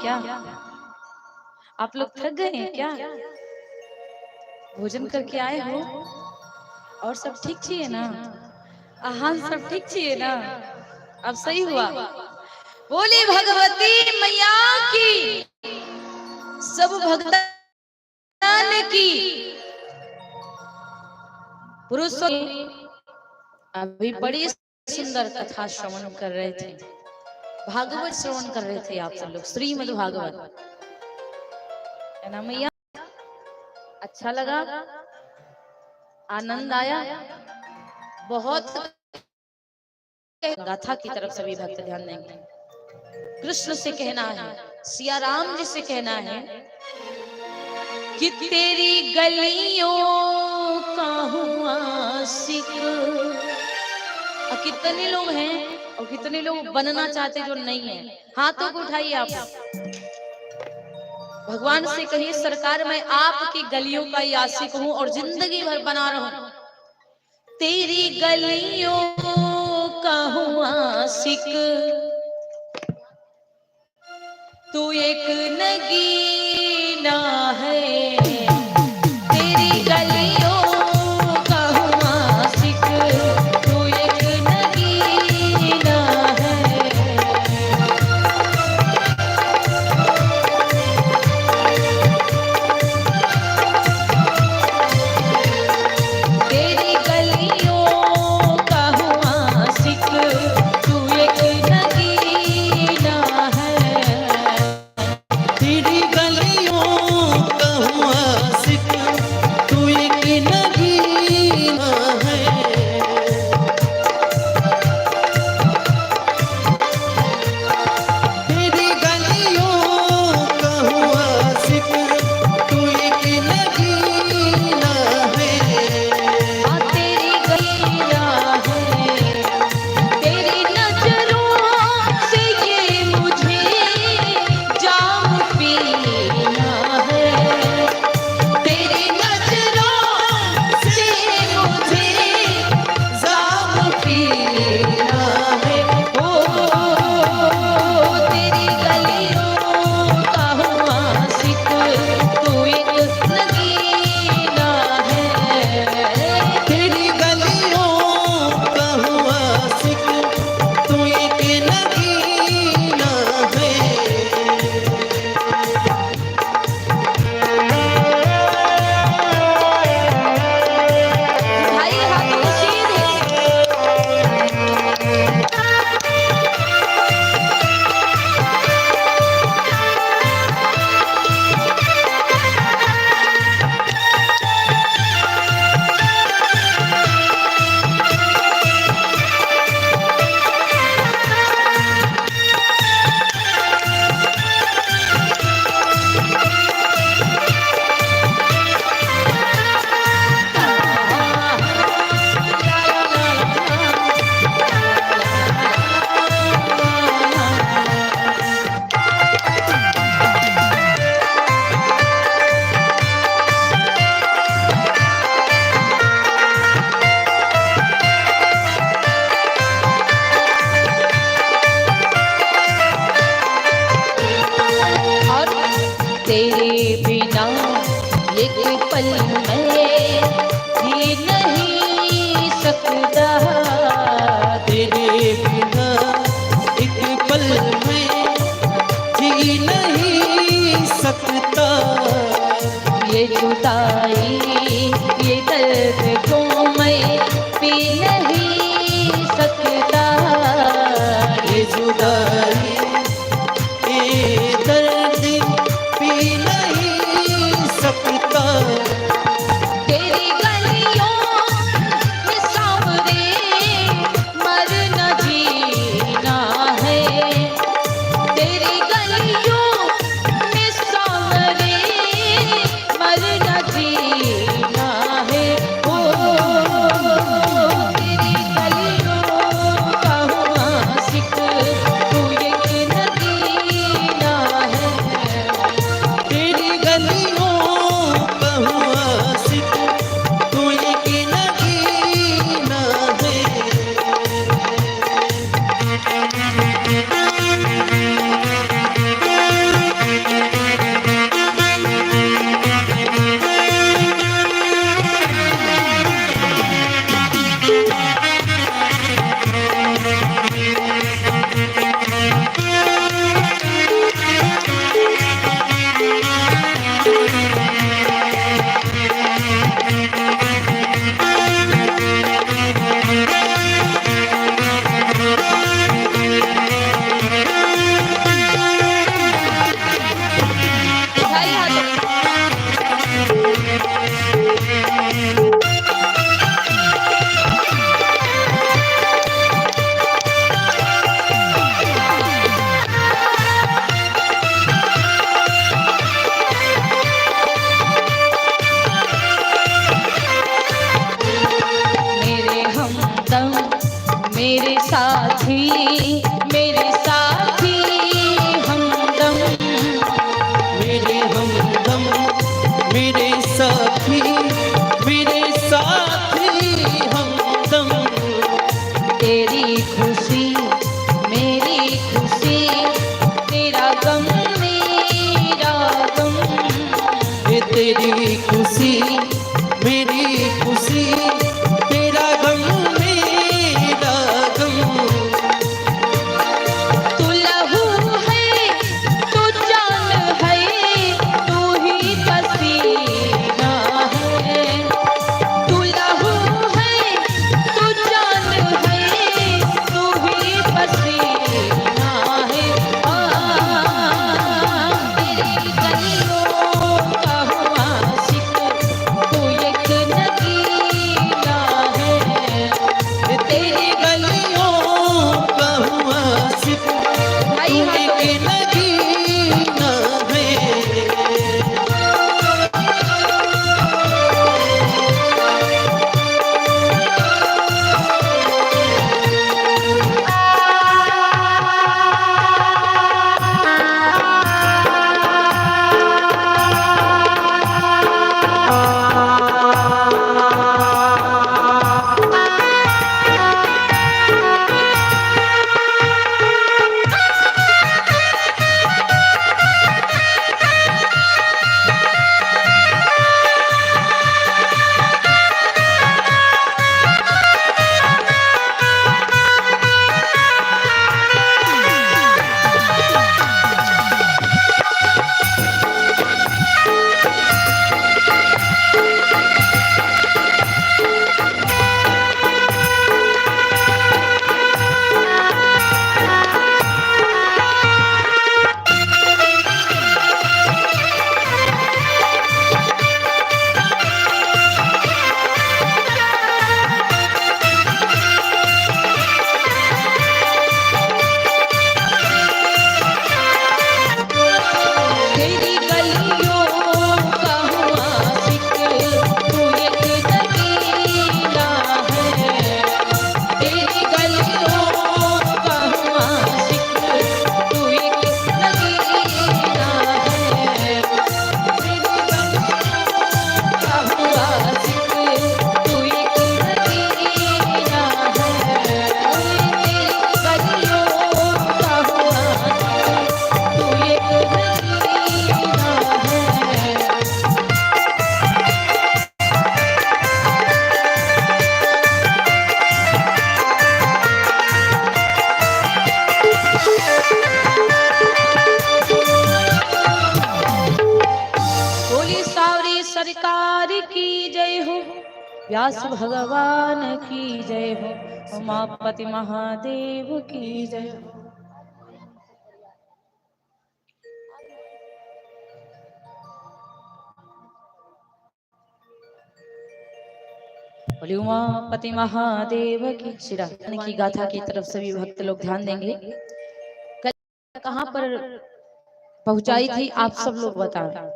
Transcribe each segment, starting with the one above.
क्या आप लोग थक गए हैं क्या? भोजन करके आए हो और सब ठीक चाहिए ना? आहान सब ठीक चाहिए ना? अब सही हुआ। बोली भगवती मैया की, सब भक्तन की। पुरुषों अभी बड़ी सुंदर कथा श्रवण कर रहे थे, भागवत श्रवण कर रहे थे आप सब लोग, श्रीमद् भागवत, है ना मैया? अच्छा लगा, आनंद आया बहुत। गाथा की तरफ सभी भक्त ध्यान देंगे। कृष्ण से कहना है, सिया राम जी से कहना है कि तेरी गलियों का हूँ आशिक। और कितने लोग हैं और कितने लोग बनना चाहते जो नहीं है, हाथों को उठाइए आप। भगवान से कहिए सरकार मैं आपकी गलियों का ही आशिक हूँ और जिंदगी भर बना रहूं। तेरी गलियों का हूँ आशिक, तू एक नगीना है। तेरी गलियों का हूँ आशिक, तू एक नगीना है। तेरी गलियों का हूँ आशिक, तू एक नगीना है। तेरी गलियों का हूँ आशिक, तू एक नगीना है। तेरी गलियों का हूँ आशिक, तू एक नगीना है। तेरी गलियां है, तेरी नजरों से ये मुझे जाम पीना है। तेरी नजरों से मुझे जाम पीना है। ओ तेरी गलियों का हूँ आशिक, तू एक नगीना है। तेरी गलियों का हूँ आशिक, तू एक नगीना है। भाई हाथों को सीधे। और तेरे बिना एक पल में जी नहीं सकता। तेरे बिना एक पल में जी नहीं सकता। ये जुदाई ये दर्द को मैं पी नहीं सकता। ये जुदाई ये दर्द पी नहीं सकता। तेरी गलियों में सांवरे मर न जीना है। तेरी गलियों में सांवरे मर न जीना है। ओ तेरी गलियों का हूँ आशिक, तू तेरी खुशी मेरी खुशी, तेरा गम मेरा गम। तू लहू है तू जान है तू ही पसीना है, तू लहू है तू जान है तू ही पसीना है। तेरी गलियों का हुआ आशिक तू एक नगीना है, तेरी गलियों का हुआ आशिक भाई तू हाँ तो एक नगीना है। तेरी गलियों का हुआ आशिक तू एक नगीना है, तेरी गलियों का हुआ आशिक तू एक नगीना है, तेरी गलियों का हुआ आशिक तू एक नगीना है, तेरी गलियों का हुआ आशिक तू एक नगीना है। बोली सावरी सरकार की जय हो, व्यास भगवान की जय हो, उमापति महादेव की जय हो। बोली उमापति महादेव की। श्री राम की गाथा की तरफ सभी भक्त लोग ध्यान देंगे। कल कहाँ पर पहुंचाई थी आप सब लोग बताएं।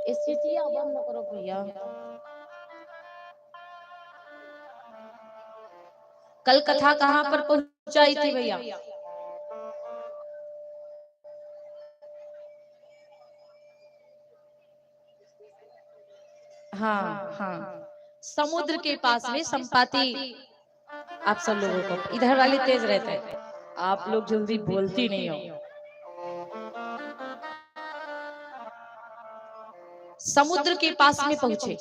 इस चीटिया बंद न करो भैया। कल कथा कहाँ पर पहुंचाई थी भैया? हाँ हाँ, समुद्र के पास में संपाति। आप सब लोगों को इधर वाले तेज रहते हैं, आप लोग जल्दी बोलती नहीं हो। समुद्र के पास में पहुंचे।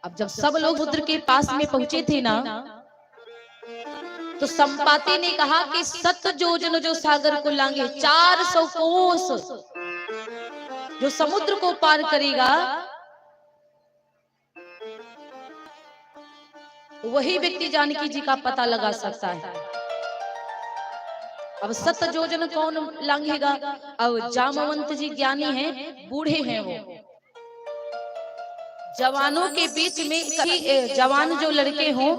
अब जब सब लोग समुद्र के पास में पहुंचे थे ना, तो संपाति ने कहा कि 7 योजन जो सागर को लांगे, 400 कोस जो समुद्र को पार करेगा, वही व्यक्ति जानकी जी का पता लगा सकता है। अब 7 योजन कौन लांघेगा? अब जामवंत जी ज्ञानी हैं, बूढ़े हैं वो। जवानों के बीच में कभी जवान जो लड़के हों,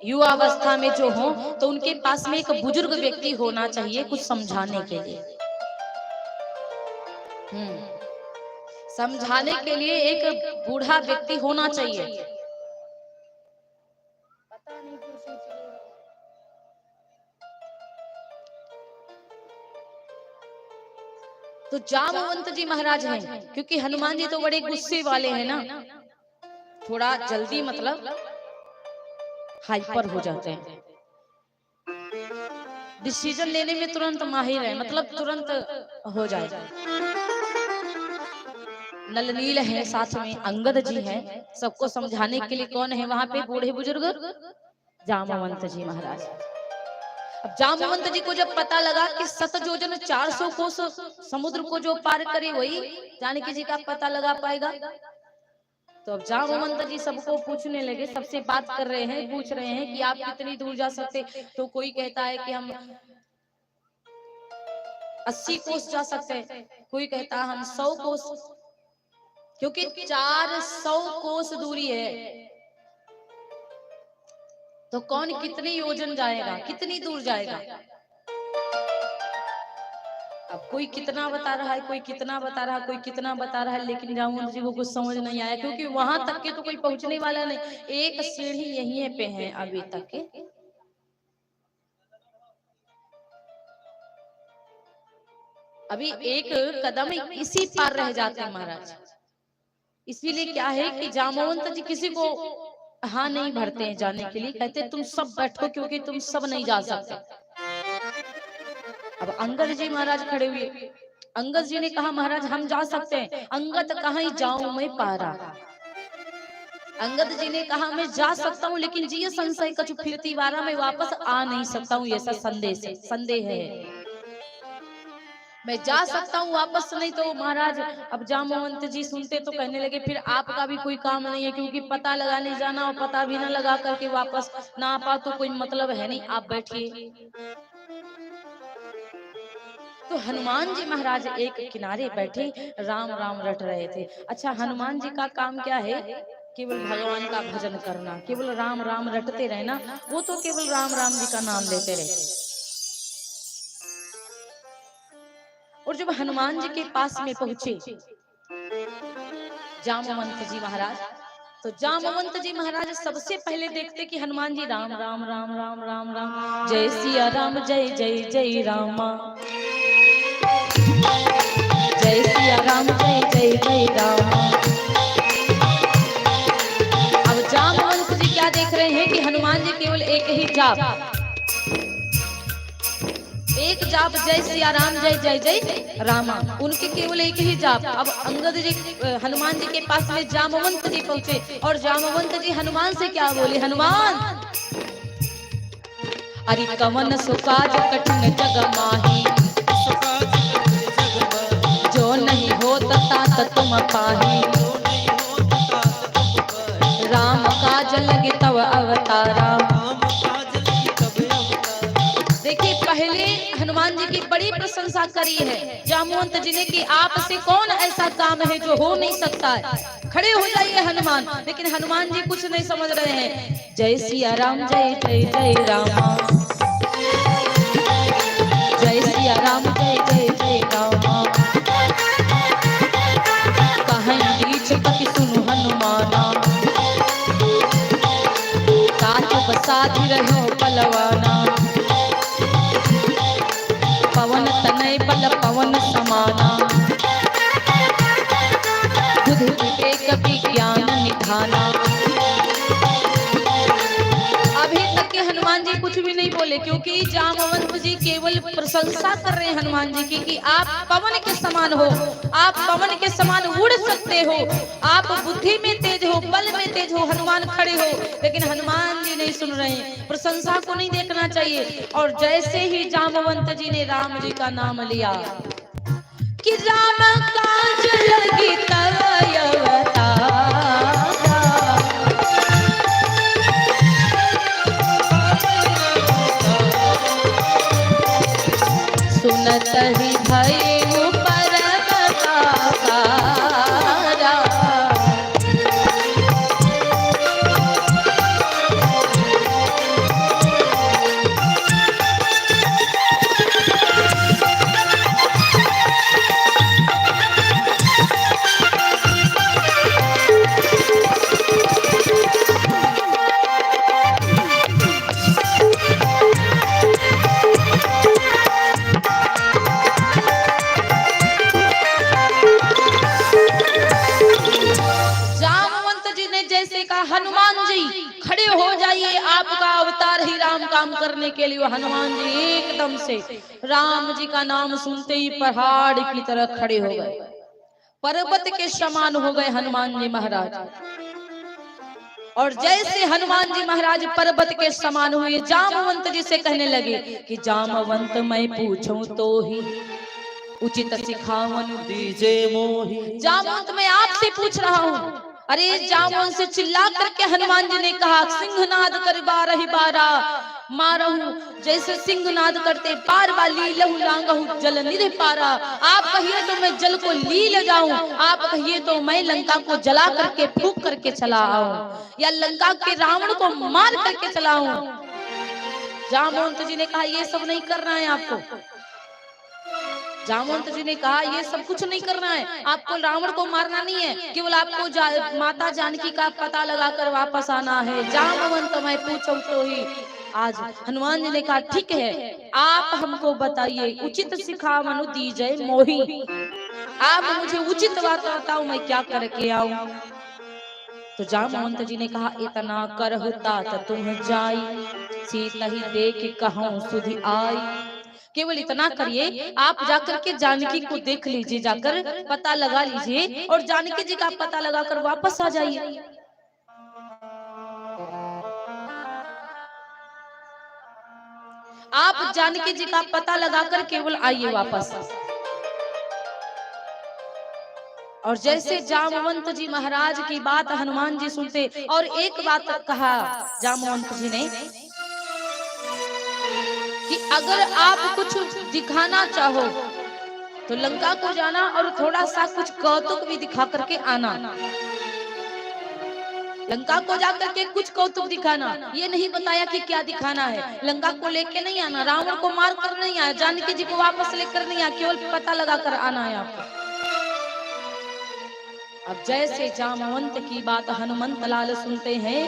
युवा अवस्था में जो हों, तो उनके पास में एक बुजुर्ग व्यक्ति होना चाहिए कुछ समझाने के लिए। समझाने के लिए एक बूढ़ा व्यक्ति होना चाहिए। पता नहीं क्यों तो जामवंत जी महाराज हैं, क्योंकि हनुमान जी तो बड़े गुस्से वाले हैं ना, थोड़ा जल्दी मतलब हाइपर हो जाते हैं, डिसीजन लेने में तुरंत माहिर है, मतलब तुरंत हो जाए। नलनील है, साथ में अंगद जी हैं। सबको समझाने के लिए कौन है वहां पे? बूढ़े बुजुर्ग जामवंत जी महाराज। अब जामवंत जी को जब पता लगा कि 7 योजन 400 कोस समुद्र को जो पार करे वही जानकी जी का पता लगा पाएगा, तो अब जामवंत जी सबको पूछने लगे, सबसे बात कर रहे हैं, पूछ रहे हैं कि आप कितनी दूर जा सकते? तो कोई कहता है कि हम 80 कोस जा सकते हैं, कोई कहता है हम 100 कोस, क्योंकि 400 कोस दूरी है। तो कौन कितनी योजन जाएगा, कितनी दूर जाएगा? अब कोई कितना बता रहा है, कोई कितना बता रहा है, कोई कितना बता रहा है, लेकिन जामवंत जी को कुछ समझ नहीं आया, क्योंकि वहां तक के तो कोई पहुंचने वाला नहीं। एक सीढ़ी यहीं पे है अभी तक के, अभी एक कदम इसी पार रह जाते हैं महाराज। इसीलिए क्या है कि जामवंत जी किसी को हाँ नहीं भरते हैं जाने के लिए, कहते तुम सब बैठो क्योंकि तुम सब नहीं जा सकते। अब अंगद जी महाराज खड़े हुए, अंगद जी ने कहा महाराज हम जा सकते हैं। अंगद कहाँ जाऊं मैं पारा, अंगद जी ने कहा मैं जा सकता हूँ, लेकिन जी ये संशय कछु फिरती वारा, मैं वापस आ नहीं सकता हूँ, ऐसा संदेह है। मैं जा सकता हूँ वापस नहीं तो महाराज। अब जामवंत जी सुनते तो कहने लगे फिर आपका भी कोई काम नहीं है, क्योंकि पता लगाने जाना और पता भी ना लगा करके वापस ना आ पा तो कोई मतलब है नहीं, आप बैठिए। तो हनुमान जी महाराज एक किनारे बैठे राम राम रट रहे थे। अच्छा, हनुमान जी का काम क्या है? केवल भगवान का भजन करना, केवल राम राम रटते रहना। वो तो केवल राम राम जी का नाम लेते रहे। और जब हनुमान जी के पास में पहुंचे जामवंत जी महाराज, तो जामवंत जी महाराज सबसे पहले देखते कि हनुमान जी राम राम राम राम राम राम, जय सिया राम जय जय जय रामा, जय सिया राम जय जय जय रामा। अब जामवंत जी क्या देख रहे हैं कि हनुमान जी केवल एक ही जाप, एक जाप जय सिया राम जय जय जय रामा, उनके केवल एक ही जाप। अब अंगद जी हनुमान जी के पास में जामवंत जी पहुंचे और जामवंत जी हनुमान से क्या बोले? हनुमान अरे कवन सुकाज कठिन जग माही, जो नहीं हो तात तुम पाही, राम काज लगे तव अवतारा। देखिए पहले हनुमान जी की बड़ी प्रशंसा करी है जामवंत जी ने कि आपसे कौन ऐसा काम है जो हो नहीं सकता है, खड़े हो जाइए हनुमान। लेकिन हनुमान जी कुछ नहीं समझ रहे हैं। जय सिया राम जय जय जय रामा, जय सिया राम जय जय जय रामा, कहीं बीच पति सुनु हनुमाना, काच बसाधि रहो पलवाना, पवन तनय बल पवन समाना, बुद्धि विवेक विज्ञान निधाना। अभी तक के हनुमान जी कुछ भी नहीं बोले, क्योंकि जामवंत जी केवल प्रशंसा कर रहे हैं हनुमान जी की कि आप पवन के समान हो, आप पवन के समान उड़ सकते हो, आप बुद्धि में तेज हो, बल में तेज हो, हनुमान खड़े हो। लेकिन हनुमान जी नहीं सुन रहे हैं, प्रशंसा को नहीं देखना चाहिए। और जैसे ही जामवंत जी ने राम जी का नाम लिया कि राम काज लगी तव अवतारा, सुनत ही भयउ परम आकारा। हनुमान जी खड़े हो जाइए, आपका अवतार ही राम काम करने के लिए। हनुमान जी एकदम से राम जी का नाम सुनते ही पहाड़ की तरह खड़े हो गए। पर्वत के समान हो गए हनुमान जी महाराज। और जैसे हनुमान जी महाराज पर्वत के समान हुए, जामवंत जी से कहने लगे कि जामवंत मैं पूछूं तो ही उचित सिखावन दीजे मोही। जामवंत मैं आपसे पूछ रहा हूँ। अरे जामवंत से चिल्ला करके हनुमान जी ने कहा, सिंहनाद कर बारही बारा मारहू, जैसे सिंहनाद करते पार वाली लहू लांगहू जल निधि पारा। आप कहिए तो मैं जल को ली ले जाऊं, आप कहिए तो मैं लंका को जला करके फूंक करके चला आऊं, या लंका के रावण को मार करके चलाऊं। जामवंत जी ने कहा ये सब नहीं करना है आपको। जामवंत जी ने कहा ये सब कुछ नहीं करना है आपको, रावण को मारना नहीं है, केवल आपको माता जानकी का पता लगाकर वापस आना है। जामवंत मैं पूछूं तो ही। आज हनुमान जी ने कहा ठीक है, आप हमको बताइए, उचित सिखा मनु दीजै मोही, आप मुझे उचित बात बताओ, मैं क्या करके आऊं। तो जामवंत जी ने कहा इतना करहु तात तुम जाई, सीता ही देख कहूं सुधि आई। केवल इतना करिए, आप जाकर के जानकी को देख लीजिए, जाकर पता लगा लीजिए और जानकी जी का पता लगाकर वापस आ जाइए। आप जानकी जी का पता लगाकर केवल आइए वापस। और जैसे जामवंत जी महाराज की बात हनुमान जी सुनते, और एक बात कहा जामवंत जी ने कि अगर आप कुछ दिखाना चाहो तो लंका को जाना और थोड़ा सा कुछ कौतुक भी दिखा करके आना। लंका को जाकर के कुछ कौतुक दिखाना, ये नहीं बताया कि क्या दिखाना है। लंका को लेके नहीं आना, रावण को मार कर नहीं आया, जानकी जी को वापस लेकर नहीं आया, केवल पता लगा कर आना है आपको। अब जैसे जामवंत की बात हनुमंत लाल सुनते हैं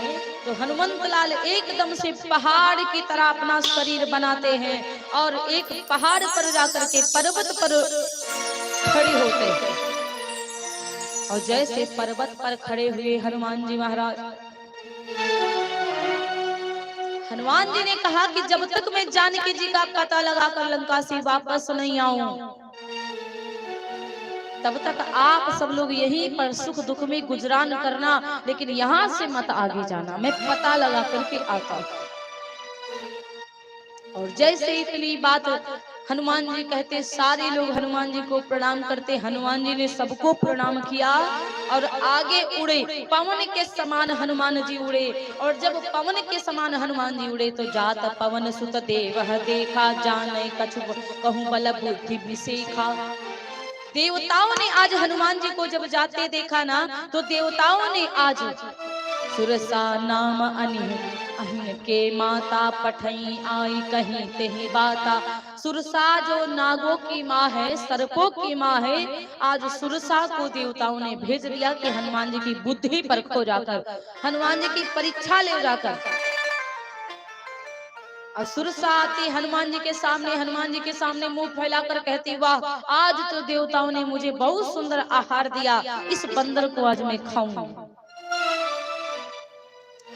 तो हनुमंत लाल एकदम से पहाड़ की तरह अपना शरीर बनाते हैं और एक पहाड़ पर जाकर के पर्वत पर खड़े होते हैं। और जैसे पर्वत पर खड़े हुए हनुमान जी महाराज, हनुमान जी ने कहा कि जब तक मैं जानकी जी का पता लगाकर लंका से वापस नहीं आऊं तब तक आप सब लोग यहीं पर सुख दुख में गुजरान करना, लेकिन यहाँ से मत आगे जाना, मैं पता लगा करके आता हूं। और जैसे इतनी बात हनुमान जी कहते, सारे लोग हनुमान जी को प्रणाम करते। हनुमान जी ने सबको प्रणाम किया और आगे उड़े, पवन के समान हनुमान जी उड़े। और जब पवन के समान हनुमान जी उड़े तो जात पवन सुत देव देखा, जाने कछु कहूं बल बुद्धि विशेखा। देवताओं ने आज हनुमान जी को जब जाते देखा ना, तो देवताओं ने आज सुरसा नाम अहिन के माता पठई आई कहीं तेहि बाता। सुरसा जो नागों की माँ है, सर्पों की माँ है, आज सुरसा को देवताओं ने भेज दिया कि हनुमान जी की बुद्धि परखो जाकर, हनुमान जी की परीक्षा ले जाकर। और सुरसा आती हनुमान जी के सामने, हनुमान जी के सामने मुंह फैलाकर कहती, वाह आज तो देवताओं ने मुझे बहुत सुंदर आहार दिया, इस बंदर को आज मैं खाऊंगी।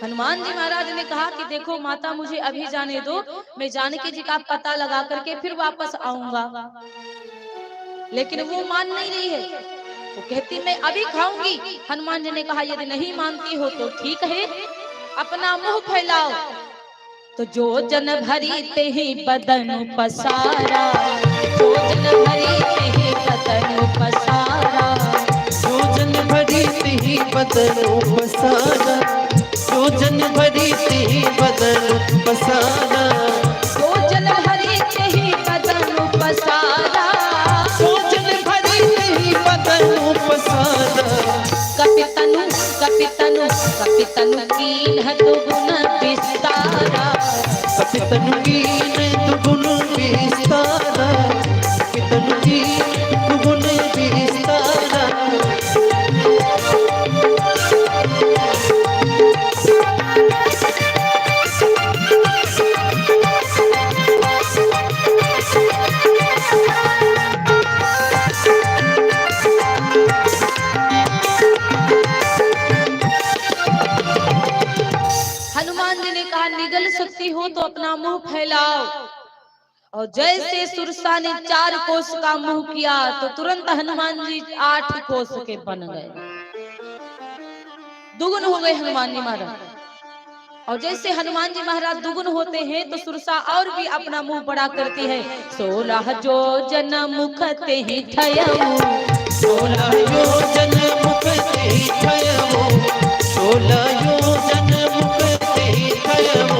हनुमान जी महाराज ने कहा कि देखो माता मुझे अभी जाने दो, मैं जानकी जी का पता लगा करके फिर वापस आऊंगा। लेकिन वो मान नहीं रही है, वो कहती मैं अभी खाऊंगी। हनुमान जी ने कहा यदि नहीं मानती हो तो ठीक है, अपना मुंह फैलाओ। तो जो जन भरी ते ही बदन पसारा, जो जन भरी ते ही बदन पसारा, जो जन भरी ते ही बदन पसारा, जो जन भरी ते ही बदन पसारा, जो जन भरी ते ही बदन पसारा, जो जन भरी ते ही बदन पसारा। कपितनु कपितनु कपितनु कीन दुगुन विस्तारा, कपितनु कीन दुगुन विस्तारा, कपितनु कीन दुगुन विस्तारा। हनुमान जी ने कहा निगल सकती हो तो अपना मुंह फैलाओ। और जैसे सुरसा ने 4 कोस का मुंह किया तो तुरंत हनुमान जी 8 कोस के बन गए, दुगुन हो गए हनुमान जी महाराज। और जैसे हनुमान जी महाराज दुगुन होते हैं तो सुरसा और भी अपना मुंह बड़ा करती है। 16 योजन मुख ते ही थयऊ, 16 योजन मुख ते थयऊ, 16 योजन मुख ते थयऊ,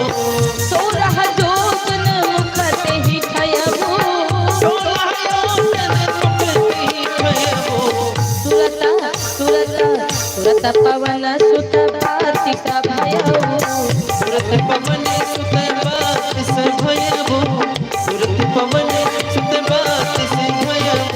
16 योजन मुख ते ही थयऊ, 16 योजन मुख ते थयऊ। सुरत सुरत सुरत पवन सुत बातिक भयऊ, सुरत पवन सुत बातिस भयऊ, सुरत पवन सुत बातिस भयऊ।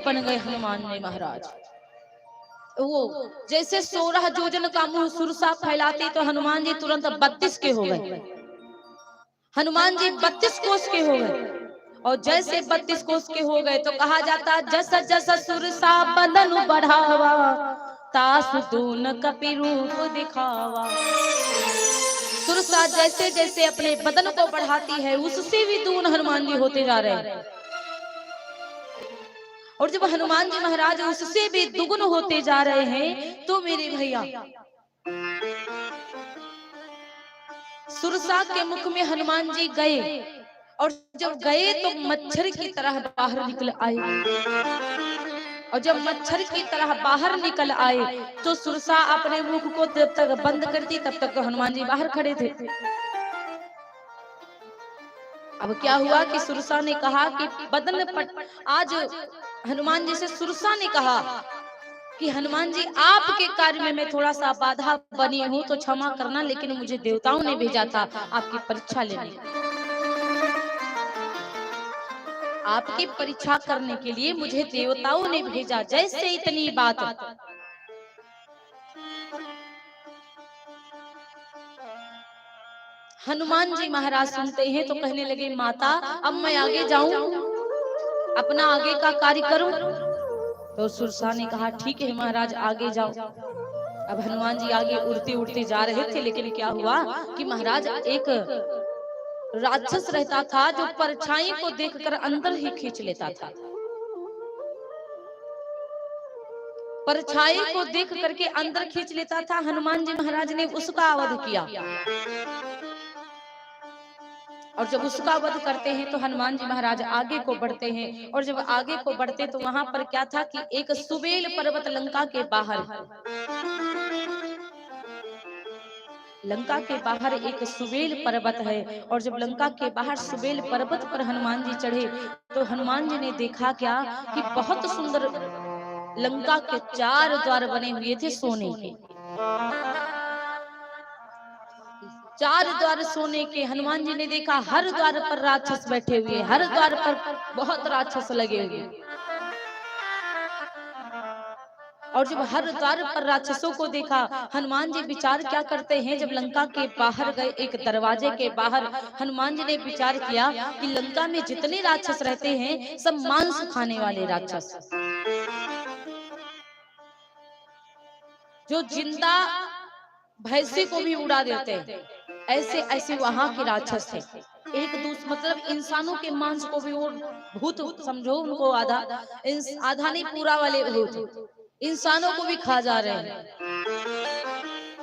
बन गए हनुमान जी महाराज। वो जैसे 16 योजन का मुंह सुरसा फैलाती तो हनुमान जी तुरंत 32 के हो गए, हनुमान जी 32 कोस के हो गए। और जैसे 32 कोस के हो गए तो कहा जाता जस जस सुरसा बदन बढ़ावा, तास दून कपि रूप दिखावा। सुरसा जैसे जैसे अपने बदन को बढ़ाती है उससे भी दून हनुमान जी होते जा रहे हैं। और जब हनुमान जी महाराज उससे भी दुगुन होते जा रहे हैं तो मेरे भैया सुरसा के मुख में हनुमान जी गए, और जब गए तो मच्छर की तरह बाहर निकल आए। और जब मच्छर की तरह बाहर निकल आए तो सुरसा अपने मुख को जब तक बंद करती तब तक हनुमान जी बाहर खड़े थे। अब क्या हुआ कि सुरसा ने कहा कि बदन पट, आज हनुमान जी से सुरसा ने कहा कि हनुमान जी आपके कार्य में मैं थोड़ा सा बाधा बनी हूं तो क्षमा करना, लेकिन मुझे देवताओं ने भेजा था आपकी परीक्षा लेने, आपकी परीक्षा करने के लिए मुझे देवताओं ने भेजा। जैसे इतनी बात हनुमान जी महाराज सुनते हैं तो कहने लगे माता अब मैं आगे जाऊं, अपना आगे का कार्य करूं। तो सुरसा ने कहा ठीक है महाराज आगे जाओ। अब हनुमान जी आगे उड़ते उड़ते जा रहे थे, लेकिन क्या हुआ कि महाराज एक राक्षस रहता था जो परछाई को देखकर अंदर ही खींच लेता था। परछाई को देख करके अंदर खींच लेता था। हनुमान जी महाराज ने उसका वध किया, और जब उसका वध करते हैं तो हनुमान जी महाराज आगे को बढ़ते हैं। और जब आगे को बढ़ते तो वहां पर क्या था कि एक सुबेल पर्वत लंका के बाहर, लंका के बाहर एक सुबेल पर्वत है। और जब लंका के बाहर सुबेल पर्वत पर हनुमान जी चढ़े तो हनुमान जी ने देखा क्या कि बहुत सुंदर लंका के 4 द्वार बने हुए थे सोने के, 4 द्वार सोने के। हनुमान जी ने देखा हर द्वार पर राक्षस बैठे हुए, हर द्वार पर बहुत राक्षस लगे हुए। और जब हर द्वार पर राक्षसों को देखा हनुमान जी विचार क्या करते हैं, जब लंका के बाहर गए एक दरवाजे के बाहर हनुमान जी ने विचार किया कि लंका में जितने राक्षस रहते हैं सब मांस खाने वाले राक्षस, जो जिंदा भैंसे को भी उड़ा देते हैं, ऐसे ऐसे वहां के राक्षस थे। एक दूसरे मतलब इंसानों के मांस को भी वो भूत समझो, उनको आधा आधा नहीं पूरा वाले भूत इंसानों को भी खा जा रहे हैं,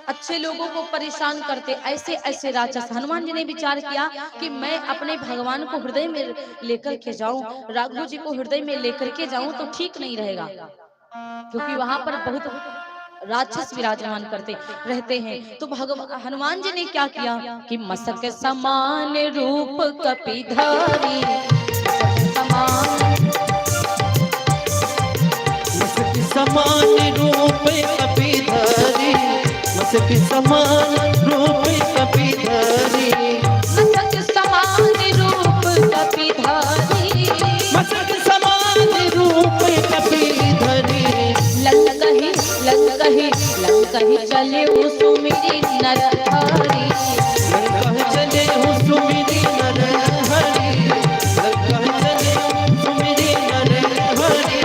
अच्छे लोगों को परेशान करते, ऐसे ऐसे राक्षस। हनुमान जी ने विचार किया कि मैं अपने भगवान को हृदय में लेकर के जाऊं, राघव जी को हृदय में लेकर के जाऊं तो ठीक नहीं रहेगा, क्योंकि वहां पर बहुत राक्षस विराजमान करते रहते हैं। तो भगवान हनुमान जी ने क्या किया कि मस्तक समान रूप कपिधारी, मस्तक समान रूप कपिधारी, मस्तक समान रूप कपिधारी, मस्तक समान रूप कपिधारी, मस्तक कहीं चले वो सुमिरी नर हरि, लंका चले हो सुमिरी नर हरि, लंका चले हो सुमिरी नर हरि।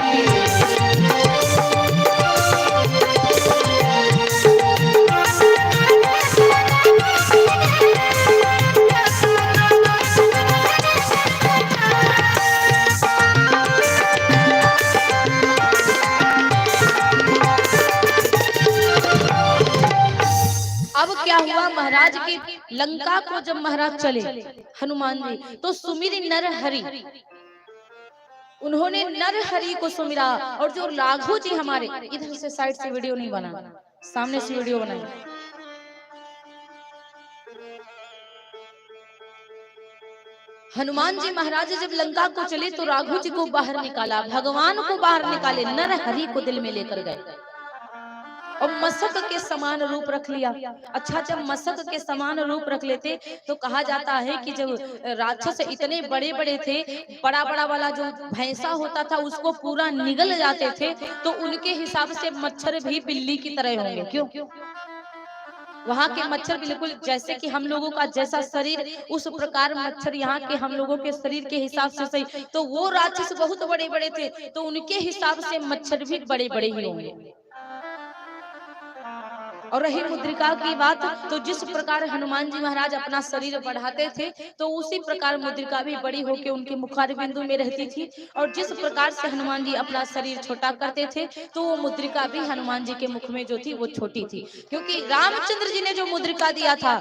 अब क्या हुआ महाराज की लंका को जब महाराज चले हनुमान जी तो सुमिरी नर हरि, उन्होंने नर हरि को सुमिरा। और जो राघव जी हमारे, इधर से साइड से वीडियो नहीं बना, सामने से वीडियो बनाई। हनुमान जी महाराज जब लंका को चले तो राघव जी को बाहर निकाला, भगवान को बाहर निकाले, नर हरि को दिल में लेकर गए और मशक के समान रूप रख लिया। अच्छा, जब मशक के समान रूप रख लेते तो कहा जाता है कि जब राक्षस इतने बड़े बड़े थे, बड़ा बड़ा वाला जो भैंसा होता था उसको पूरा निगल जाते थे, तो उनके हिसाब से मच्छर भी बिल्ली की तरह होंगे। क्यों? वहाँ के मच्छर बिल्कुल जैसे कि हम लोगों का जैसा शरीर, उस प्रकार मच्छर यहाँ के हम लोगों के शरीर के हिसाब से सही। तो वो राक्षस बहुत बड़े बड़े थे, तो उनके हिसाब से मच्छर भी बड़े बड़े ही होंगे। और रही मुद्रिका की बात, तो जिस प्रकार हनुमान जी महाराज अपना शरीर बढ़ाते थे तो उसी प्रकार मुद्रिका भी बड़ी होकर उनके मुखार बिंदु में रहती थी। और जिस प्रकार से हनुमान जी अपना शरीर छोटा करते थे तो वो मुद्रिका भी हनुमान जी के मुख में जो थी वो छोटी थी, क्योंकि रामचंद्र जी ने जो मुद्रिका दिया था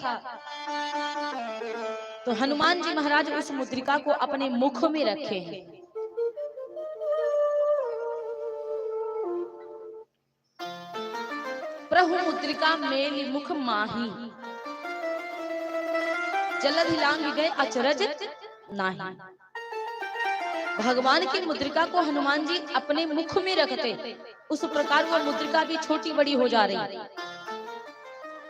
तो हनुमान जी महाराज उस मुद्रिका को अपने मुख में रखे हैं। प्रभु मुद्रिका मेलि मुख माही, जलधि लांघ गए अचरज नाही। भगवान की मुद्रिका को हनुमान जी अपने मुख में रखते, उस प्रकार वो मुद्रिका भी छोटी बड़ी हो जा रही।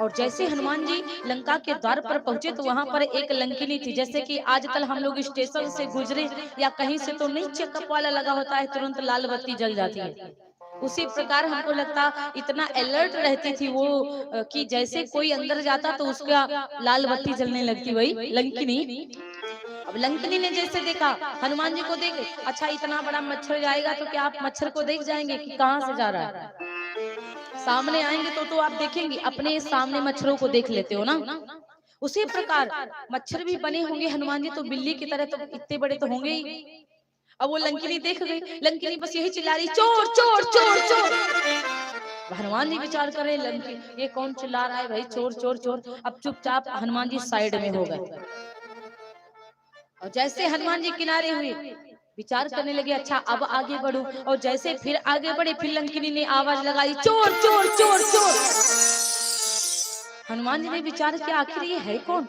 और जैसे हनुमान जी लंका के द्वार पर पहुंचे तो वहां पर एक लंकिनी थी। जैसे कि आजकल हम लोग स्टेशन से गुजरे या कहीं से तो नहीं चेकअप वाला लगा होता है, तुरंत लाल बत्ती जल जाती है, उसी प्रकार हमको लगता इतना अलर्ट रहती थी वो कि जैसे कोई अंदर जाता तो उसका लाल बत्ती जलने लगती। वही लंकिनी। अब लंकिनी ने जैसे देखा हनुमान जी को देख, अच्छा इतना बड़ा मच्छर जाएगा तो क्या आप मच्छर को देख जाएंगे कि कहाँ से जा रहा है? सामने आएंगे तो आप देखेंगे, अपने सामने मच्छरों को देख लेते हो ना। उसी प्रकार मच्छर भी बने होंगे हनुमान जी तो बिल्ली की तरह, तो इतने बड़े तो होंगे ही। अब वो लंकिनी देख गई, लंकिनी बस यही चिल्ला रही, चोर चोर चोर चोर। हनुमान जी विचार करे लंकिनी ये कौन चिल्ला रहा है भाई, चोर चोर चोर। अब चुपचाप हनुमान जी साइड में हो गए और जैसे हनुमान जी किनारे हुए विचार करने लगे, अच्छा अब आगे बढ़ो। और जैसे फिर आगे बढ़े फिर लंकिनी ने आवाज लगाई, चोर चोर चोर चोर। हनुमान जी ने विचार किया आखिर ये है कौन?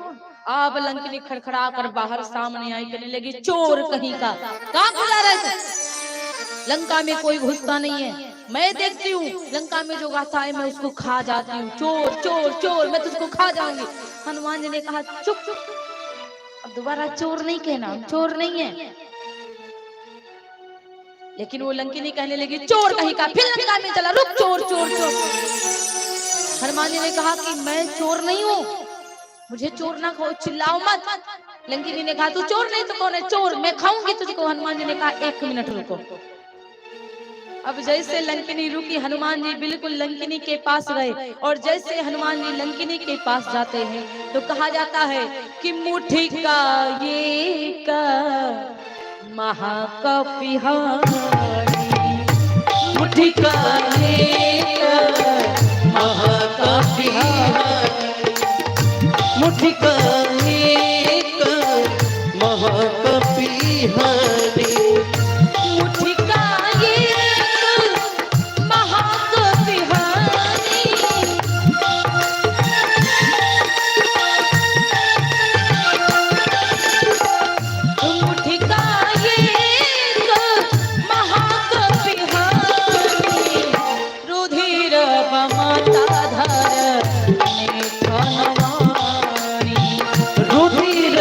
अब लंकिनी खड़खड़ा कर बाहर सामने आई, कहने लगी चोर कहीं का, कहाँ खुला रहता? लंका में कोई घुसता नहीं है, मैं देखती हूँ लंका में जो गाता है मैं उसको खा जाती हूँ। चोर चोर चोर, मैं तुझको खा जाऊंगी। हनुमान जी ने कहा चुप चुप, अब दोबारा चोर नहीं कहना, चोर नहीं है। लेकिन वो लंकिनी कहने लगी चोर कहीं का, फिर लंका में चला, रुक चोर चोर चोर। हनुमान जी ने कहा कि मैं चोर नहीं हूँ, मुझे चोर ना खाओ, चिल्लाओ मत। लंकिनी ने कहा तू चोर नहीं तो कौन है? चोर, मैं खाऊंगी तुझको। हनुमान जी ने कहा 1 मिनट रुको। अब जैसे लंकिनी रुकी, हनुमान जी बिल्कुल लंकिनी के पास गए और जैसे हनुमान जी लंकिनी के पास जाते हैं तो कहा जाता है कि मुट्ठी का ये का महाकपिहारी, मुट्ठी का ये का महाकपिहारी, मुट्ठी का ये का महाकपिहारी, मुट्ठी का ये महाकपिहारी। मुट्ठी का ये महाकपिहारी, रुधिर बमता धर रुधिर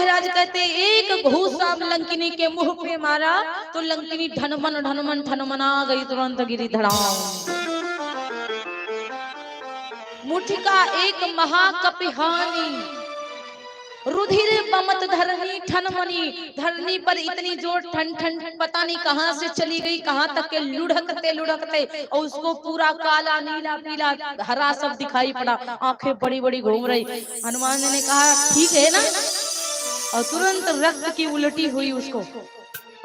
महाराज कहते एक घूसा लंकिनी के मुंह पे मारा तो लंकिनी ढनमन ढनमन ढनमना गई, तुरंत गिरी धड़ाम। मुठिका एक महाकपिहानी, रुधिर बमत धरनी ठनमनी। धरनी पर इतनी जोर ठन ठन ठन पता नहीं कहां से चली गई, कहां तक के लुढ़कते लुढ़कते और उसको पूरा काला नीला पीला हरा सब दिखाई पड़ा, आंखें बड़ी बड़ी घूम रही। हनुमान जी ने कहा ठीक है ना, और तुरंत रक्त की उल्टी हुई उसको,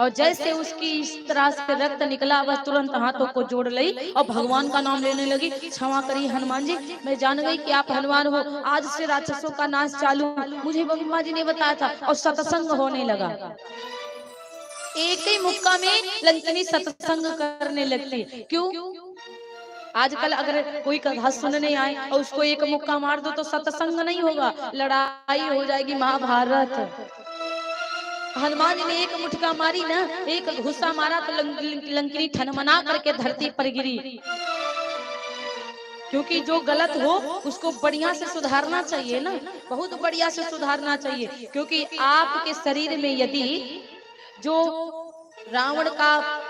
और जैसे उसकी इस तरह से रक्त निकला बस तुरंत हाथों को जोड़ ली और भगवान का नाम लेने लगी। क्षमा करिए हनुमान जी, मैं जान गई कि आप हनुमान हो, आज से राक्षसों का नाश चालू, मुझे ब्रह्मा जी ने बताया था। और सत्संग होने लगा, एक ही मुक्का में लंकिनी सत्संग करने लगती। क्यों? आजकल अगर कोई कथा सुनने आए और उसको एक मुक्का मार दो तो सत्संग नहीं होगा, लड़ाई हो जाएगी महाभारत। हनुमान जी ने एक मुठका मारी ना, एक घुसा मारा तो लंकिनी ठनमना करके धरती पर गिरी। क्योंकि जो गलत हो उसको बढ़िया से सुधारना चाहिए ना, बहुत बढ़िया से सुधारना चाहिए। क्योंकि आपके शरीर में यदि जो रावण का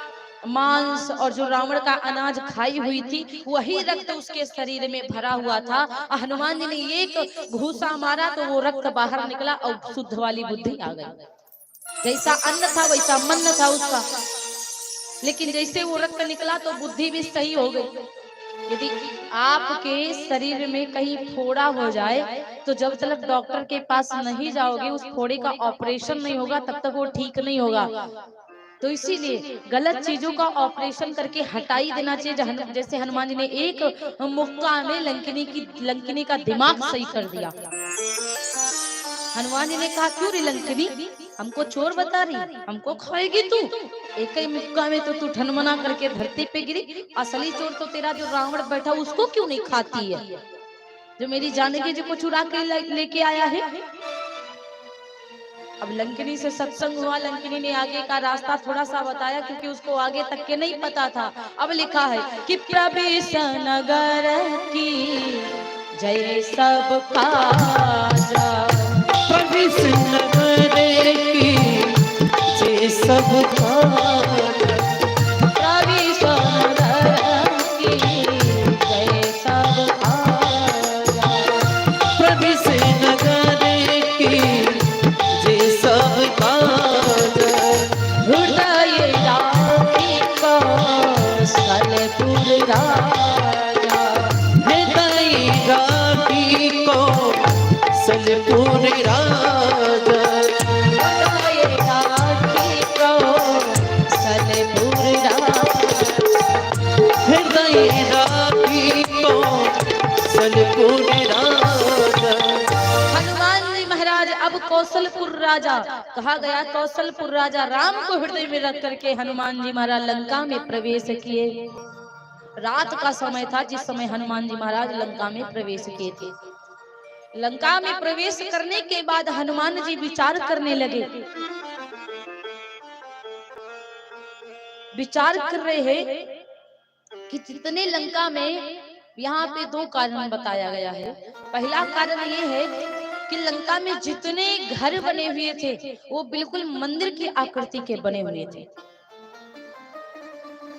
मांस और जो रावण का अनाज खाई हुई थी वही रक्त उसके शरीर में भरा हुआ था, हनुमान जी ने एक घूसा मारा तो वो रक्त बाहर निकला और शुद्ध वाली बुद्धि आ गई। जैसा अन्न था वैसा मन था उसका, लेकिन जैसे वो रक्त निकला तो बुद्धि भी सही हो गई। यदि आपके शरीर में कहीं फोड़ा हो जाए तो जब तक डॉक्टर के पास नहीं जाओगे उस फोड़े का ऑपरेशन नहीं होगा तब तक वो ठीक नहीं होगा। तो इसीलिए गलत चीजों का ऑपरेशन करके हटाई देना चाहिए। जैसे हनुमान जी ने एक मुक्का में लंकिनी का दिमाग सही कर दिया। हनुमान जी ने कहा क्यों रे लंकिनी, हमको चोर बता रही, हमको खाएगी तू? एक ही मुक्का में तो तू ठनमना करके धरती पे गिरी। असली चोर तो तेरा जो रावण बैठा उसको क्यों नहीं खाती है, जो मेरी जानकी जी को चुरा के लेके आया है। अब लंकिनी से सत्संग हुआ, लंकिनी ने आगे का रास्ता थोड़ा सा बताया क्योंकि उसको आगे तक के नहीं पता था। अब लिखा है कि प्रवेश नगर की जय सब खाजा, प्रवेश नगर की जय सब खाजा, प्रवेश नगर की जय सब खाजा, प्रवेश नगर की जय सब खाजा, हृदय राखी कौशलपुर राजा, हृदय राखी कौशलपुर राजा, हृदय राखी कौशलपुर राजा, हृदय राखी कौशलपुर राजा। हनुमान जी महाराज अब कौशलपुर राजा कहा गया। कौशलपुर राजा राम को हृदय में रख करके हनुमान जी महाराज लंका में प्रवेश किए। रात का समय था जिस समय हनुमान जी महाराज लंका में प्रवेश किए थे। लंका में प्रवेश करने के बाद हनुमान जी विचार करने लगे। विचार कर रहे हैं कि जितने लंका में, यहाँ पे दो कारण बताया गया है। पहला कारण ये है कि लंका में जितने घर बने हुए थे वो बिल्कुल मंदिर की आकृति के बने हुए थे।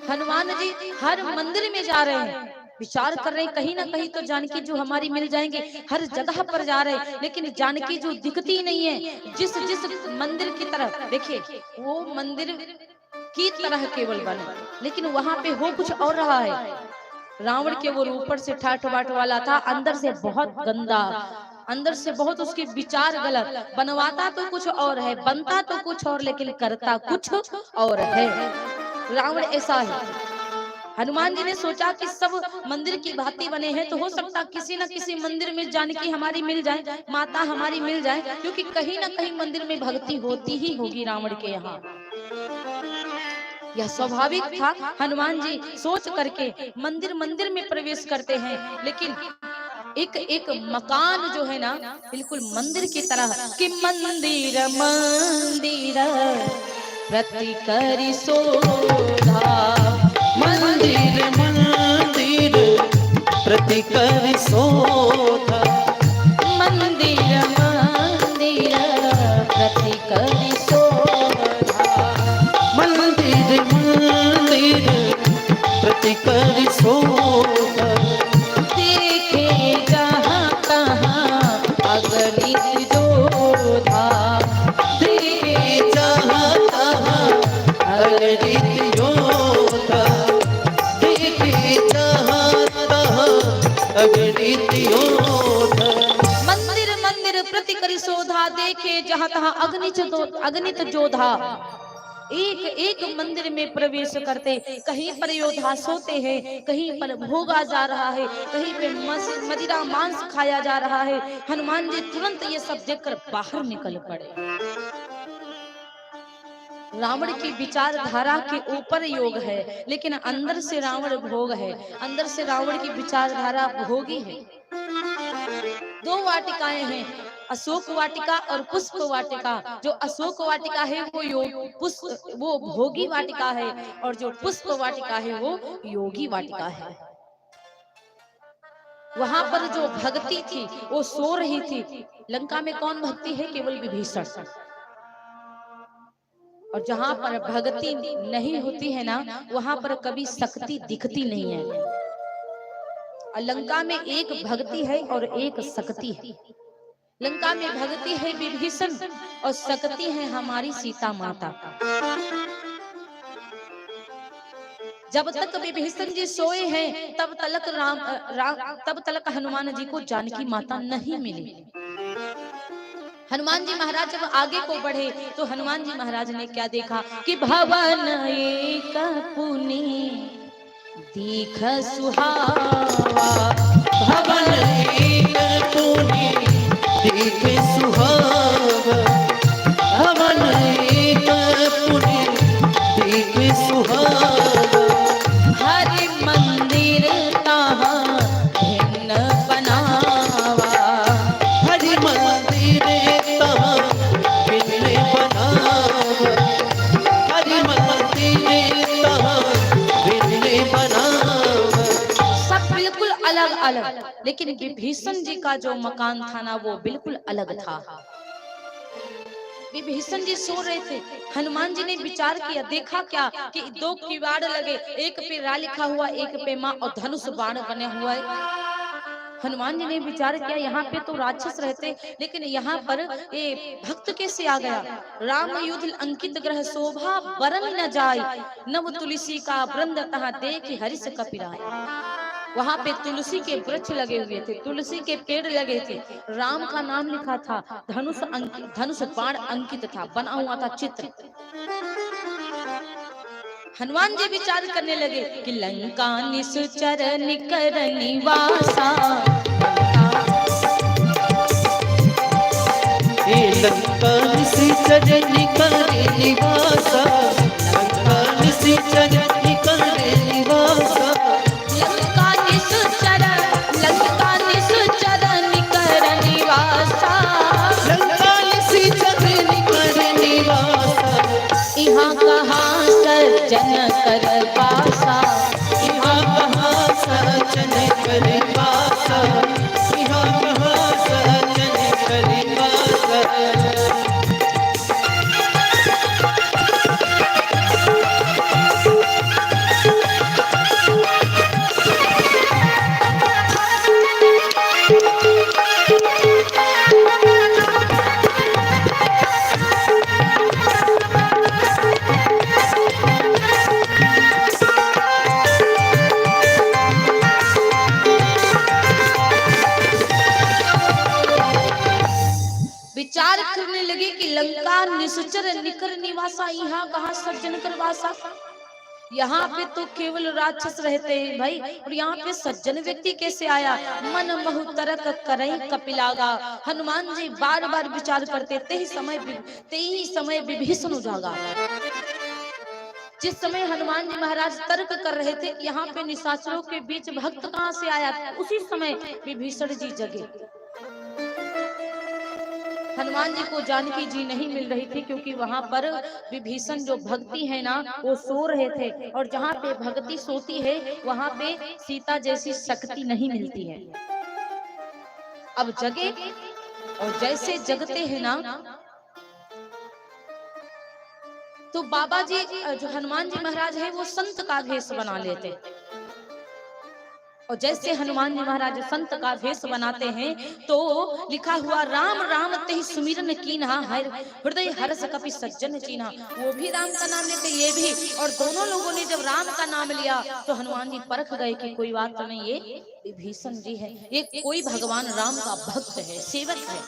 हनुमान जी हर मंदिर में जा रहे हैं, विचार कर रहे हैं कहीं ना कहीं तो जानकी जो हमारी मिल जाएंगे। हर जगह पर जा रहे हैं लेकिन जानकी जो दिखती नहीं है। जिस जिस मंदिर की तरफ देखिए वो मंदिर की तरह केवल बने, लेकिन वहां पे हो कुछ और रहा है। रावण के वो ऊपर से ठाठ बाट वाला था, अंदर से बहुत गंदा, अंदर से बहुत उसके विचार गलत। बनवाता तो कुछ और है, बनता तो कुछ और, लेकिन करता कुछ और है। रावण ऐसा है। हनुमान जी ने सोचा कि सब मंदिर की भांति बने हैं तो हो सकता किसी न किसी मंदिर में जानकी हमारी मिल जाए, माता हमारी मिल जाए, क्योंकि कहीं ना कहीं मंदिर में भक्ति होती ही होगी रावण के यहाँ। यह स्वाभाविक था। हनुमान जी सोच करके मंदिर में प्रवेश करते हैं, लेकिन एक एक मकान जो है ना बिल्कुल मंदिर की तरह कि मंदिर मंदिर प्रति करी शोभा, मंदिर मंदिर प्रति कर शोभा, मंदिर मंदिर प्रति करी शोभा। मंदिर मंदिर प्रति करी शोभा। देखे जहाँ तहाँ अगणित जोधा। देखे जहाँ तहाँ अगणित योद्धा। देखे जहाँ तहाँ अगणित योद्धा। मंदिर मंदिर प्रति करी शोधा। देखे जहाँ तहाँ अगणित जोधा। एक एक मंदिर में प्रवेश करते, कहीं पर योद्धा सोते हैं, कहीं पर भोगा जा रहा है, कहीं पे मदिरा मांस खाया जा रहा है। हनुमान जी तुरंत ये सब देखकर बाहर निकल पड़े। रावण की विचारधारा के ऊपर योग है, लेकिन अंदर से रावण भोग है, अंदर से रावण की विचारधारा भोगी है। दो वाटिकाएं हैं, अशोक वाटिका और पुष्प वाटिका। जो अशोक वाटिका है वो भोगी वाटिका है, और जो पुष्प वाटिका है वो योगी वाटिका है। वहां पर जो भक्ति थी वो सो रही थी। लंका में कौन भक्ति है? केवल विभीषण। और जहां पर भक्ति नहीं होती है ना, वहां पर कभी शक्ति दिखती नहीं है। लंका में एक भक्ति है और एक शक्ति है। लंका में भक्ति है विभीषण और शक्ति है हमारी सीता माता। जब तक विभीषण जी सोए हैं तब तक हनुमान जी को जानकी माता नहीं मिली। हनुमान जी महाराज जब आगे को बढ़े तो हनुमान जी महाराज ने क्या देखा कि भवन एक पुनि दीख सुहावा। भवन एक पुनि दीख सुहावा। भवन एक पुनि दीख सुहावा। हरि मंदिर तहाँ भिन्न बनावा। हरि मंदिर तहाँ भिन्न बनावा। हरि मंदिर तहाँ भिन्न बनावा। सब बिल्कुल अलग अलग, लेकिन विभीषण जी का जो मकान था ना वो बिल्कुल अलग था। विभीषण जी सो रहे थे, हनुमान जी ने विचार किया, देखा क्या कि दो किवाड़ लगे, एक पे रा लिखा हुआ, एक पे माँ, और धनुष बाण बने हुआ है। हनुमान जी ने विचार किया यहाँ पे तो राक्षस रहते, लेकिन यहाँ पर ये भक्त कैसे आ गया? राम युद्ध अंकित ग्रह शोभा बरन न जाय, नव तुलसी का वृंद तहाँ देख हरिष कपिराय। वहां पे तुलसी के वृक्ष लगे हुए थे, तुलसी के पेड़ लगे थे, राम का नाम लिखा था, धनुष बाण अंकित था, बना हुआ था चित्र। हनुमान जी विचार करने लगे कि लंका निश्चर निकर निवासा। लंका निश्चर निकर निवासा। लंका निश्चर निकर निवासा। लंका निश्चर निकर निवासा। लंका निश्चर निकर निवासा। यहाँ कहाँ सज्जन कर पासा। यहाँ कहाँ सज्जन कर पासा। यहाँ कहाँ सज्जन कर पासा। विचार करने लगे कि लंका निश्चर निकर निवासा, यहाँ कहाँ सज्जन कर वासा। यहाँ पे तो केवल राक्षस रहते हैं भाई, और यहाँ पे सज्जन व्यक्ति कैसे आया? मन महु तरक करई कपिलागा। हनुमान जी बार बार विचार करते, ते ही समय विभीषण उजागा। जिस समय हनुमान जी महाराज तर्क कर रहे थे यहाँ पे निशाचरों के बीच भक्त कहाँ से आया, उसी समय विभीषण जी जगे। हनुमान जी को जानकी जी नहीं मिल रही थी, क्योंकि वहां पर विभीषण जो भक्ति है ना वो सो रहे थे, और जहाँ पे भक्ति सोती है वहां पे सीता जैसी शक्ति नहीं मिलती है। अब जगे, और जैसे जगते हैं ना तो बाबा जी जो हनुमान जी महाराज है वो संत का भेष बना लेते, और जैसे हनुमान जी महाराज संत का भेष बनाते हैं तो लिखा हुआ राम राम तेहि सुमिरन कीन्हा हृदय हर्ष कपि सज्जन चीन्हा, वो भी राम का नाम लेते ये भी, और दोनों लोगों ने जब राम का नाम लिया तो हनुमान जी परख गए कि कोई बात तो नहीं, ये विभीषण जी है, ये कोई भगवान राम का भक्त है, सेवक है।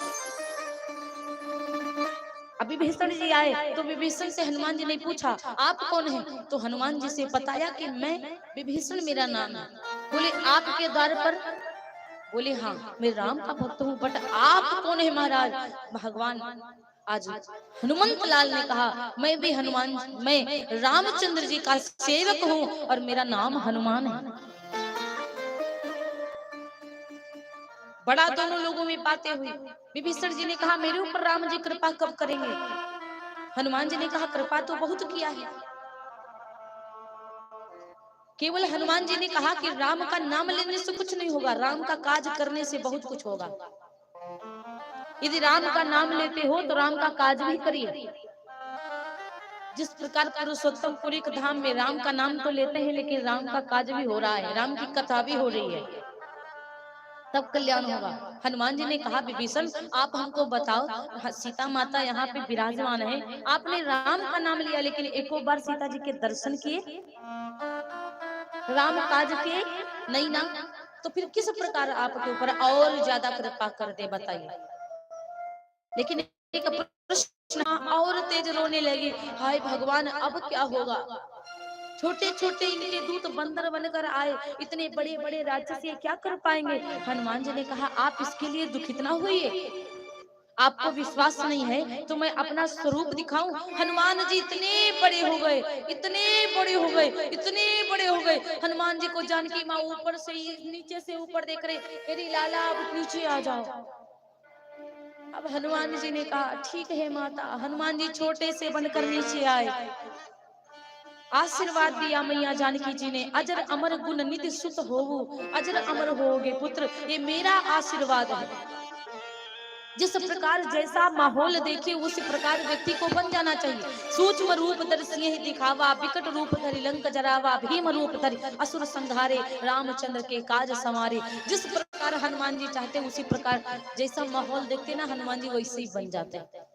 अभी विभीषण जी आए तो विभीषण से हनुमान जी ने पूछा आप कौन हैं, तो हनुमान जी से बताया कि मैं विभीषण मेरा नाम है। बोले आपके द्वार पर, बोले हाँ मैं राम का भक्त हूँ, बट आप कौन है महाराज। भगवान आज हनुमंत लाल ने कहा मैं भी हनुमान, मैं रामचंद्र जी का सेवक हूँ और मेरा नाम हनुमान है। बड़ा दोनों लोगों में बातें हुई। विभीषण जी ने कहा मेरे ऊपर राम जी कृपा कब करेंगे। हनुमान जी ने कहा कृपा तो बहुत किया है। केवल हनुमान जी ने कहा कि राम का नाम लेने से कुछ नहीं होगा, राम का काज करने से बहुत कुछ होगा। यदि राम का नाम लेते हो तो राम का काज भी करिए। जिस प्रकार पुरुषोत्तम पुरी के धाम में राम का नाम तो लेते हैं लेकिन राम का काज भी हो रहा है, राम की कथा भी हो रही है, तब कल्याण होगा। हनुमान जी ने कहा विभीषण आप हमको बताओ, सीता माता यहाँ पे विराजमान है, आपने राम का नाम लिया लेकिन एको बार सीता जी के दर्शन किए, राम काज के नहीं ना, तो फिर किस प्रकार आपके ऊपर और ज्यादा कृपा कर दे बताइए। लेकिन एक प्रश्न और तेज रोने लगी, हाय भगवान अब क्या होगा। छोटे छोटे इनके दूत बंदर बनकर आए, इतने बड़े बड़े राक्षस ये क्या कर पाएंगे। हनुमान जी ने कहा आप इसके लिए दुखित ना होइए, आपको विश्वास नहीं है तो मैं अपना स्वरूप दिखाऊं। हनुमान जी इतने बड़े हो गए, इतने बड़े हो गए, इतने बड़े हो गए। हनुमान जी को जानकी माँ ऊपर से नीचे से ऊपर देख रहे, अरे लाला अब नीचे आ जाओ। अब हनुमान जी ने कहा ठीक है माता। हनुमान जी छोटे से बनकर नीचे आए, आशीर्वाद दिया मैया जानकी जी ने, अजर अमर गुण निधि सुत होवु, अजर अमर होगे पुत्र, ये मेरा आशीर्वाद है। जिस प्रकार जैसा माहौल देखे उसी प्रकार व्यक्ति को बन जाना चाहिए। सूक्ष्म रूप दर्शी दिखावा, विकट रूप धरि लंक जरावा, भीम रूप धरि असुर संहारे, रामचंद्र के काज संवारे। जिस प्रकार हनुमान जी चाहते उसी प्रकार जैसा माहौल देखते ना हनुमान जी वैसे ही बन जाते हैं।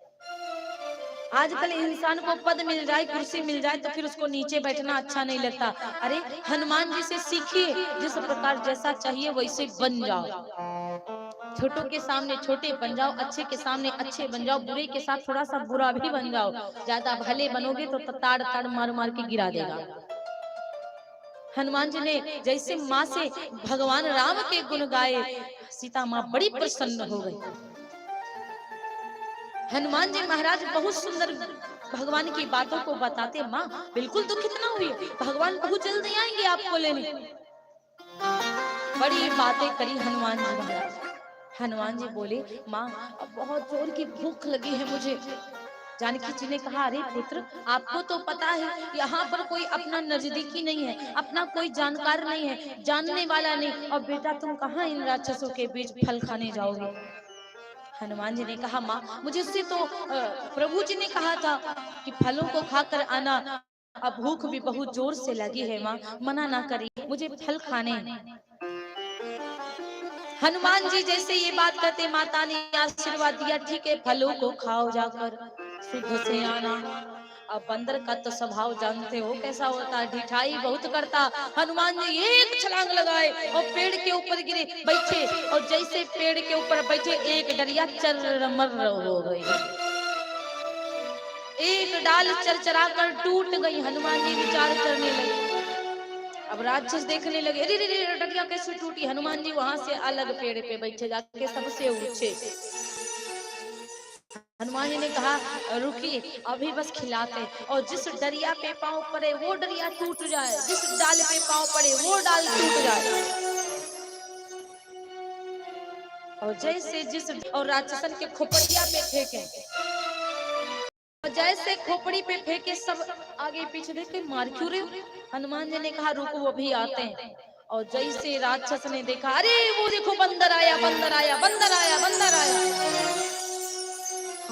आजकल इंसान को पद मिल जाए, कुर्सी मिल जाए तो फिर उसको नीचे बैठना अच्छा नहीं लगता। अरे हनुमान जी से सीखिए, जिस प्रकार जैसा चाहिए वैसे बन जाओ। छोटों के सामने छोटे बन जाओ, अच्छे के सामने अच्छे बन जाओ, बुरे के साथ थोड़ा सा बुरा भी बन जाओ। ज्यादा भले बनोगे तो ताड़ ताड़ मार मार के गिरा देगा। हनुमान जी ने जैसे माँ से भगवान राम के गुण गाए, सीता माँ बड़ी प्रसन्न हो गई। हनुमान जी महाराज बहुत सुंदर भगवान की बातों को बताते, माँ बिल्कुल दुखित ना हुई, भगवान बहुत जल्दी आएंगे आपको लेने। बड़ी बातें करी हनुमान जी महाराज। हनुमान जी बोले माँ अब बहुत जोर की भूख लगी है मुझे। जानकी जी ने कहा अरे पुत्र आपको तो पता है यहाँ पर कोई अपना नजदीकी नहीं है, अपना कोई जानकार नहीं है, जानने वाला नहीं, और बेटा तुम कहाँ इन राक्षसों के बीच फल खाने जाओगे। हनुमान जी ने कहा माँ मुझे से तो प्रभु जी ने कहा था कि फलों को खाकर आना, अब भूख भी बहुत जोर से लगी है माँ, मना ना करिए, मुझे फल खाने हैं। हनुमान जी जैसे ये बात कहते माता ने आशीर्वाद दिया, ठीक है फलों को खाओ जाकर, शुद्ध से आना। अब बंदर का तो स्वभाव जानते हो कैसा होता है, ढिठाई बहुत करता। हनुमान जी एक छलांग लगाए और पेड़ के ऊपर गिरे बैठे, और जैसे पेड़ के ऊपर बैठे एक डरिया चरमर हो गई, एक डाल चरचरा कर टूट गई। हनुमान जी विचार करने लगे, अब राक्षस देखने लगे, अरे रे डरिया कैसे टूटी। हनुमान जी वहां से अलग पेड़ पे बैठे जाके सबसे ऊंचे। हनुमान जी ने कहा रुकिए अभी बस खिलाते, और जिस डरिया पे पांव पड़े वो डरिया टूट जाए, जिस डाल पे पांव पड़े वो डाल टूट जाए। और जैसे जिस और राक्षसन के खोपड़िया पे फेंके, जैसे खोपड़ी पे फेंके सब आगे पीछे देखे मार क्यों रहे। हनुमान जी ने कहा रुको वो भी आते हैं। और जैसे राक्षस ने देखा, अरे वो देखो बंदर आया बंदर आया बंदर आया बंदर आया।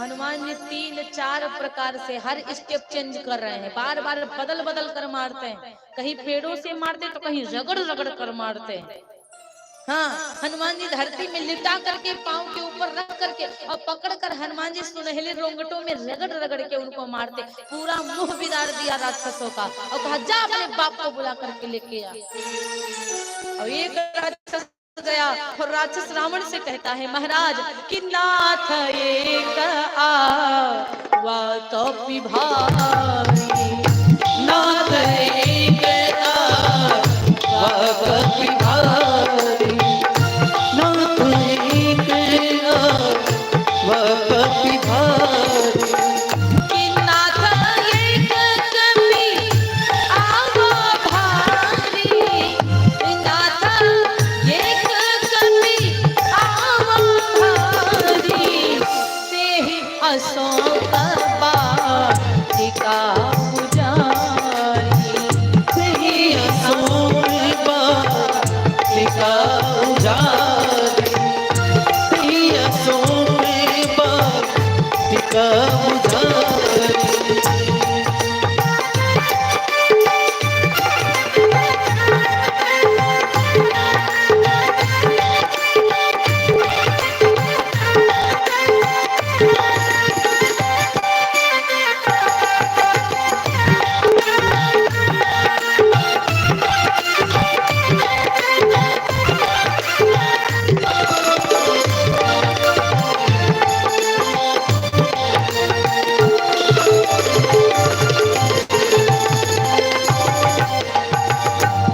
हनुमान जी 3-4 प्रकार से हर स्टेप चेंज कर रहे हैं, बार बार बदल बदल कर मारते हैं, कहीं पेड़ों से मारते तो कहीं रगड़ रगड़ कर मारते हैं। हाँ, हनुमान जी धरती में लिटा करके पांव के ऊपर रख करके और पकड़ कर हनुमान जी सुनहले रोंगटों में रगड़ रगड़ के उनको मारते, पूरा मुंह बिगाड़ दिया राक्षसों का और कहा जा अपने बाप को बुला करके लेके आ। और एक राक्षस गया और राक्षस रावण से कहता है महाराज कि नाथ एक आवा तो भारी, नाथ एक आवा कपि भारी, नाथ एक आवा कपि भारी, कि नाथ एक कपि आवा भारी, नाथ एक कपि आवा भारी, तेहि अशोक वाटिका पुजारी, तेहि अशोक वाटिका पुजारी, तेहि अशोक वाटिका पुजारी।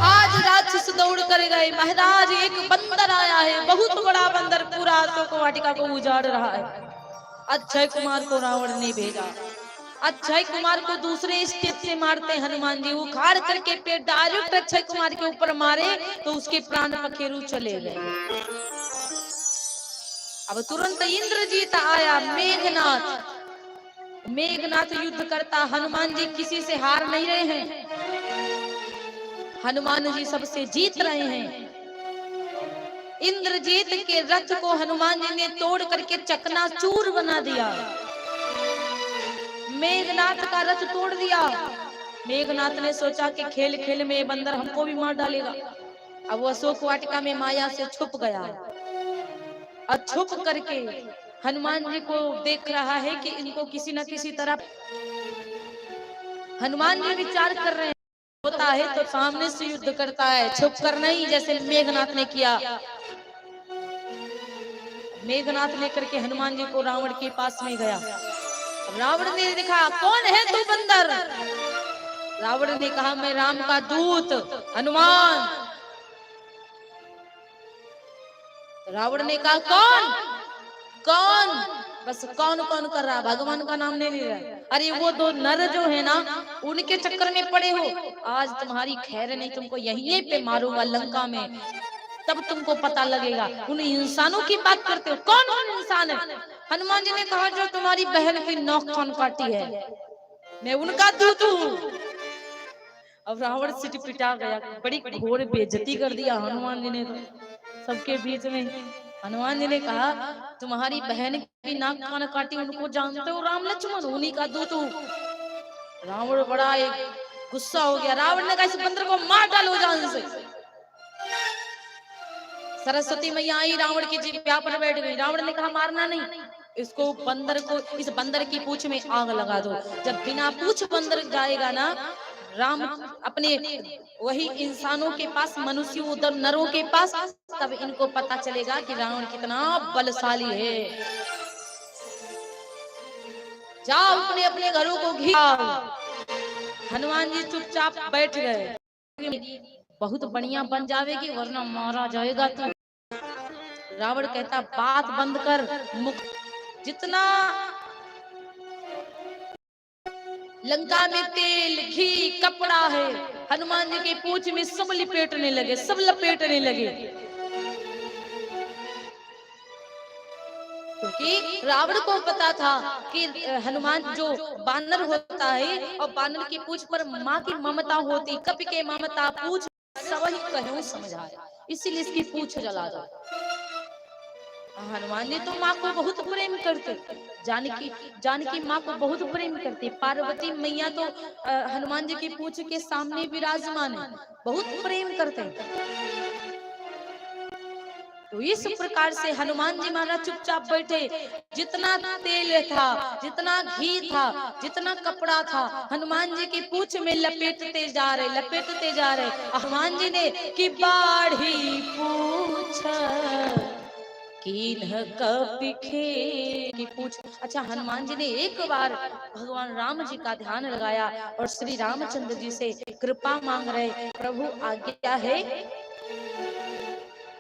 आज राक्षस दौड़ कर गए महाराज, एक बंदर आया है, बहुत बड़ा बंदर, पूरा अशोक वाटिका को उजाड़ रहा है। अक्षय कुमार को रावण ने भेजा, अक्षय कुमार को दूसरे स्टेप से मारते हनुमान जी, उखाड़ करके पेट डायरेक्ट अक्षय कुमार के ऊपर मारे तो उसके प्राण पखेरु चले गए। अब तुरंत इंद्रजीत आया, मेघनाथ, मेघनाथ युद्ध करता, हनुमान जी किसी से हार नहीं रहे हैं, हनुमान जी सबसे जीत रहे हैं। इंद्रजीत के रथ को हनुमान जी ने तोड़ करके चकनाचूर बना दिया, मेघनाथ का रथ तोड़ दिया। मेघनाथ ने सोचा कि खेल खेल में ये बंदर हमको भी मार डालेगा। अब वो अशोक वाटिका में माया से छुप गया और छुप करके हनुमान जी को देख रहा है कि इनको किसी न किसी तरह, हनुमान जी विचार कर रहे हैं, होता है तो सामने से युद्ध करता है, छुप कर नहीं, जैसे मेघनाथ ने किया। मेघनाथ लेकर के हनुमान जी को रावण के पास में गया, रावण ने देखा कौन है तू बंदर, रावण ने कहा मैं राम का दूत हनुमान। रावण ने कहा कौन कौन, बस कौन कौन कर रहा, भगवान का नाम नहीं ले रहा। अरे वो दो नर जो है ना, उनके चक्कर में पड़े हो, आज तुम्हारी खैर नहीं, तुमको यहीं पे मारूंगा लंका में, तब तुमको पता लगेगा। उन इंसानों की बात करते हो, कौन कौन इंसान है? हनुमान जी ने कहा जो तुम्हारी बहन की नौक कौन काटी है, मैं उनका दूत हूँ। अब रावण सिटपिटा गया, बड़ी घोर बेइज्जती कर दिया हनुमान जी ने तो सबके बीच में। हनुमान जी ने कहा तुम्हारी बहन की नाक कान काटी, उनको जानते हो? राम लक्ष्मण उन्हीं का दूत हूँ। रावण बड़ा एक गुस्सा हो गया, रावण ने कहा इस बंदर को मार डालो जान से। सरस्वती मैया आई, रावण की जिभा पर बैठ गई। रावण ने कहा मारना नहीं, इसको बंदर को, इस बंदर की पूंछ में आग लगा दो। जब बिना पूंछ बंदर जाएगा ना, राम अपने वही इंसानों के पास, मनुष्य उधर नरों के पास, तब इनको पता चलेगा कि रावण कितना बलशाली है। जाओ अपने अपने घरों को घिराओ। हनुमान जी चुपचाप बैठ गए, बहुत बढ़िया बन जाएगी वरना मारा जाएगा तू। रावण कहता बात बंद कर, मुख जितना लंका में तेल घी कपड़ा है, हनुमान जी के पूंछ में सब लपेटने लगे, सब लपेटने लगे। क्योंकि रावण को पता था कि हनुमान जो बानर होता है और बानर की पूंछ पर माँ की ममता होती, कपि के ममता पूंछ सब ही कहूं समझाए, इसीलिए इसकी पूंछ जला दो। हनुमान जी तो माँ को बहुत प्रेम करते। जानकी जानकी माँ को बहुत प्रेम करती। पार्वती मैया तो हनुमान जी की पूंछ के सामने विराजमान है, बहुत प्रेम करते हैं। तो इस प्रकार से हनुमान जी महाराज चुपचाप बैठे। जितना तेल था, जितना घी था, जितना कपड़ा था, हनुमान जी की पूंछ में लपेटते जा रहे, लपेटते जा रहे। हनुमान जी ने कि बाढ़ी पूछ कीन्ह कपिखे की पूछ। अच्छा, हनुमान जी ने एक बार भगवान राम जी का ध्यान लगाया और श्री रामचंद्र जी से कृपा मांग रहे, प्रभु आज्ञा है।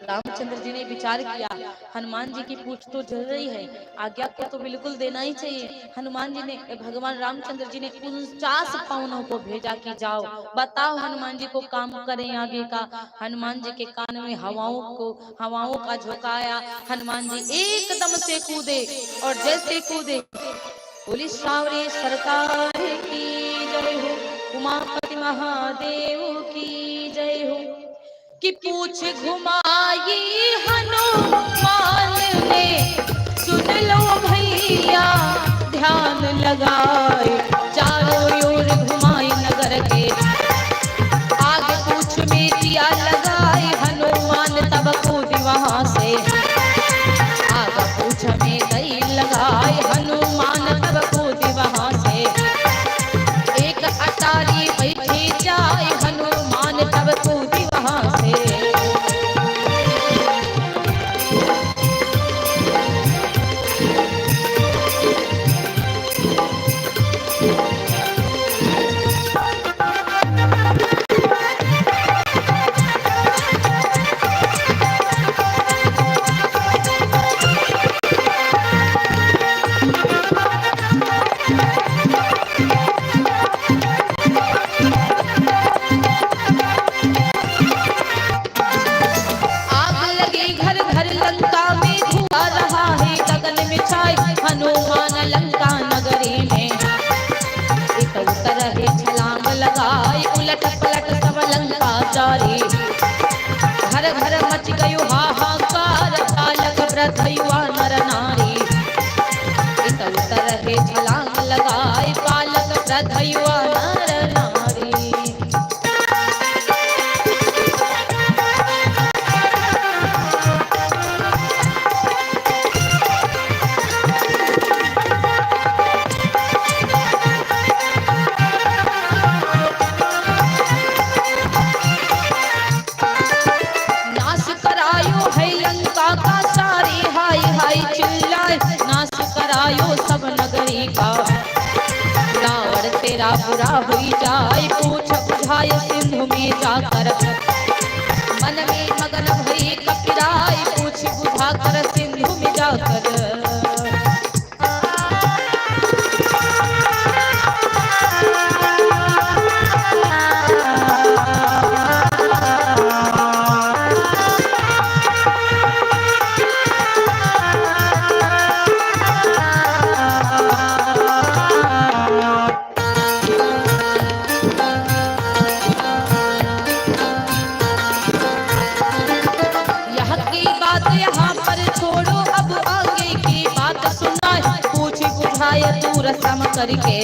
रामचंद्र जी ने विचार किया, हनुमान जी की पूछ तो जल रही है, आज्ञा को तो बिल्कुल देना ही चाहिए। हनुमान जी ने, भगवान रामचंद्र जी ने 49 पावनों को भेजा कि जाओ बताओ हनुमान जी को काम करें आगे का। हनुमान जी के कान में हवाओं का झोंकाया। हनुमान जी एकदम से कूदे और जैसे कूदे, बोली सावरी सरकार की जय हो, उमापति महादेव की जय हो। कि पूछ घुमाई हनुमान ने, सुन लो भैया ध्यान लगाए। चारों ओर घुमाई नगर के, आगे पूछ में दिया लगाए। हनुमान तब कूदी वहां से, आगे पूछ में दई लगाए। हनुमान तब कूदी वहां से, एक अटारी बैठी जाए। हनुमान तब कूदी वहां से। हनुमान लंका नगरी में एक उतर है छलांग लगाई। उलट पलट सब लंका जारी, घर घर मच गयो हाहाकार। बालक वृद्ध युवा नर नारी, एक उतर है छलांग लगाई। बालक वृद्ध युवा नर नारी। सब नगरी का रावण तेरा बुरा हुई जाए। पूछ बुझाए सिंधु में जाकर, मन में मगन भई कपिराए। पूछ बुझा कर सिंधु में जाकर, दूर सम करके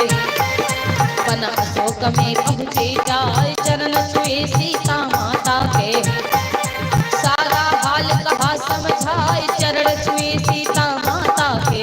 बन अशोक में पहुंचे जाए। चरण छुए सीता माता के, सारा हाल कहा समझाए। चरण छुए सीता माता के,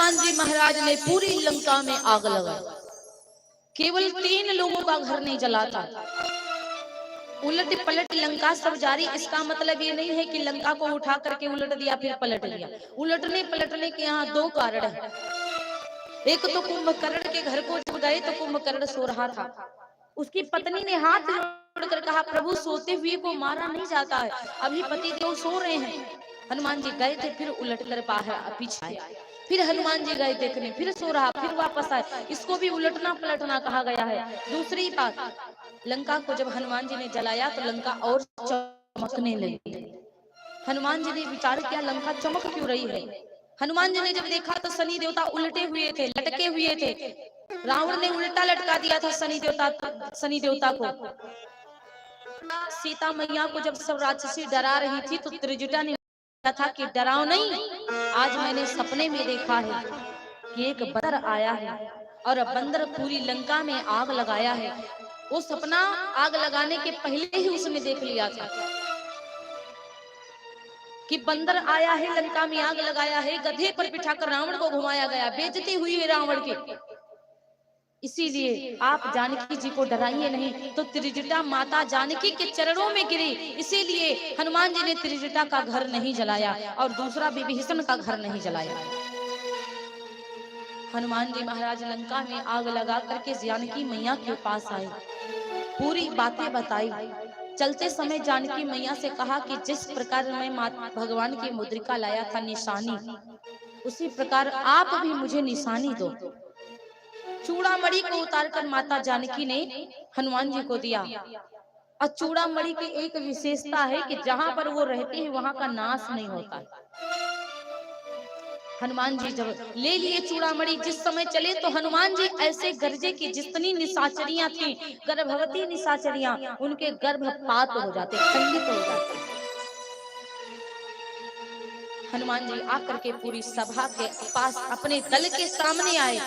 हनुमान जी महाराज ने पूरी लंका में आग लगाई। केवल 3 लोगों का घर नहीं जला था। उलट पलट लंका सब जारी। इसका मतलब ये नहीं है कि लंका को उठा करके उलट दिया फिर पलट लिया। उलटने पलटने के यहाँ 2 कारण है। एक तो कुंभकर्ण के घर को जब गए तो कुंभकर्ण सो रहा था। उसकी पत्नी ने हाथ जोड़कर कहा, प्रभु सोते हुए को मारा नहीं जाता है, अभी पति देव सो रहे हैं। हनुमान जी गए थे, फिर उलट कर बाहर पीछे आए। फिर हनुमान जी गए देखने, फिर सो रहा, फिर वापस आए। इसको भी उलटना पलटना कहा गया है। दूसरी बात, लंका को जब हनुमान जी ने जलाया तो लंका और चमकने लगी। हनुमान जी ने विचार किया, लंका चमक क्यों रही है। हनुमान जी ने जब देखा तो शनि देवता उल्टे हुए थे, लटके हुए थे। रावण ने उल्टा लटका दिया था शनि देवता को। सीता मैया को जब सब राक्षसी डरा रही थी तो त्रिजटा ने कहा था कि डराओ नहीं, आज मैंने सपने में देखा है कि एक बंदर आया है और बंदर पूरी लंका में आग लगाया है। वो सपना आग लगाने के पहले ही उसने देख लिया था कि बंदर आया है, लंका में आग लगाया है। गधे पर बिठाकर रावण को घुमाया गया, बेइज्जती हुई है रावण की। इसीलिए आप जानकी जी को डराइए नहीं। तो त्रिजटा माता जानकी के चरणों में गिरी। इसीलिए हनुमान जी ने त्रिजटा का घर नहीं जलाया और दूसरा विभीषण का घर नहीं जलाया। हनुमान जी महाराज लंका में आग लगा करके जानकी मैया के पास आए, पूरी बातें बताई। चलते समय जानकी मैया से कहा कि जिस प्रकार मैं भगवान की मुद्रिका लाया था निशानी, उसी प्रकार आप भी मुझे निशानी दो। चूड़ामणि को उतारकर माता जानकी ने हनुमान जी को दिया। और चूड़ामणि की एक विशेषता है कि जहां पर वो रहते हैं वहां का नाश नहीं होता। हनुमान जी जब ले लिए चूड़ामणि, जिस समय चले तो हनुमान जी ऐसे गरजे कि जितनी निशाचरियां थी, गर्भवती निशाचरियां, उनके गर्भपात हो जाते, खंडित हो जाते। हनुमान जी आकर के पूरी सभा के पास अपने दल के सामने आए,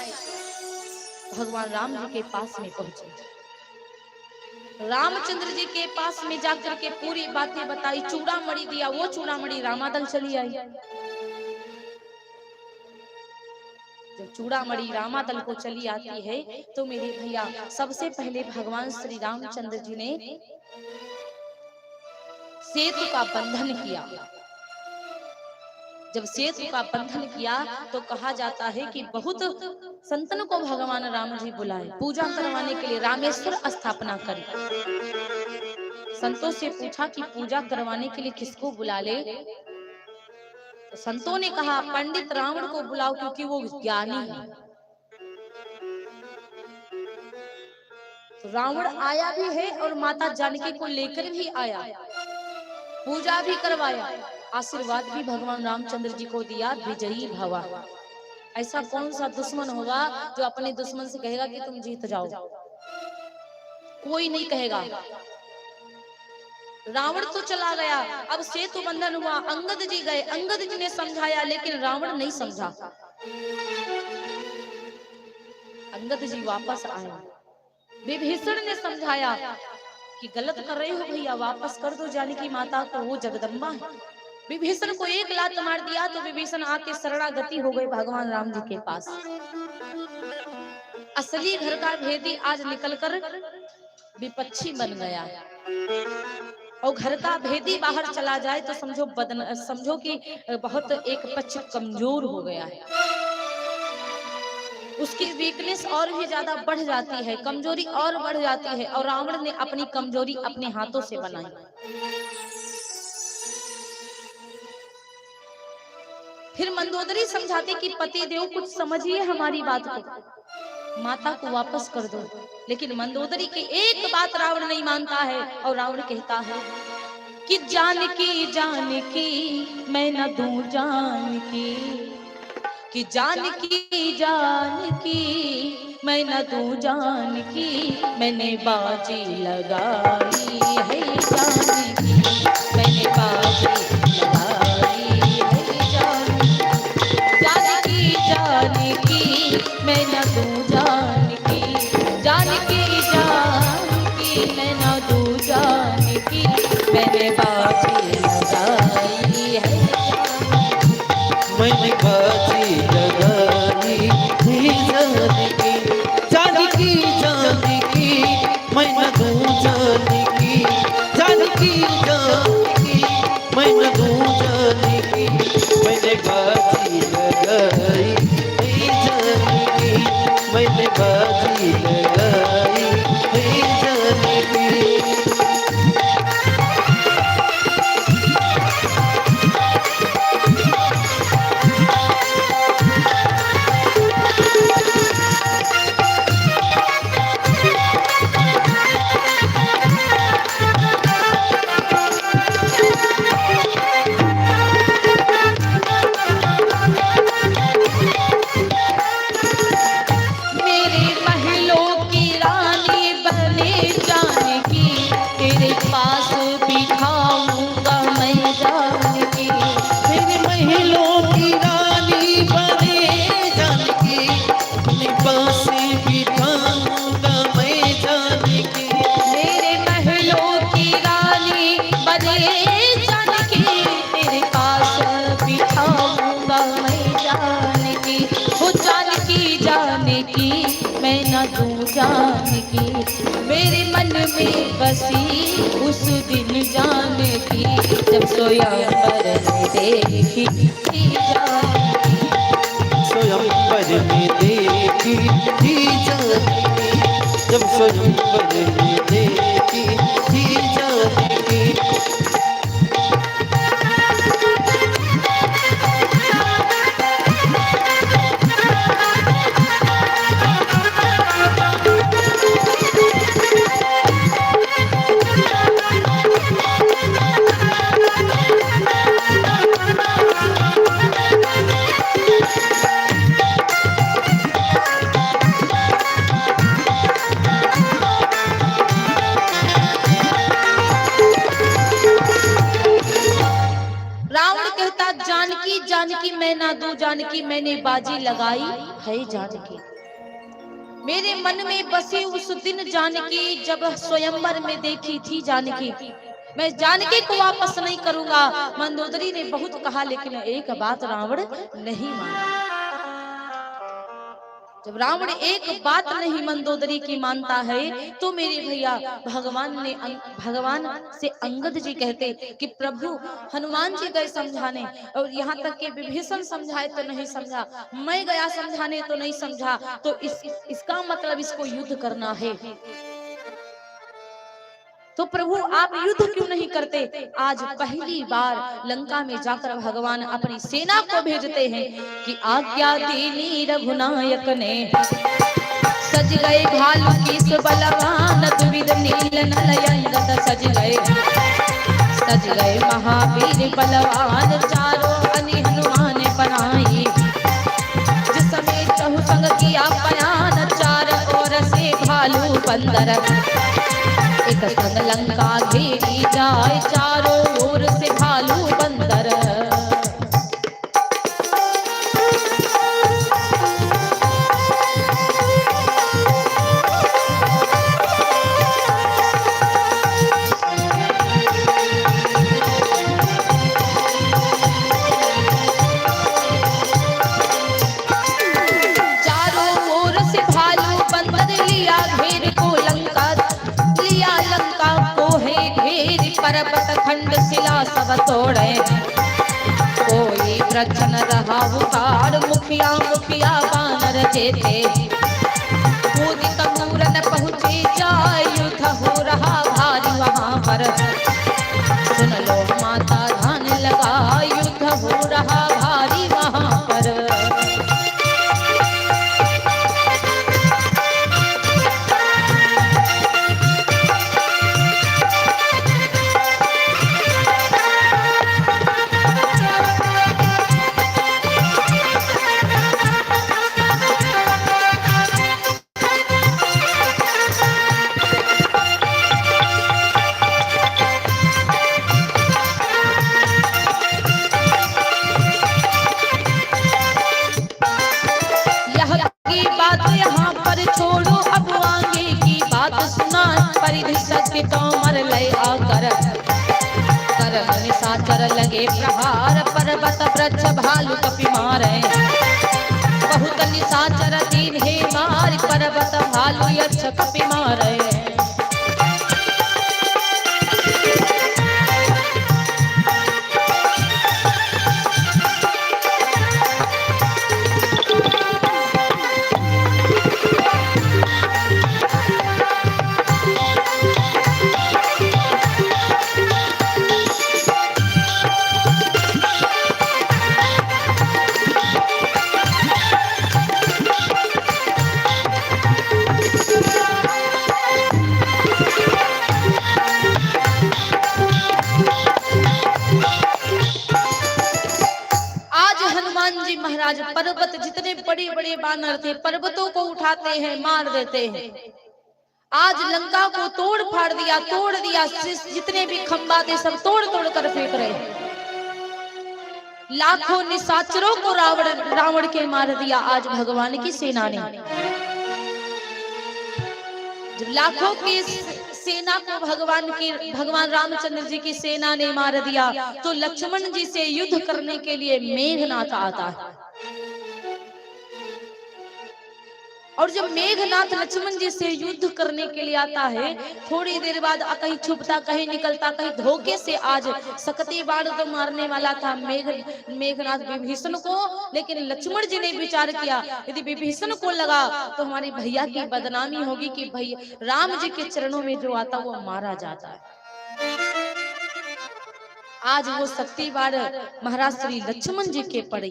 भगवान राम जी के पास में पहुंचे। रामचंद्र जी के पास में जाकर के पूरी बातें बताई, चूड़ामणि दिया। वो चूड़ामणि रामादल चली आई। जब चूड़ामणि रामादल को चली आती है तो मेरे भैया सबसे पहले भगवान श्री रामचंद्र जी ने सेतु का बंधन किया। जब सेतु का बंधन किया तो कहा जाता है कि बहुत संतन को भगवान राम जी बुलाए पूजा करवाने के लिए, रामेश्वर स्थापना करी। संतों से पूछा कि पूजा करवाने के लिए किसको बुला ले। तो संतों ने कहा पंडित रावण को बुलाओ क्योंकि वो ज्ञानी है। तो रावण आया भी है और माता जानकी को लेकर भी आया, पूजा भी करवाया, आशीर्वाद भी भगवान रामचंद्र जी को दिया, विजयी भवा। ऐसा कौन सा दुश्मन होगा जो अपने दुश्मन से कहेगा कि तुम जीत जाओ? कोई नहीं कहेगा। रावण तो चला गया, अब सेतु बंधन हुआ, अंगद जी गए, अंगद जी ने समझाया लेकिन रावण नहीं समझा। अंगद जी वापस आए, विभीषण ने समझाया कि गलत कर रहे हो भैया, वापस कर दो जानकी माता को, वो जगदम्बा है। विभीषण को एक लात मार दिया तो विभीषण आके शरणागति हो गए भगवान राम जी के पास। असली घर का भेदी आज निकलकर विपक्षी बन गया, और घर का भेदी बाहर चला जाए तो समझो कि बहुत एक पक्ष कमजोर हो गया है, उसकी वीकनेस और भी ज्यादा बढ़ जाती है, कमजोरी और बढ़ जाती है। और रावण ने अपनी कमजोरी अपने हाथों से बनाई। फिर मंदोदरी समझाते कि पति देव कुछ समझिए हमारी बात को, माता को वापस कर दो। लेकिन मंदोदरी की एक बात रावण नहीं मानता है, और रावण कहता है कि जानकी जानकी मैं न दूं जानकी, कि जानकी जानकी मैं न दूं जानकी, मैंने बाजी लगाई है जानकी, मैंने बाजी लगाई है जानकी, जानकी मैं न दूं जानकी, जानकी जानकी मैं न दूं जानकी, मैंने बाजी लगाई है, मैंने बाजी लगाई की मैं न दूं जान की। मेरे मन में बसी उस दिन जान की, जब स्वयंवर में देखी थी जान की। स्वयंवर में देखी थी जान की, जब स्वयंवर में देखी थी जान की। रावण कहता जानकी जानकी मैं ना दूं जानकी, मैंने बाजी लगाई है जानकी। मेरे मन में बसी उस दिन जानकी, जब स्वयंवर में देखी थी जानकी। मैं जानकी को वापस नहीं करूंगा। मंदोदरी ने बहुत कहा, लेकिन एक बात रावण नहीं माना। जब रावण एक बात नहीं मंदोदरी की मानता है, तो मेरे भैया भगवान से अंगद जी कहते कि प्रभु हनुमान जी गए समझाने, और यहाँ तक कि विभीषण समझाए तो नहीं समझा, मैं गया समझाने तो नहीं समझा, तो इसका मतलब इसको युद्ध करना है। तो प्रभु आप युद्ध क्यों नहीं करते? आज पहली बार लंका में जाकर भगवान अपनी सेना को भेजते हैं कि आज्ञा दीनी रघुनायक ने, सज गए भालू की बलवान द्विविध नील नयन, सज गए महावीर बलवान, चारों अनि हनुमान बनाई। जिस समय कहु संग किया बयान, चार ओर से भालू बंदर, एक संग लंका घेरी जाए, चारों ओर से भालू बंदर। पर्वत खंड शिला सब तोड़े, कोई वृक्ष न रहा उतार, मुखिया मुखिया बानर जेते। मुदित मूरन पहुँचे जाए, युद्ध हो रहा भारी वहाँ पर, सुन लो माता ध्यान लगा, युद्ध हो रहा भारी वहाँ पर। लगे प्रहार, पर्वत वृक्ष भालू कपि मारे, बहुत निशाचर दीन हे मार, पर्वत भालू यक्ष कपि मारे। पर्वत जितने बड़े बड़े बानर थे, पर्वतों को उठाते हैं, मार देते हैं। आज लंका को तोड़ फाड़ दिया, तोड़ दिया, जितने भी खंबा थे सब तोड़ तोड़ कर फेंक रहे हैं। लाखों निशाचरों को रावण के मार दिया आज भगवान की सेना ने। जब लाखों की सेना को भगवान रामचंद्र जी की सेना ने मार दिया, तो लक्ष्मण जी से युद्ध करने के लिए मेघनाथ आता है। और जब मेघनाथ लक्ष्मण जी से युद्ध करने के लिए आता है, थोड़ी देर बाद कहीं छुपता, कहीं निकलता, कहीं धोखे से आज सकती बाण तो मारने वाला था मेघनाथ विभीषण को। लेकिन लक्ष्मण जी ने विचार किया, यदि विभीषण को लगा तो हमारी भैया की बदनामी होगी कि भैया राम जी के चरणों में जो आता वो मारा जाता है। आज वो शक्ति बाण महाराज श्री लक्ष्मण जी के पड़े।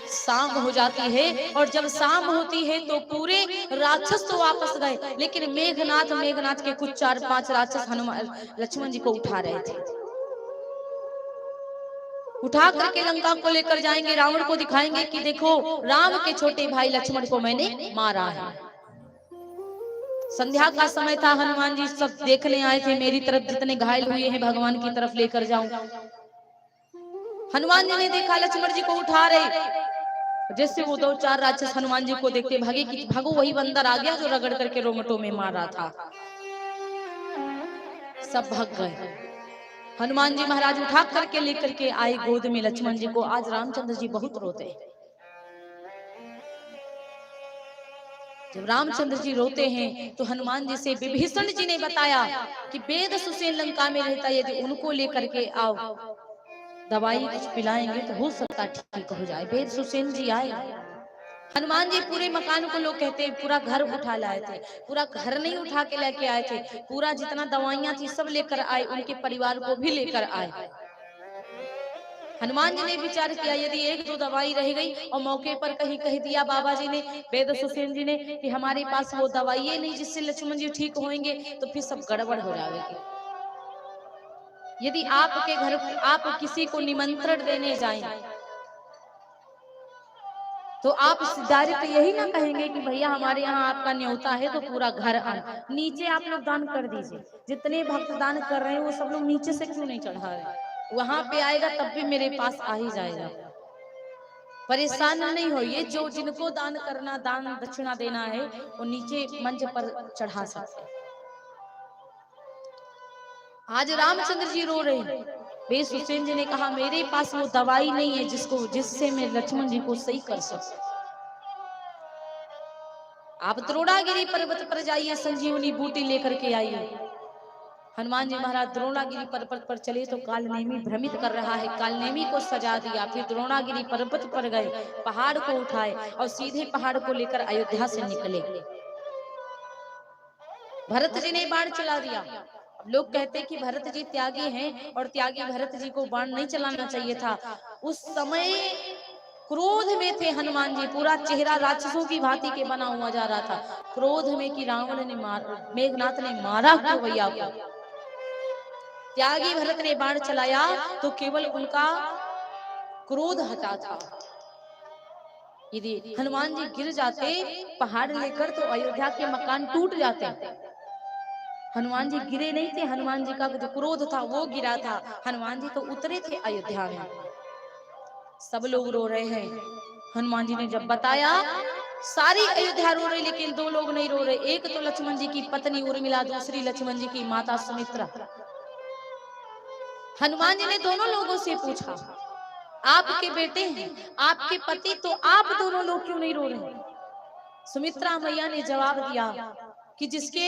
शाम हो जाती है और जब शाम होती है तो पूरे राक्षस तो वापस गए, लेकिन मेघनाथ के कुछ 4-5 राक्षस हनुमान लक्ष्मण जी को उठा रहे थे। उठा करके लंका को लेकर जाएंगे, रावण को दिखाएंगे कि देखो राम के छोटे भाई लक्ष्मण को मैंने मारा है। संध्या का समय था, हनुमान जी सब देखने आए थे, मेरी तरफ जितने घायल हुए हैं भगवान की तरफ लेकर जाऊं। हनुमान जी ने देखा लक्ष्मण जी को उठा रहे, जैसे वो 2-4 राक्षस हनुमान जी को देखते भागे कि भागो, वही बंदर आ गया जो रगड़ करके रोमटों में मारा था। सब भाग गए। हनुमान जी महाराज उठा करके लेकर के आए गोद में लक्ष्मण जी को। आज रामचंद्र जी बहुत रोते। जब रामचंद्र जी रोते हैं तो हनुमान जी से विभीषण जी ने बताया कि वेद सुसेन लंका में रहता, यदि उनको लेकर के आओ, दवाई कुछ पिलाएंगे तो हो सकता ठीक हो जाए। वेद सुसेन जी आए। हनुमान जी पूरे मकान को, लोग कहते हैं पूरा घर उठा लाए थे। पूरा घर नहीं उठा के लेके आए थे, पूरा जितना दवाइयां थी सब लेकर आए, उनके परिवार को भी लेकर आए। हनुमान जी ने विचार किया, यदि 1-2 दवाई रह गई और मौके पर कहीं कह दिया बाबा जी ने, वेद सुसेन जी ने, कि हमारे पास वो दवाई नहीं जिससे लक्ष्मण जी ठीक होंगे, तो फिर सब गड़बड़ हो जाएगी। यदि आपके घर आप किसी को निमंत्रण देने जाएं तो आप डायरेक्ट यही ना कहेंगे कि भैया हमारे यहाँ आपका न्योता है तो पूरा घर आए। नीचे आप लोग दान कर दीजिए। जितने भक्त दान कर रहे हैं वो सब लोग नीचे से क्यों नहीं चढ़ा रहे? वहां पे आएगा तब भी मेरे पास आ ही जाएगा। परेशान नहीं होइए, जो जिनको दान करना, दान दक्षिणा देना है वो नीचे मंच पर चढ़ा सकते हैं। आज रामचंद्र जी रो रहे हैं। वेद सुसेन जी ने कहा मेरे पास वो दवाई नहीं है जिससे मैं लक्ष्मण जी को सही कर सकूं। आप द्रोणागिरी पर्वत पर जाइए, संजीवनी बूटी लेकर के आइए। हनुमान जी महाराज द्रोणागिरी पर्वत पर चले तो कालनेमी भ्रमित कर रहा है, कालनेमी को सजा दिया। फिर द्रोणागिरी पर्वत पर गए, पहाड़ को उठाए और सीधे पहाड़ को लेकर अयोध्या से निकले। भरत जी ने बाण चला दिया। लोग कहते कि भरत जी त्यागी हैं और त्यागी भरत जी को बाण नहीं चलाना चाहिए था। उस समय क्रोध में थे हनुमान जी, पूरा चेहरा राक्षसों की भांति के बना हुआ जा रहा था, क्रोध में कि रावण ने मेघनाथ ने मारा क्यों भैया को। त्यागी भरत ने बाण चलाया तो केवल उनका क्रोध हटा था। यदि हनुमान जी गिर जाते पहाड़ लेकर तो अयोध्या के मकान टूट जाते। हनुमान जी गिरे नहीं थे, हनुमान जी का जो क्रोध था वो गिरा था। हनुमान जी तो उतरे थे अयोध्या में। सब लोग रो रहे हैं। हनुमान जी ने जब बताया, सारी अयोध्या रो रही, लेकिन 2 लोग नहीं रो रहे। एक तो लक्ष्मण जी की पत्नी उर्मिला, दूसरी लक्ष्मण जी की माता सुमित्रा। हनुमान जी ने दोनों लोगों से पूछा, आपके बेटे हैं, आपके पति, तो आप दोनों लोग क्यों नहीं रो रहे? सुमित्रा मैया ने जवाब दिया कि जिसके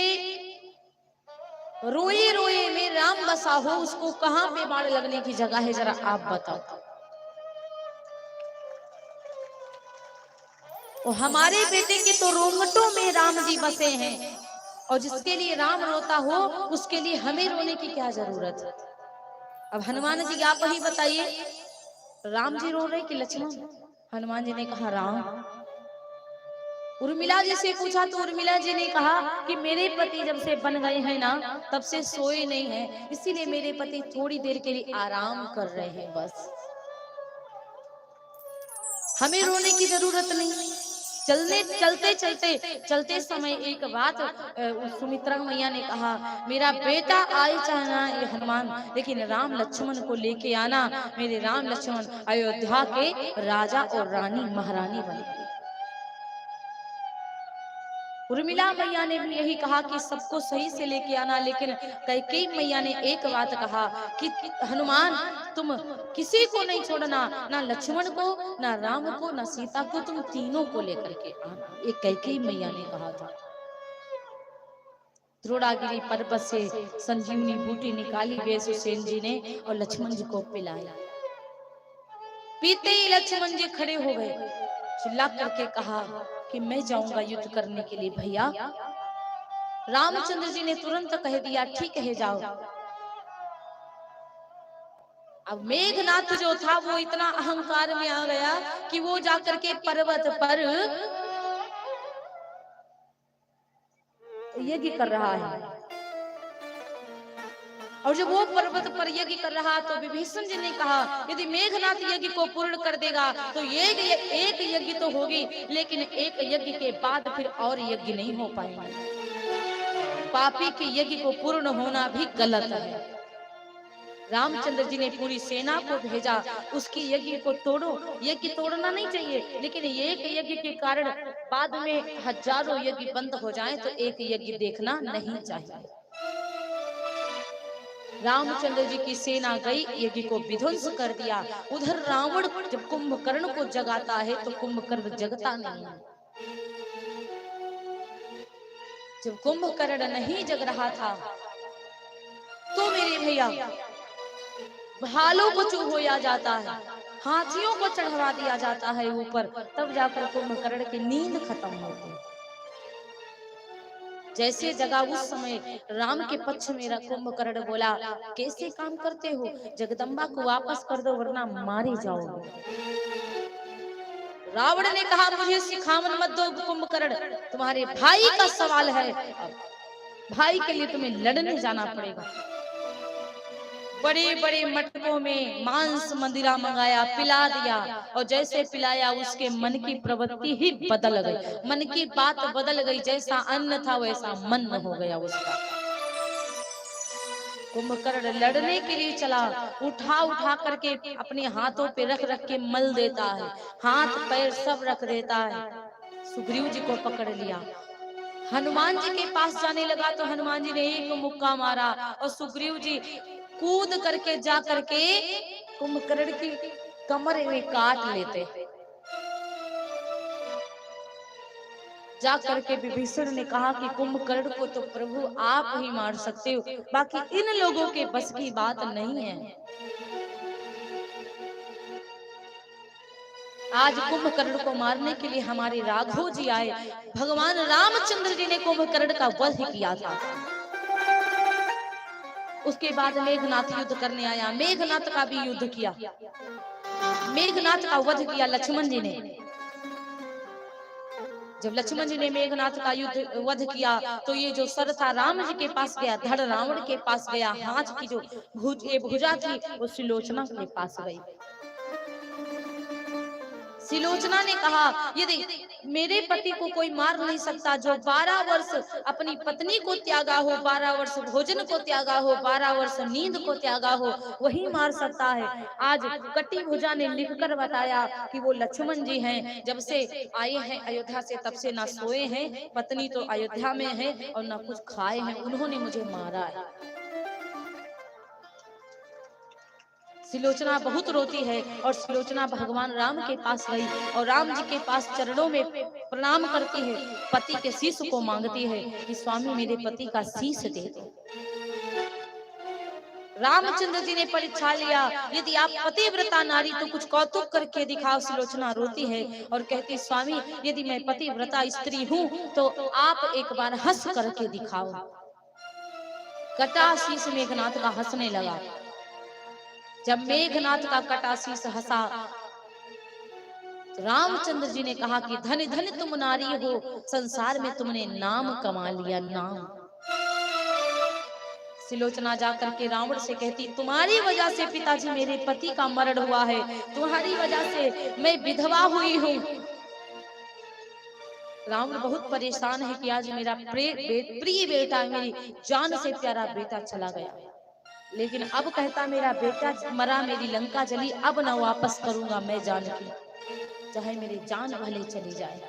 रोए रोए में राम बसा हो उसको कहां पे बाण लगने की जगह है, जरा आप बताओ। और हमारे बेटे के तो रोंगटों में राम जी बसे हैं, और जिसके लिए राम रोता हो उसके लिए हमें रोने की क्या जरूरत है? अब हनुमान जी आप ही बताइए, राम जी रो रहे कि लक्ष्मण? हनुमान जी ने कहा राम। उर्मिला जी से पूछा तो उर्मिला जी ने कहा कि मेरे पति जब से बन गए हैं ना तब से सोए नहीं हैं, इसीलिए मेरे पति थोड़ी देर के लिए आराम कर रहे हैं, बस हमें रोने की जरूरत नहीं। चलते समय एक बात सुमित्रा मैया ने कहा, मेरा बेटा आए चाहना ये हनुमान, लेकिन राम लक्ष्मण को लेके आना। मेरे राम लक्ष्मण अयोध्या के राजा और रानी महारानी बने। उर्मिला मैया ने भी यही कहा कि सबको सही से लेके आना, लेकिन कैकेयी मैया ने एक बात कहा कि हनुमान तुम किसी को नहीं छोड़ना, ना लक्ष्मण को, ना राम को, ना सीता को, तुम तीनों को लेकर के आना। ये कैकेयी मैया ने कहा था। द्रोणागिरी पर्वत से संजीवनी बूटी निकाली बेसुसेन जी ने और लक्ष्मण जी को पिलाया। पीते ही लक्ष्मण जी खड़े हो गए, चिल्ला करके कहा कि मैं जाऊंगा युद्ध करने के लिए। भैया रामचंद्र जी ने तुरंत कह दिया ठीक है जाओ। अब मेघनाथ जो था वो इतना अहंकार में आ गया कि वो जाकर के पर्वत पर यज्ञ कर रहा है। और जब वो पर्वत पर यज्ञ कर रहा तो विभीषण जी ने कहा यदि मेघनाथ यज्ञ को पूर्ण कर देगा तो एक यज्ञ तो होगी, लेकिन एक यज्ञ के बाद फिर और यज्ञ नहीं हो पाएंगे। पापी के यज्ञ को पूर्ण होना भी गलत है। रामचंद्र जी ने पूरी सेना को भेजा, उसकी यज्ञ को तोड़ो। यज्ञ तोड़ना नहीं चाहिए, लेकिन एक यज्ञ के कारण बाद में हजारों यज्ञ बंद हो जाएं तो एक यज्ञ देखना नहीं चाहिए। रामचंद्र जी की सेना गई, यज्ञ को विध्वंस कर दिया। उधर रावण जब कुंभकर्ण को जगाता है तो कुंभकर्ण जगता नहीं है। जब कुंभकर्ण नहीं जग रहा था तो मेरे भैया भालों को चूहोया जाता है, हाथियों को चढ़वा दिया जाता है ऊपर, तब जाकर कुंभकर्ण की नींद खत्म होती। जैसे जगा उस समय राम के पक्ष में कुंभकर्ण बोला कैसे काम करते हो, जगदम्बा को वापस कर दो वरना मारे जाओगे। रावण ने कहा मुझे सिखावन मत दो कुंभकर्ण, तुम्हारे भाई का सवाल है, भाई के लिए तुम्हें लड़ने जाना पड़ेगा। बड़े बड़े मटकों में मांस मंदिरा मंगाया, पिला दिया, और जैसे पिलाया उसके मन की प्रवृत्ति ही बदल गई, मन की बात बदल गई। जैसा अन्न था वैसा मन हो गया उसका। कुंभकर्ण लड़ने के लिए चला, उठा उठा करके अपने हाथों पे रख रख के मल देता है, हाथ पैर सब रख देता है। सुग्रीव जी को पकड़ लिया, हनुमान जी के पास जाने लगा तो हनुमान जी ने एक मुक्का मारा और सुग्रीव जी कूद करके जा करके कुंभकर्ण की कमर में काट लेते। जा करके विभीषण ने कहा कि कुंभकर्ण को तो प्रभु आप ही मार सकते हो, बाकी इन लोगों के बस की बात नहीं है। आज कुंभकर्ण को मारने के लिए हमारे राघव जी आए, भगवान रामचंद्र जी ने कुंभकर्ण का वध किया था। उसके बाद मेघनाथ युद्ध करने आया, मेघनाथ का भी युद्ध किया, मेघनाथ का वध किया लक्ष्मण जी ने। जब लक्ष्मण जी ने मेघनाथ का युद्ध वध किया तो ये जो सर था राम जी के पास गया, धड़ रावण के पास गया, हाथ की जो भुजा थी वो सुलोचना के पास गई। सुलोचना ने कहा यदि मेरे पति को कोई मार नहीं सकता, जो 12 वर्ष अपनी पत्नी को त्यागा हो, 12 वर्ष भोजन को त्यागा हो, 12 वर्ष नींद को त्यागा हो, वही मार सकता है। आज कटी भुजा ने लिखकर बताया कि वो लक्ष्मण जी हैं, जब से आए हैं अयोध्या से तब से ना सोए हैं, पत्नी तो अयोध्या में है और ना कुछ खाए हैं, उन्होंने मुझे मारा है। सुलोचना बहुत रोती है और सुलोचना भगवान राम के पास गई और राम जी के पास चरणों में प्रणाम करती है, पति के शीश को मांगती है कि स्वामी मेरे पति का शीश दे दो। रामचंद्र जी ने परीक्षा लिया, यदि आप पतिव्रता नारी तो कुछ कौतुक करके दिखाओ। सुलोचना रोती है और कहती स्वामी यदि मैं पतिव्रता स्त्री हूँ तो आप एक बार हंस करके दिखाओ। कटा शीश मेघनाथ का हंसने लगा। जब मेघनाथ का कटा शीश हंसा तो रामचंद्र जी ने कहा कि धन धन तुम नारी हो, संसार में तुमने नाम कमा लिया, नाम। सुलोचना जाकर के रावण से कहती तुम्हारी वजह से पिताजी मेरे पति का मरण हुआ है, तुम्हारी वजह से मैं विधवा हुई हूँ। रावण बहुत परेशान है कि आज मेरा प्रिय बेटा, मेरी जान से प्यारा बेटा चला गया, लेकिन अब कहता मेरा बेटा मरा, मेरी लंका जली, अब ना वापस करूंगा मैं जानकी, चाहे मेरी जान भले चली जाए।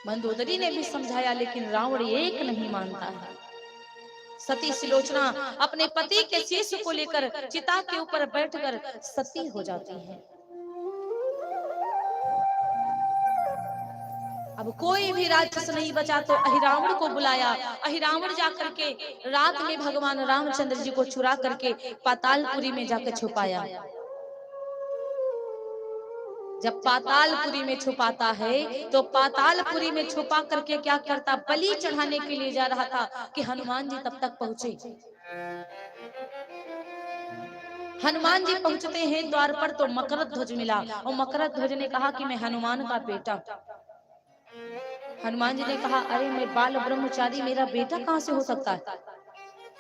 मंदोदरी ने भी समझाया, लेकिन रावण एक नहीं मानता है। सती सुलोचना अपने पति के शीश को लेकर चिता के ऊपर बैठकर सती हो जाती है। अब कोई भी राक्षस नहीं बचा तो अहिरावण को बुलाया। अहिरावण जाकर के रात में भगवान रामचंद्र जी को चुरा करके पातालपुरी में जाकर छुपाया। जब पातालपुरी में छुपाता है तो पातालपुरी में छुपा करके क्या करता, बलि चढ़ाने के लिए जा रहा था कि हनुमान जी तब तक पहुंचे। हनुमान जी पहुंचते हैं द्वार पर तो मकरध्वज मिला और मकरध्वज ने कहा कि मैं हनुमान का बेटा। हनुमान जी ने कहा, अरे मैं बाल ब्रह्मचारी, मेरा बेटा कहां से हो सकता है।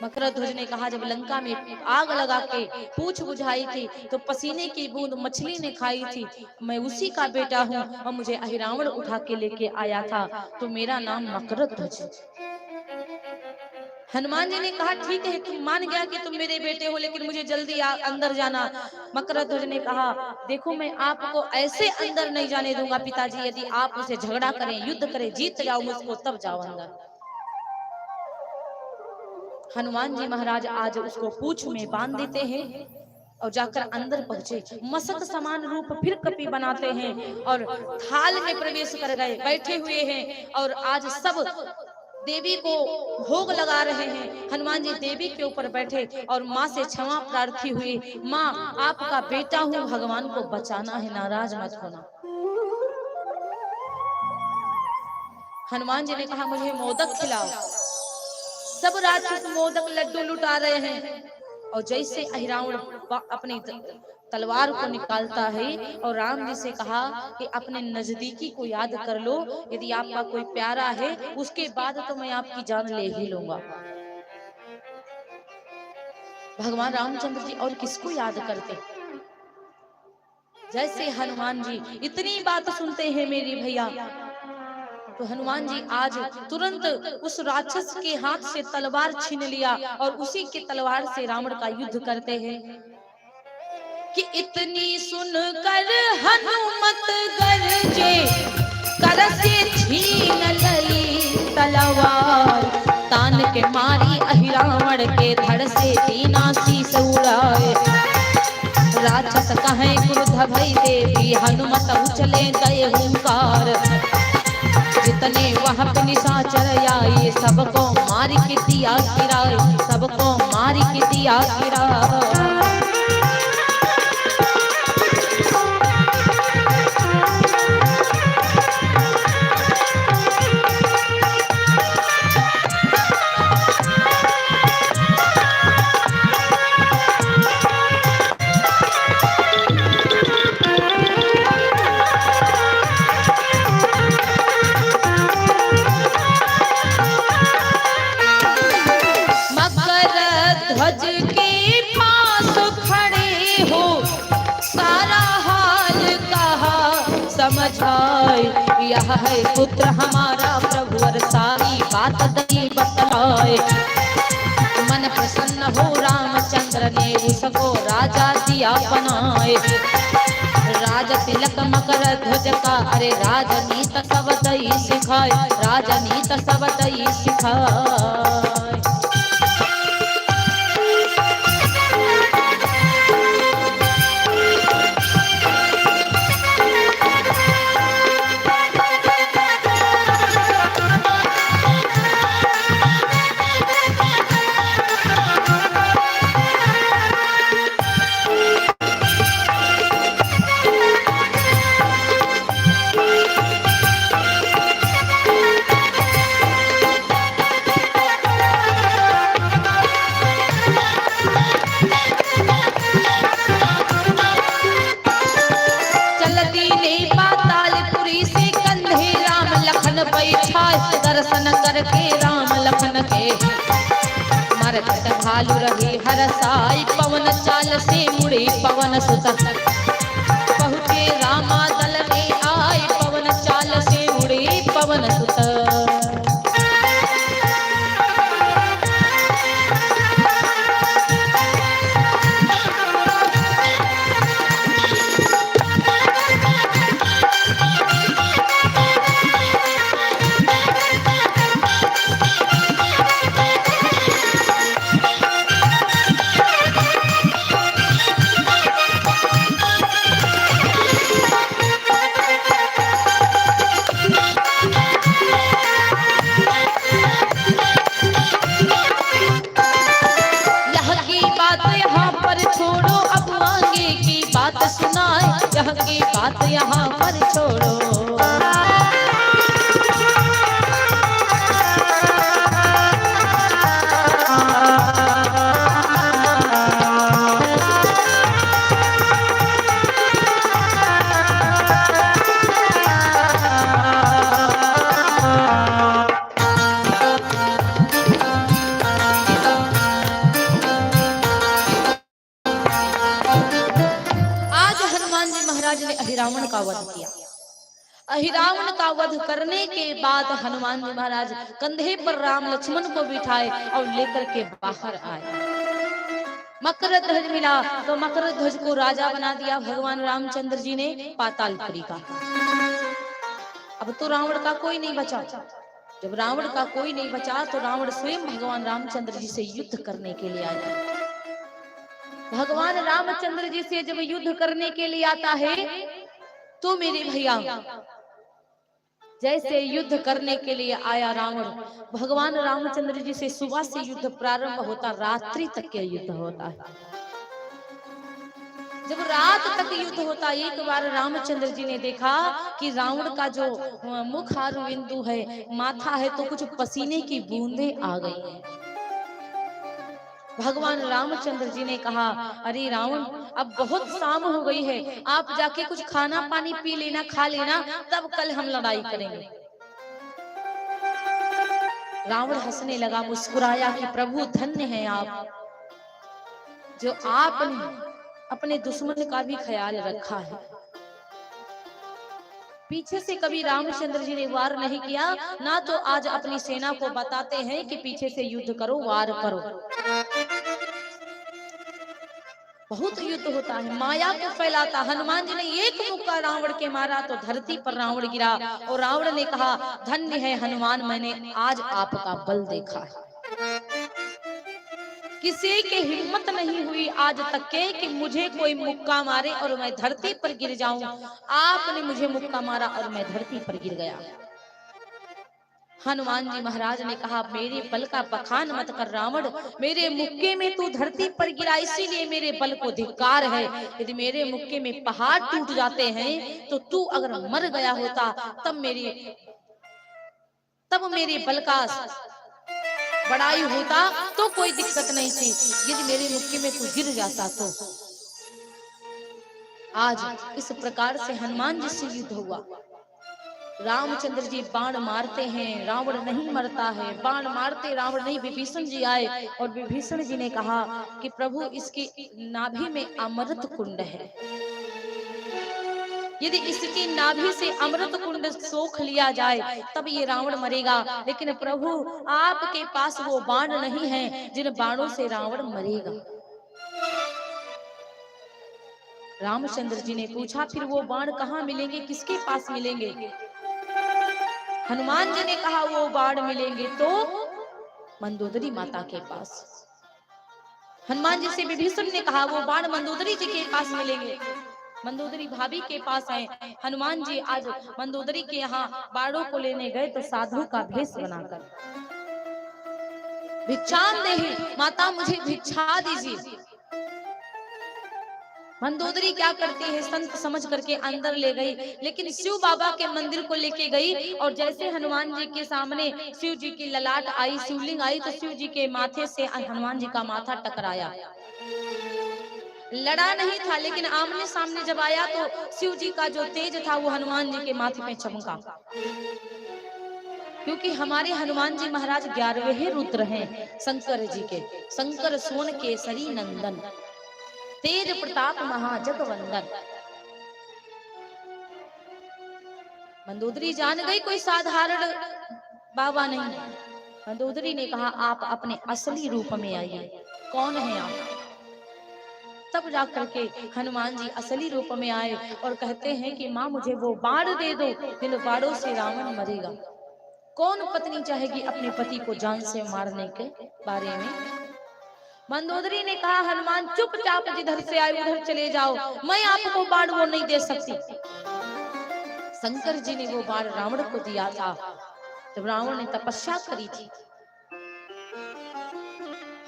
मकरध्वज ने कहा, जब लंका में आग लगा के पूछ बुझाई थी तो पसीने की बूंद मछली ने खाई थी, मैं उसी का बेटा हूँ और मुझे अहिरावण उठा के लेके आया था, तो मेरा नाम मकरध्वज। हनुमान जी ने कहा, ठीक है, तुम मान गया कि तुम मेरे बेटे हो, लेकिन मुझे जल्दी अंदर जाना। मकरध्वज ने कहा, देखो मैं आपको ऐसे अंदर नहीं जाने दूंगा पिताजी, यदि आप उसे झगड़ा करें, युद्ध करें, जीत जाओ मुझको, तब जाओ अंदर। हनुमान जी महाराज आज उसको पूंछ में बांध देते हैं और जाकर अंदर पहुंचे। मसक समान रूप फिर कपि बनाते हैं और थाल में प्रवेश कर गए, बैठे हुए हैं और आज सब देवी को भोग लगा रहे हैं। हनुमान जी देवी के ऊपर बैठे और माँ से क्षमा प्रार्थी हुई, माँ आपका बेटा हूँ, भगवान को बचाना है, नाराज मत होना। हनुमान जी ने कहा, मुझे मोदक खिलाओ। सब राक्षस मोदक लड्डू लुटा रहे हैं और जैसे अहिरावण अपनी तलवार को निकालता है और राम जी से कहा कि अपने नजदीकी को याद कर लो, यदि आपका कोई प्यारा है उसके बाद तो मैं आपकी जान ले ही लूंगा। भगवान रामचंद्र जी और किसको याद करते। जैसे हनुमान जी इतनी बात सुनते हैं मेरी भैया, तो हनुमान जी आज तुरंत उस राक्षस के हाथ से तलवार छीन लिया और उसी के तलवार से रावण का युद्ध करते हैं कि इतनी सुनकर हनुमत गरजे, कर से छीन लई तलवार, तान के मारी अहिरावण के धड़ से तीना शीस उड़ाए। राक्षस कहे क्रुद्ध भई देवी, हनुमत उछले गए हुंकार, जितने वहां पे निशाचर आए, सबको मारी के दिया गिराए, सबको मारी के दिया गिराए। यह है पुत्र हमारा प्रभु और सारी बात दई बतलाए। मन प्रसन्न हो रामचंद्र ने उसको राजा दिया बनाए। राज तिलक मकर ध्वज का, अरे राजनीत सब दई सिखाए, राजनीत सब दई सिखाए। दर्शन करके राम लखन के, मरकत भालू रहे हर साई, पवन चाल से मुड़े पवन सुत, पहुँचे रामा दल में आए, पवन चाल से मुड़े पवन सुत। जगह की बात यहाँ पर छोड़ो। महाराज ने अहिरावण का वध किया। अहिरावण का वध करने के बाद हनुमान जी महाराज कंधे पर राम लक्ष्मण को बिठाए और लेकर के बाहर आए। मकर ध्वज मिला तो मकर ध्वज को राजा बना दिया भगवान रामचंद्र जी ने पातालपुरी का। अब तो रावण का कोई नहीं बचा। जब रावण का कोई नहीं बचा तो रावण स्वयं भगवान रामचंद्र जी से युद्ध करने के लिए आया। भगवान रामचंद्र जी से जब युद्ध करने के लिए आता है तो मेरे भैया जैसे युद्ध करने के लिए आया रावण, भगवान रामचंद्र जी से सुबह से युद्ध प्रारंभ होता, रात्रि तक के युद्ध होता है। जब रात तक युद्ध होता, एक बार रामचंद्र जी ने देखा कि रावण का जो मुख और बिंदु है, माथा है, तो कुछ पसीने की बूंदें आ गई हैं। भगवान रामचंद्र जी ने कहा, अरे रावण, अब बहुत शाम हो गई है, आप जाके कुछ खाना पानी पी लेना, खा लेना, तब कल हम लड़ाई करेंगे। रावण हंसने लगा, मुस्कुराया कि प्रभु धन्य हैं आप, जो आपने अपने दुश्मन का भी ख्याल रखा है। पीछे से कभी रामचंद्र जी ने वार नहीं किया, ना तो आज अपनी सेना को बताते हैं कि पीछे से युद्ध करो, वार करो। बहुत युद्ध होता है, माया को फैलाता। हनुमान जी ने एक मुक्का रावण के मारा तो धरती पर रावण गिरा और रावण ने कहा, धन्य है हनुमान, मैंने आज आपका बल देखा है। किसी की हिम्मत नहीं हुई आज तक के कि मुझे कोई मुक्का मारे और मैं धरती पर गिर जाऊं। आपने मुझे मुक्का मारा और मैं धरती पर गिर गया। हनुमान जी महाराज ने कहा, मेरे बल का बखान मत कर रावण, मेरे मुक्के में तू धरती पर गिरा, इसीलिए मेरे बल को धिक्कार है। यदि मेरे मुक्के में पहाड़ टूट जाते हैं तो तू अगर मर गया होता तब मेरे बल का बड़ाई होता तो कोई दिक्कत नहीं थी, यदि मेरे मुक्के में तू गिर जाता तो। आज इस प्रकार से हनुमान जी से युद्ध हुआ। रामचंद्र जी बाण मारते हैं, रावण नहीं मरता है। बाण मारते रावण नहीं, विभीषण जी आए और विभीषण जी ने कहा कि प्रभु, इसकी नाभि में अमृत कुंड है, यदि इसकी नाभि से अमृत कुंड सोख लिया जाए तब ये रावण मरेगा। लेकिन प्रभु, आपके पास वो बाण नहीं है जिन बाणों से रावण मरेगा। रामचंद्र जी ने पूछा, फिर वो बाण कहाँ मिलेंगे, किसके पास मिलेंगे? हनुमान जी ने कहा, वो बाण मिलेंगे तो मंदोदरी माता के पास। हनुमान जी से विभीषण ने कहा, वो बाण मंदोदरी जी के पास मिलेंगे, मंदोदरी भाभी के पास है। हनुमान जी आज मंदोदरी के यहाँ बाणों को लेने गए तो साधु का भेष बनाकर, भिक्षाम देहि माता, मुझे भिक्षा दीजिए। मंदोदरी क्या करती है, संत समझ करके अंदर ले गई, लेकिन शिव बाबा के मंदिर को लेके गई और जैसे हनुमान जी के सामने शिव जी की ललाट आई, शिवलिंग आई, तो शिव जी के माथे से हनुमान जी का माथा टकराया। लड़ा नहीं था, लेकिन आमने सामने जब आया तो शिव जी का जो तेज था वो हनुमान जी के माथे पे चमका। क्योंकि हमारे हनुमान जी महाराज 11वें रुद्र हैं शंकर जी के। शंकर सोन केसरी नंदन, तेज प्रताप महाजगवंदन। मंदोदरी जान गई कोई साधारण बाबा नहीं। मंदोदरी ने कहा, आप अपने असली रूप में आइए, कौन है आप? तब जाकर के हनुमान जी असली रूप में आए और कहते हैं कि माँ, मुझे वो बाण दे दो जिन बाणों से रावण मरेगा। कौन पत्नी चाहेगी अपने पति को जान से मारने के बारे में? मंदोदरी ने कहा, हनुमान चुपचाप जिधर से आए उधर चले जाओ, मैं आपको बाण वो नहीं दे सकती। शंकर जी ने वो बाण रावण को दिया था जब रावण ने तपस्या करी थी।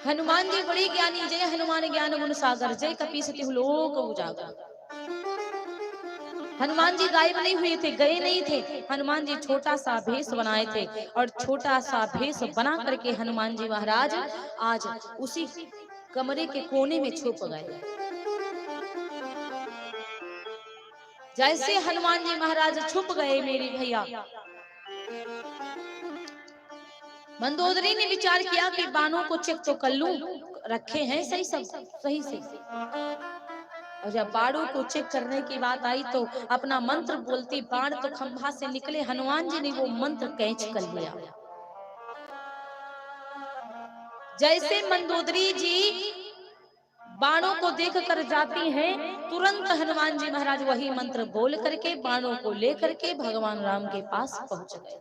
हनुमान जी बड़ी ज्ञानी, जय हनुमान ज्ञान गुण सागर, जय कपीस तिहु लोक उजागर। हनुमान जी गायब नहीं हुए थे, गए नहीं थे। हनुमान जी छोटा सा भेष बनाए थे और छोटा सा भेष बना करके हनुमान जी महाराज आज उसी कमरे के कोने में छुप गए। जैसे हनुमान जी महाराज छुप गए मेरे भैया, मंदोदरी ने विचार किया कि बाणों को चेक तो कर लूं, रखे हैं सही सब सही से। और जब बाणों को चेक करने की बात आई तो अपना मंत्र बोलती बाण तो खंभा से निकले, हनुमान जी ने वो मंत्र कैच कर लिया। जैसे मंदोदरी जी बाणों को देख कर जाती हैं, तुरंत हनुमान जी महाराज वही मंत्र बोल करके बाणों को लेकर के भगवान राम के पास पहुंच गए।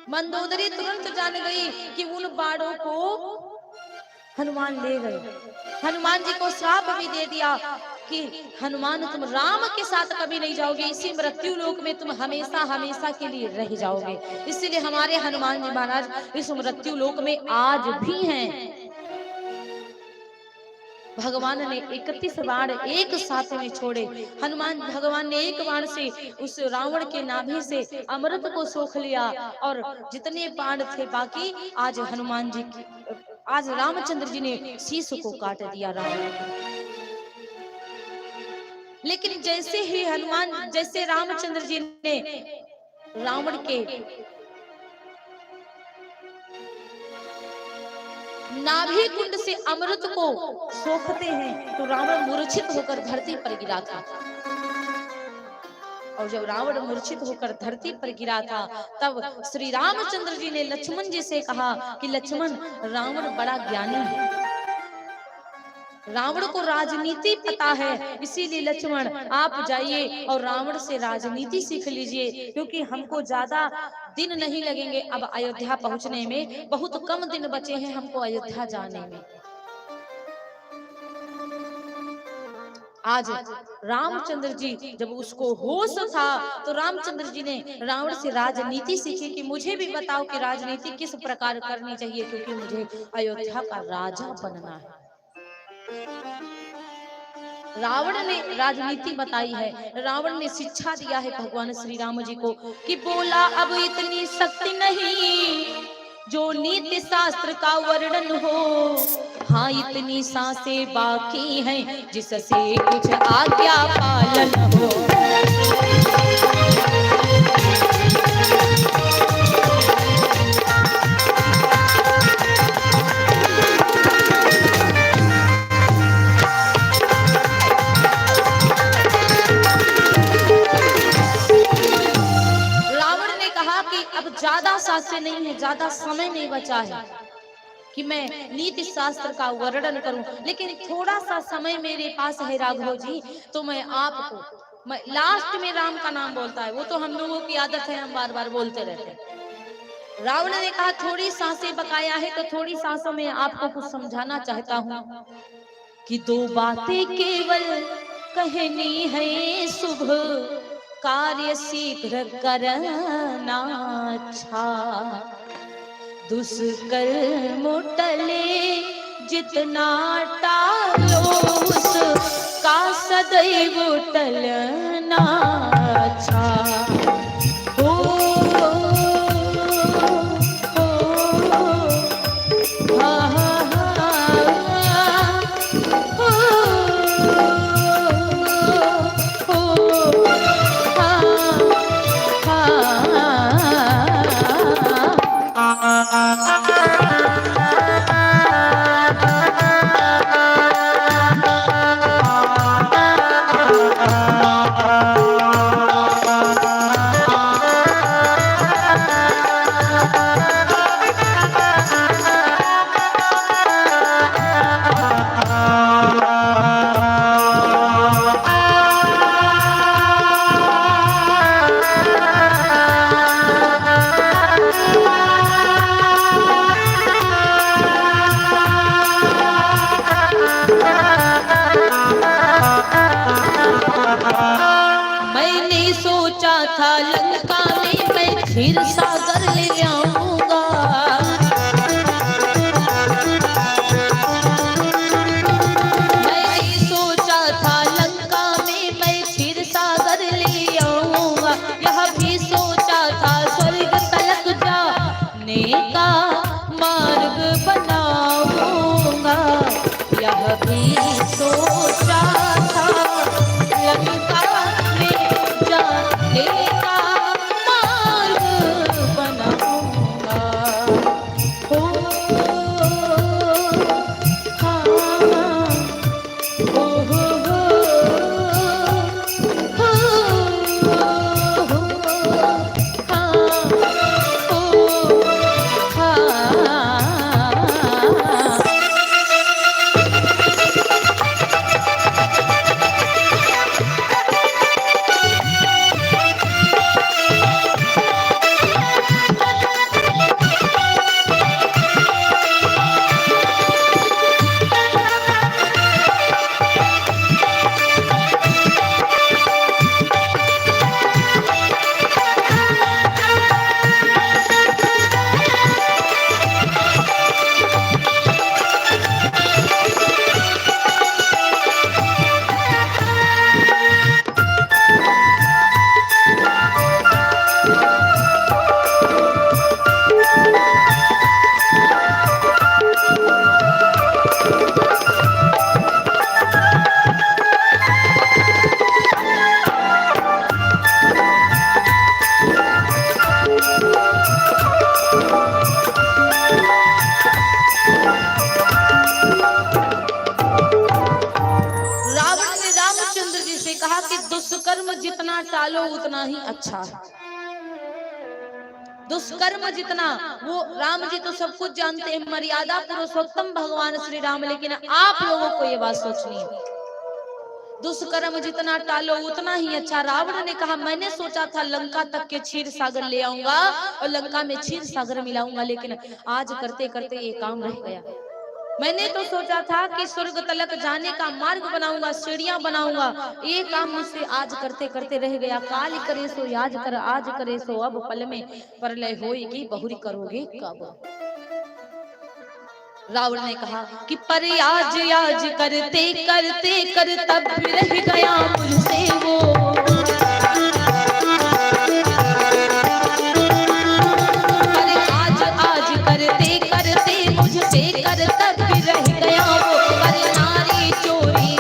मंदोदरी तुरंत जान गई कि उन बाणों को हनुमान ले गए। हनुमान जी को श्राप भी दे दिया कि हनुमान तुम राम के साथ कभी नहीं जाओगे, इसी मृत्यु लोक में तुम हमेशा हमेशा के लिए रह जाओगे। इसलिए हमारे हनुमान जी महाराज इस मृत्यु लोक में आज भी हैं। भगवान ने 31 बाण एक साथ में छोड़े। हनुमान भगवान ने एक बाण से उस रावण के नाभि से अमृत को सोख लिया और जितने बाण थे बाकी आज हनुमान जी आज रामचंद्र जी ने शीश को काट दिया रावण को। लेकिन जैसे रामचंद्र जी ने रावण के नाभि कुंड से अमृत को सोखते हैं तो रावण मूर्छित होकर धरती पर गिरा था। और जब रावण मूर्छित होकर धरती पर गिरा था तब श्री रामचंद्र जी ने लक्ष्मण जी से कहा कि लक्ष्मण, रावण बड़ा ज्ञानी है, रावण को राजनीति पता है, इसीलिए लक्ष्मण आप जाइए और रावण से राजनीति सीख लीजिए, क्योंकि हमको ज्यादा दिन नहीं लगेंगे अब अयोध्या पहुंचने में, बहुत कम दिन बचे हैं हमको अयोध्या जाने में। आज रामचंद्र जी जब उसको होश था तो रामचंद्र जी ने रावण से राजनीति सीखी कि मुझे भी बताओ कि राजनीति किस प्रकार करनी चाहिए, क्योंकि मुझे अयोध्या का राजा बनना है। रावण ने राजनीति बताई है, रावण ने शिक्षा दिया है भगवान श्री राम जी को कि बोला अब इतनी शक्ति नहीं जो नीति शास्त्र का वर्णन हो, हाँ इतनी सांसें बाकी हैं जिससे कुछ आज्ञा पालन हो। अब ज्यादा सांसें नहीं है, ज्यादा समय नहीं बचा है कि मैं नीति शास्त्र का वर्णन करूं, लेकिन थोड़ा सा समय मेरे पास है राघव जी, तो मैं आपको लास्ट में राम का नाम बोलता है, वो तो हम लोगों की आदत है, हम बार बार बोलते रहते हैं। रावण ने कहा थोड़ी सांसें बकाया है तो थोड़ी सांसों में आपको कुछ समझाना चाहता हूँ कि दो बातें केवल कहनी है सुबह, कार्य शीघ्र करना अच्छा, दुष्कर्म टले जितना टालो उसका सदैव टलना अच्छा। मैंने सोचा था लंका में मैं क्षीर सागर ले आऊंगा, मैंने सोचा था लंका में कहा कि दुष्कर्म जितना टालो उतना ही अच्छा है। दुष्कर्म जितना, वो राम जी तो सब कुछ जानते हैं, मर्यादा पुरुषोत्तम भगवान श्री राम, लेकिन आप लोगों को ये बात सोचनी है, दुष्कर्म जितना टालो उतना ही अच्छा। रावण ने कहा मैंने सोचा था लंका तक के क्षीर सागर ले आऊंगा और लंका में क्षीर सागर मिलाऊंगा, लेकिन आज करते करते ये काम रह गया। मैंने तो सोचा था कि स्वर्ग तलक जाने का मार्ग बनाऊंगा, सीढ़ियां बनाऊंगा, ये काम मुझसे आज करते करते रह गया। काल करे सो याज कर, आज करे सो अब, पल में प्रलय होएगी बहुरी करोगे कब। रावण ने कहा कि पर आज याज करते करते कर तब भी रह गया मुझसे वो, पर आज आज करते करते मुझसे कर तब भी रह गया वो। पर नारी चोरी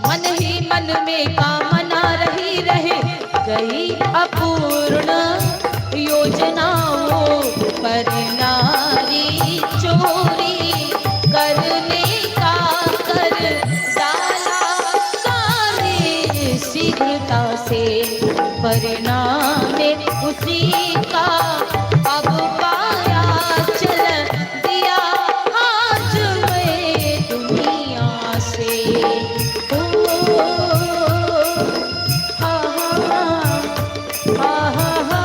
मन ही मन में कामना रही रह गई अपूर्ण योजना वो, पर नारी चोरी करने का कर डाला काने शीघ्रता से, परिणाम उसी का अब पाया चल दिया आज मैं दुनिया से। ओ हा हा हा हा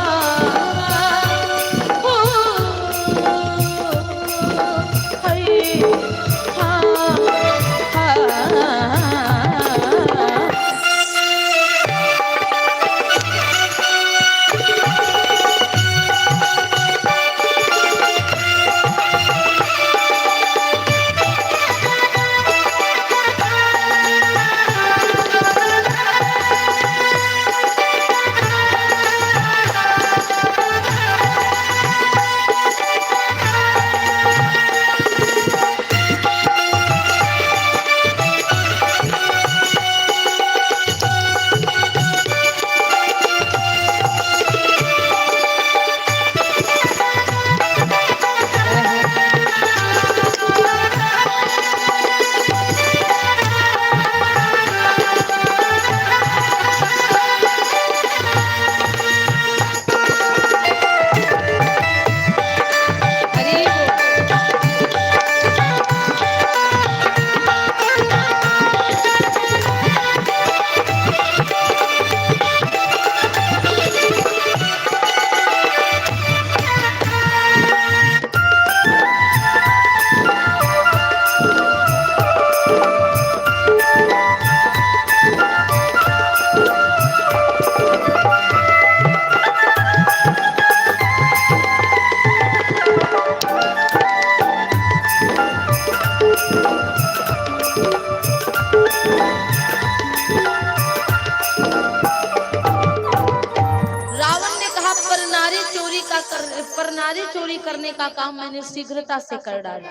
पर नारी चोरी करने का काम मैंने शीघ्रता से कर डाला।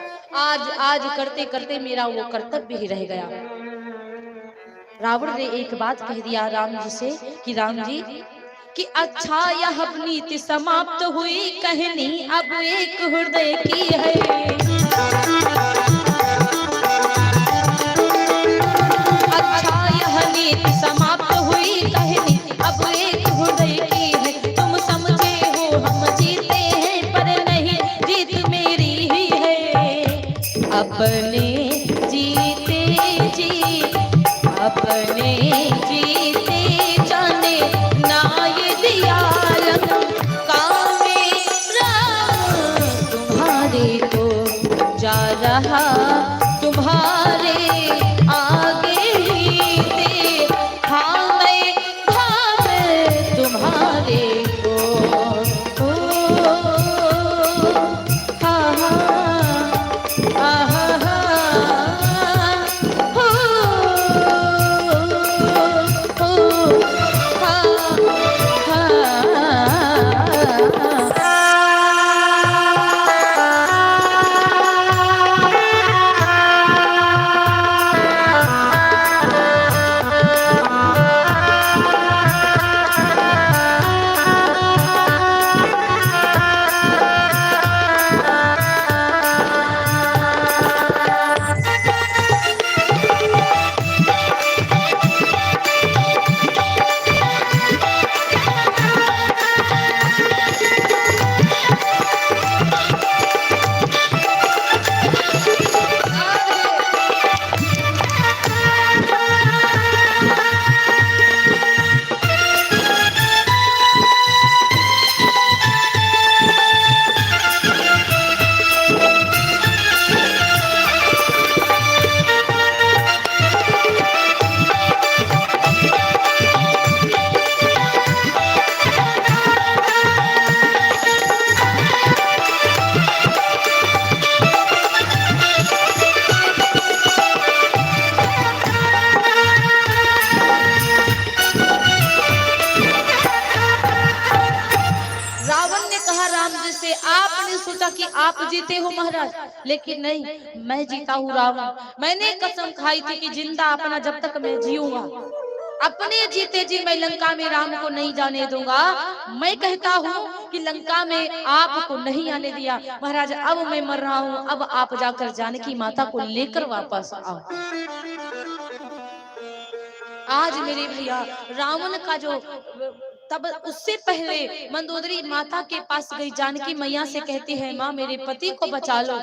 आज करते करते मेरा वो कर्तव्य ही रह गया। रावण ने एक बात कह दिया राम जी से कि राम जी कि अच्छा यह नीति समाप्त हुई कहनी अब एक हृदय की है। अच्छा यह नीति समाप्त हुई कहनी अब एक हृदय की है। तुम समझे हो हम जीते हैं पर नहीं जीत मेरी ही है। अपने जीते जी अपने जीते जाने ना ये दिया लखन कामे राम तुम्हारे को से आपने सोचा कि आप जीते हो महाराज, लेकिन नहीं, मैं जीता हूँ रावण। मैंने कसम खाई थी कि जिंदा अपना जब तक मैं जीऊंगा, अपने जीते जी मैं लंका में राम को नहीं जाने दूंगा। मैं कहता हूँ कि लंका में आपको नहीं आने दिया महाराज, अब मैं मर रहा हूँ, अब आप जाकर जानकी माता को लेकर वापस आओ। आज मेरे भैया रावण का जो, तब उससे पहले मंदोदरी माता के पास गई, जानकी मैया से कहती है माँ मेरे पति को बचा लो।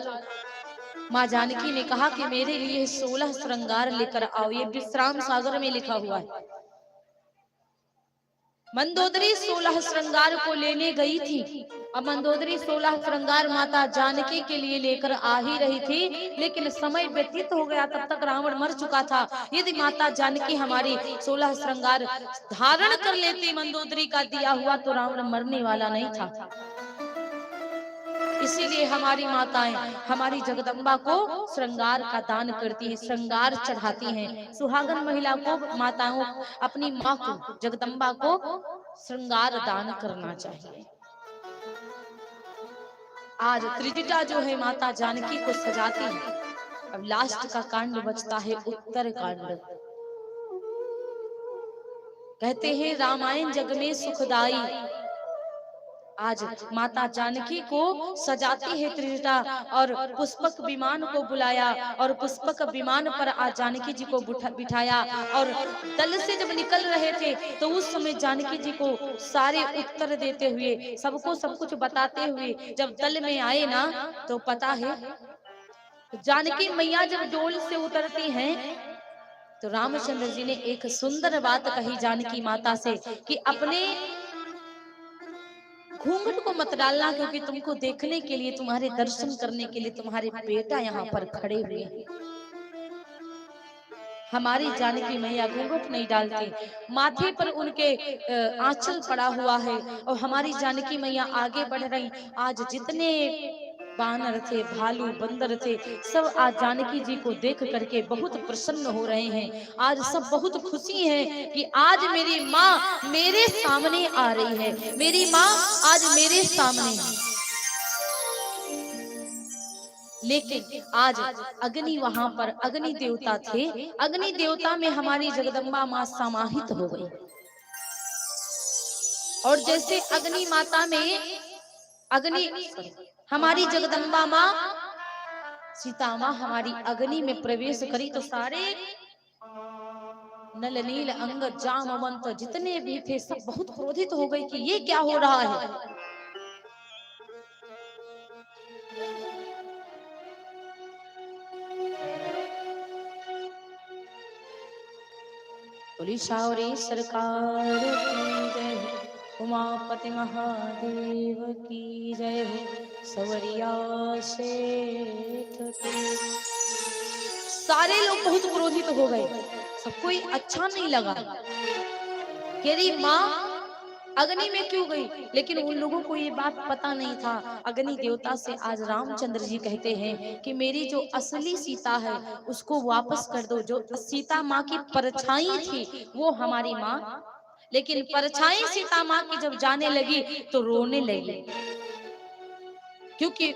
माँ जानकी ने कहा कि मेरे लिए 16 श्रृंगार लेकर आओ, ये विश्राम सागर में लिखा हुआ है। मंदोदरी 16 श्रृंगार को लेने गई थी। अब मंदोदरी 16 श्रृंगार माता जानकी के लिए लेकर आ ही रही थी, लेकिन समय व्यतीत हो गया, तब तक रावण मर चुका था। यदि माता जानकी हमारी 16 श्रृंगार धारण कर लेती मंदोदरी का दिया हुआ, तो रावण मरने वाला नहीं था। इसीलिए हमारी माताएं हमारी जगदम्बा को श्रृंगार का दान करती हैं, श्रृंगार चढ़ाती हैं। सुहागन महिला को, माताओं, अपनी माँ को, जगदम्बा को श्रृंगार दान करना चाहिए। आज त्रिजटा जो है माता जानकी को सजाती है। अब लास्ट का कांड बचता है उत्तर कांड। कहते हैं रामायण जग में सुखदाई। आज माता जानकी को सजाती है त्रिजटा, और पुष्पक विमान को बुलाया, और पुष्पक विमान पर आज जानकी जी को बिठाया। और दल से जब निकल रहे थे तो उस समय जानकी जी को सारे उत्तर देते हुए, सबको सब कुछ बताते हुए जब दल में आए ना, तो पता है जानकी मैया जब डोल से उतरती हैं तो रामचंद्र जी ने एक सुंदर बात कही जानकी माता से कि अपने घूंघट को मत डालना, क्योंकि तुमको देखने के लिए, तुम्हारे दर्शन करने के लिए तुम्हारे बेटा यहाँ पर खड़े हुए हैं। हमारी जानकी मैया घूंघट नहीं डालती, माथे पर उनके आंचल पड़ा हुआ है, और हमारी जानकी मैया आगे बढ़ रही। आज जितने बानर थे, भालू, बंदर थे, सब आज जानकी जी को देख करके बहुत प्रसन्न हो रहे हैं। आज सब बहुत खुशी है कि आज मेरी माँ मेरे सामने आ रही है, मेरी माँ आज मेरे सामने है। लेकिन आज अग्नि, वहां पर अग्नि देवता थे, अग्नि देवता में हमारी जगदम्बा माँ समाहित हो गई। और जैसे अग्नि माता में अग्नि, हमारी जगदम्बा माँ सीता माँ हमारी अग्नि में प्रवेश करी, तो सारे नल नील अंग जामवंत जितने भी थे सब बहुत क्रोधित हो गए कि ये क्या हो रहा है। बोली सावरी सरकार की जय, उमापति महादेव की जय हो, सवरिया सेठ की। सारे लोग बहुत क्रोधित हो गए, सबको अच्छा नहीं लगा। तेरी माँ अग्नि में क्यों गई, लेकिन उन लोगों को ये बात पता नहीं था। अग्नि देवता से आज रामचंद्र जी कहते हैं कि मेरी जो असली सीता है उसको वापस कर दो। जो सीता माँ की परछाई थी वो हमारी माँ, लेकिन परछाई सीता माँ की जब जाने लगी तो रोने लगी। क्योंकि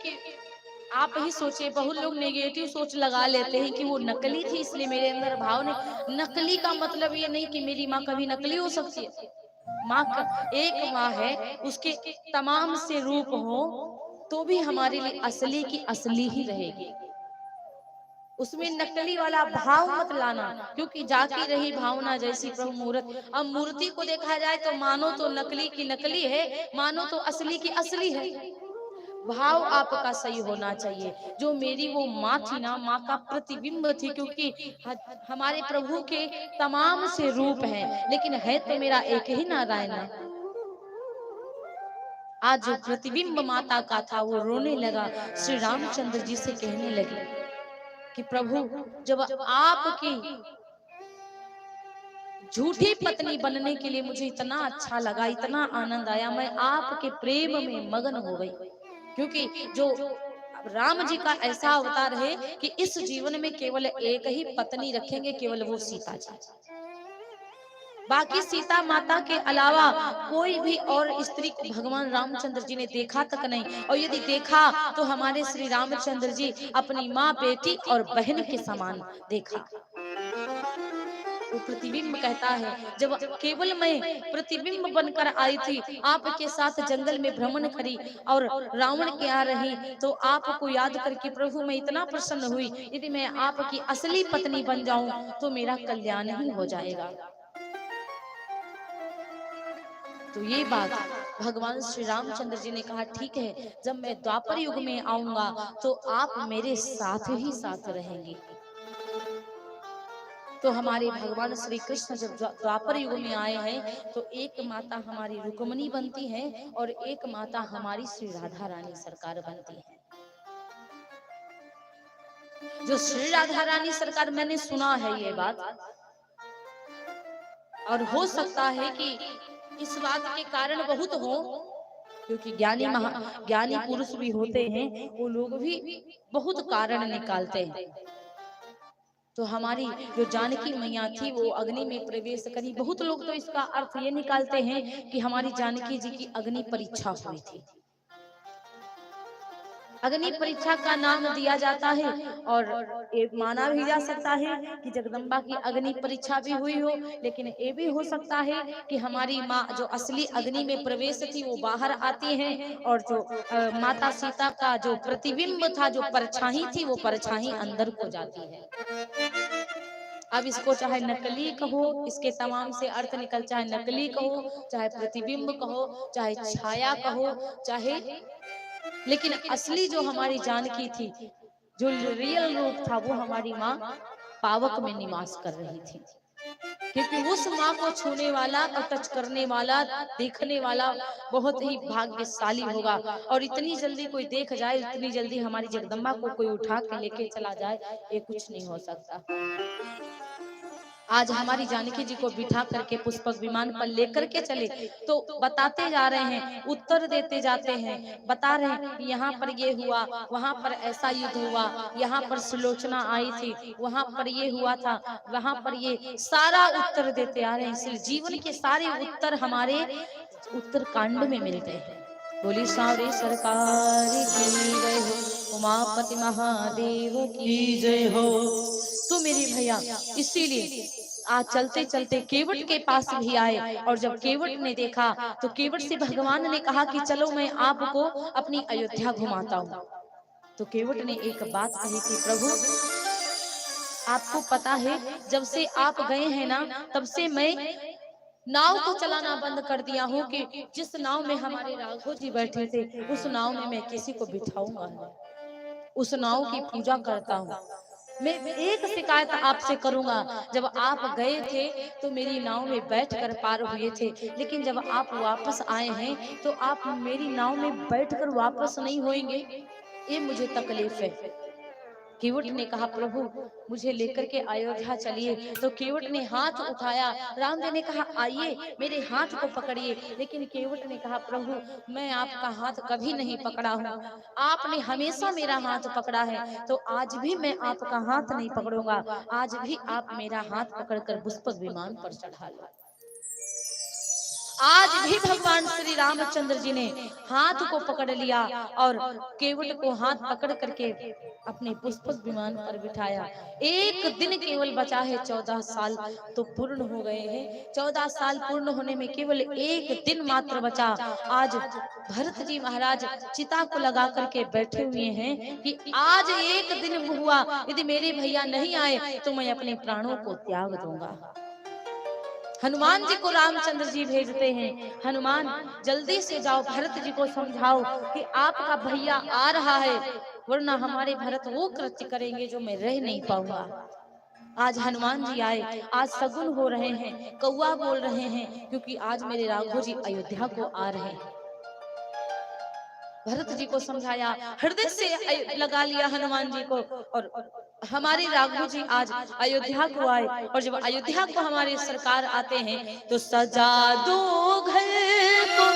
आप ही सोचिए, बहुत लोग नेगेटिव सोच लगा लेते हैं कि वो नकली थी इसलिए मेरे अंदर भाव नहीं। नकली का मतलब ये नहीं कि मेरी माँ कभी नकली हो सकती है। माँ एक माँ है, उसके तमाम से रूप हो तो भी हमारे लिए असली की असली ही रहेगी। उसमें नकली वाला भाव मत लाना, क्योंकि जाकी रही भावना जैसी प्रभु मूर्त। अब मूर्ति को देखा जाए तो मानो तो नकली की नकली है, मानो तो असली की असली है। भाव आपका सही होना चाहिए। जो मेरी वो माँ थी ना, माँ का प्रतिबिंब थी, क्योंकि हमारे प्रभु के तमाम से रूप हैं, लेकिन है तो मेरा एक ही नारायण। आज जो प्रतिबिंब माता का था वो रोने लगा, श्री रामचंद्र जी से कहने लगे कि प्रभु जब आपकी झूठी पत्नी बनने के लिए मुझे इतना अच्छा लगा, इतना आनंद आया, मैं आपके प्रेम में मगन हो गई। क्योंकि जो राम जी का ऐसा अवतार है कि इस जीवन में केवल एक ही पत्नी रखेंगे, केवल वो सीता जी। बाकी सीता माता के अलावा कोई भी और स्त्री को भगवान रामचंद्र जी ने देखा तक नहीं, और यदि देखा तो हमारे श्री रामचंद्र जी अपनी माँ, बेटी और बहन के समान देखा। वो प्रतिबिंब कहता है, जब केवल मैं प्रतिबिंब बनकर आई थी, आपके साथ जंगल में भ्रमण करी और रावण के आ रही, तो आपको याद करके प्रभु मैं इतना प्रसन्न हुई, यदि मैं आपकी असली पत्नी बन जाऊं तो मेरा कल्याण ही हो जाएगा। तो ये बात भगवान श्री रामचंद्र जी ने कहा, ठीक है, जब मैं द्वापर युग में आऊंगा तो आप मेरे साथ ही साथ रहेंगे। तो हमारे भगवान श्री कृष्ण जब द्वापर युग में आए हैं तो एक माता हमारी रुक्मिणी बनती है और एक माता हमारी श्री राधा रानी सरकार बनती है। जो श्री राधा रानी सरकार, मैंने सुना है ये बात, और हो सकता है कि इस बात के कारण बहुत हो, क्योंकि ज्ञानी पुरुष भी होते हैं, वो लोग भी बहुत कारण निकालते हैं। तो हमारी जो जानकी मैया थी वो अग्नि में प्रवेश करी। बहुत लोग तो इसका अर्थ ये निकालते हैं कि हमारी जानकी जी की अग्नि परीक्षा हुई थी। अग्नि परीक्षा का नाम दिया जाता है, और ये माना भी जा सकता है कि जगदम्बा की अग्नि परीक्षा भी हुई हो, लेकिन ये भी हो सकता है कि हमारी माँ जो असली अग्नि में प्रवेश थी वो बाहर आती हैं, और जो माता सीता का जो प्रतिबिंब था, जो परछाई थी, वो परछाई अंदर को जाती है। अब इसको चाहे नकली कहो, इसके तमाम से अर्थ निकल, चाहे नकली कहो, चाहे प्रतिबिंब कहो, चाहे छाया कहो, चाहे, लेकिन असली जो हमारी जानकी थी, जो रियल रूप था, वो हमारी माँ पावक में निवास कर रही थी। क्योंकि उस माँ को छूने वाला और टच करने वाला, देखने वाला बहुत ही भाग्यशाली होगा। और इतनी जल्दी कोई देख जाए, इतनी जल्दी हमारी जगदम्बा को कोई उठा के लेके चला जाए, ये कुछ नहीं हो सकता। आज हमारी जानकी जी को बिठा करके पुष्पक विमान पर लेकर के चले, तो बताते जा रहे हैं, उत्तर देते जाते हैं, बता रहे हैं कि यहाँ पर ये हुआ, वहां पर ऐसा युद्ध हुआ, यहाँ पर सुलोचना आई थी, वहां पर ये हुआ था, वहां पर ये सारा उत्तर देते आ रहे हैं। इसलिए जीवन के सारे उत्तर हमारे उत्तरकांड में मिलते हैं। बोली सारी सरकार की जय हो, उमापति महादेव की जय हो। तो मेरे भैया, इसीलिए आज चलते चलते केवट के पास भी आए, और जब केवट ने देखा तो केवट से भगवान ने कहा कि चलो मैं आपको अपनी अयोध्या घुमाता हूँ। तो केवट ने एक बात कही थी, प्रभु आपको पता है जब से आप गए हैं ना, तब से मैं नाव को चलाना बंद कर दिया हूँ कि जिस नाव में हमारे राघव जी बैठे थे, उस नाव में मैं किसी को बिठाऊंगा नहीं, उस नाव की पूजा करता हूँ। मैं एक शिकायत आपसे करूंगा, जब आप गए थे तो मेरी नाव में बैठकर पार हुए थे, लेकिन जब आप वापस आए हैं तो आप मेरी नाव में बैठकर वापस नहीं होंगे, ये मुझे तकलीफ है। केवट ने कहा, प्रभु मुझे लेकर के अयोध्या चलिए। तो केवट ने हाथ उठाया, राम जी ने कहा आइए मेरे हाथ को पकड़िए, लेकिन केवट ने कहा, प्रभु मैं आपका हाथ कभी नहीं पकड़ा हूँ, आपने हमेशा मेरा हाथ पकड़ा है, तो आज भी मैं आपका हाथ नहीं पकड़ूंगा, आज भी आप मेरा हाथ पकड़कर पुष्पक विमान पर चढ़ा लो। आज भी भगवान श्री रामचंद्र जी ने हाथ को पकड़ लिया और केवट को हाथ पकड़ करके अपने पुष्पक विमान पर बिठाया। एक दिन केवल बचा है, 14 साल तो पूर्ण हो गए हैं। 14 साल पूर्ण होने में केवल एक दिन मात्र बचा। आज भरत जी महाराज चिता को लगा करके बैठे हुए हैं कि आज एक दिन हुआ, यदि मेरे भैया नहीं आए तो मैं अपने प्राणों को त्याग दूंगा। हनुमान जी को रामचंद्र जी भेजते हैं, हनुमान जल्दी से जाओ, भरत जी को समझाओ कि आपका भैया आ रहा है, वरना हमारे भरत वो कृत्य करेंगे जो मैं रह नहीं पाऊंगा। आज हनुमान जी आए, आज सगुन हो रहे हैं, कौआ बोल रहे हैं, क्योंकि आज मेरे राघव जी अयोध्या को आ रहे हैं। भरत जी को समझाया, हृदय से लगा लिया हनुमान जी को, और हमारे राघव जी आज अयोध्या को आए। और जब अयोध्या को हमारे सरकार आते हैं तो सजा दो घर को,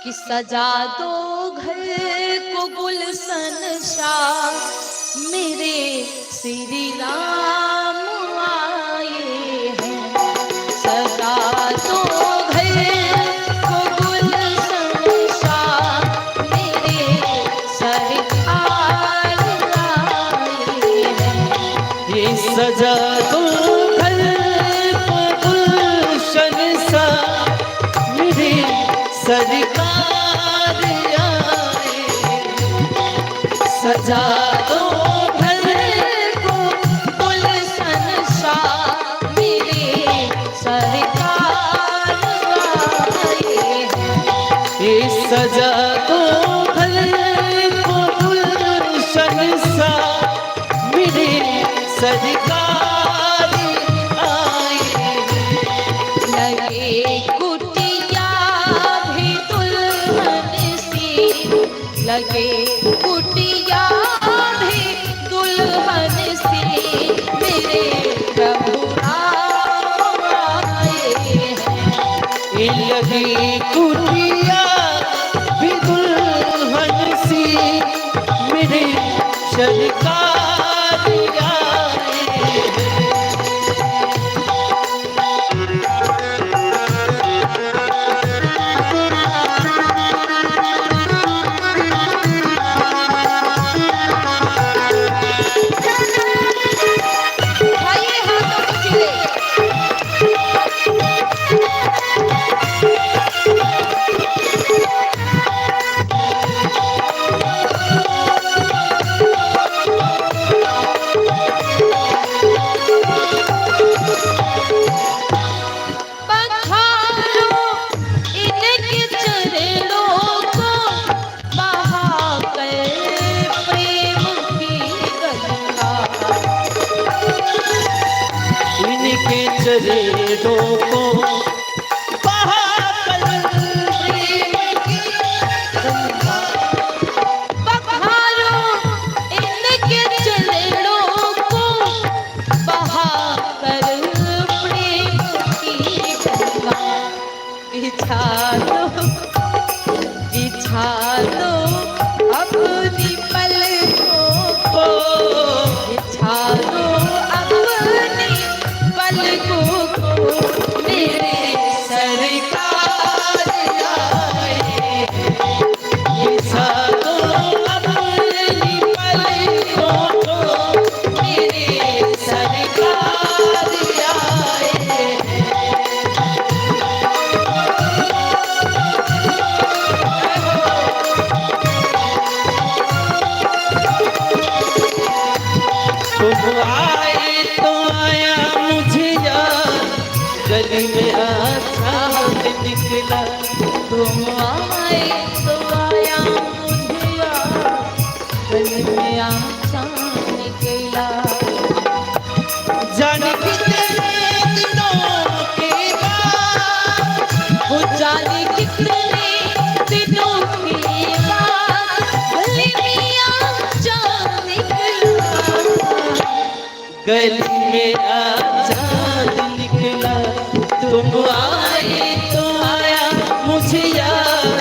कि सजा दो घर को गुलशन शहंशाह मेरे श्री राम आए हैं। सदा तो घर को गुलशन शाह मेरे सरकार आए हैं। ये सजा दो घर को गुलशन सा मेरे सरकार आए। सजा दो घर को गुलशन शाह मेरे सरकार आए हैं। ये सजा दो घर को गुलशन सा मेरे सरकार आए। लगे कुटिया भी दुल्हन सी, लगे कुटिया भी दुल्हन सी मेरे प्रभु राम आए हैं। ये लगी कुटिया भी दुल्हन सी मेरे सरकार आए। उठाइए हाथों को सीधे। पखारो इनके चरणों को बहाकर प्रेम की गंगा। इनके चरणों को बहाकर प्रेम की गंगा। पखारो इनके चरणों को बहाकर प्रेम की गंगा। बिछा दो अपनी पलकों को, बिछा दो अपनी पलकों को मेरे सरकार आए। बिछा दो अपनी पलकों को मेरे सरकार आए। तुम आए तो आया मुझे याद, गली में आचार निकला। तुम आए तो आया मुझे याद, गले में आचार निकला। जाने कितने दिनों के बाद, वो जाने कितने दिनों के बाद गले में आचार निकला। गली में आचार निकला। तुम आए तो आया मुझे याद,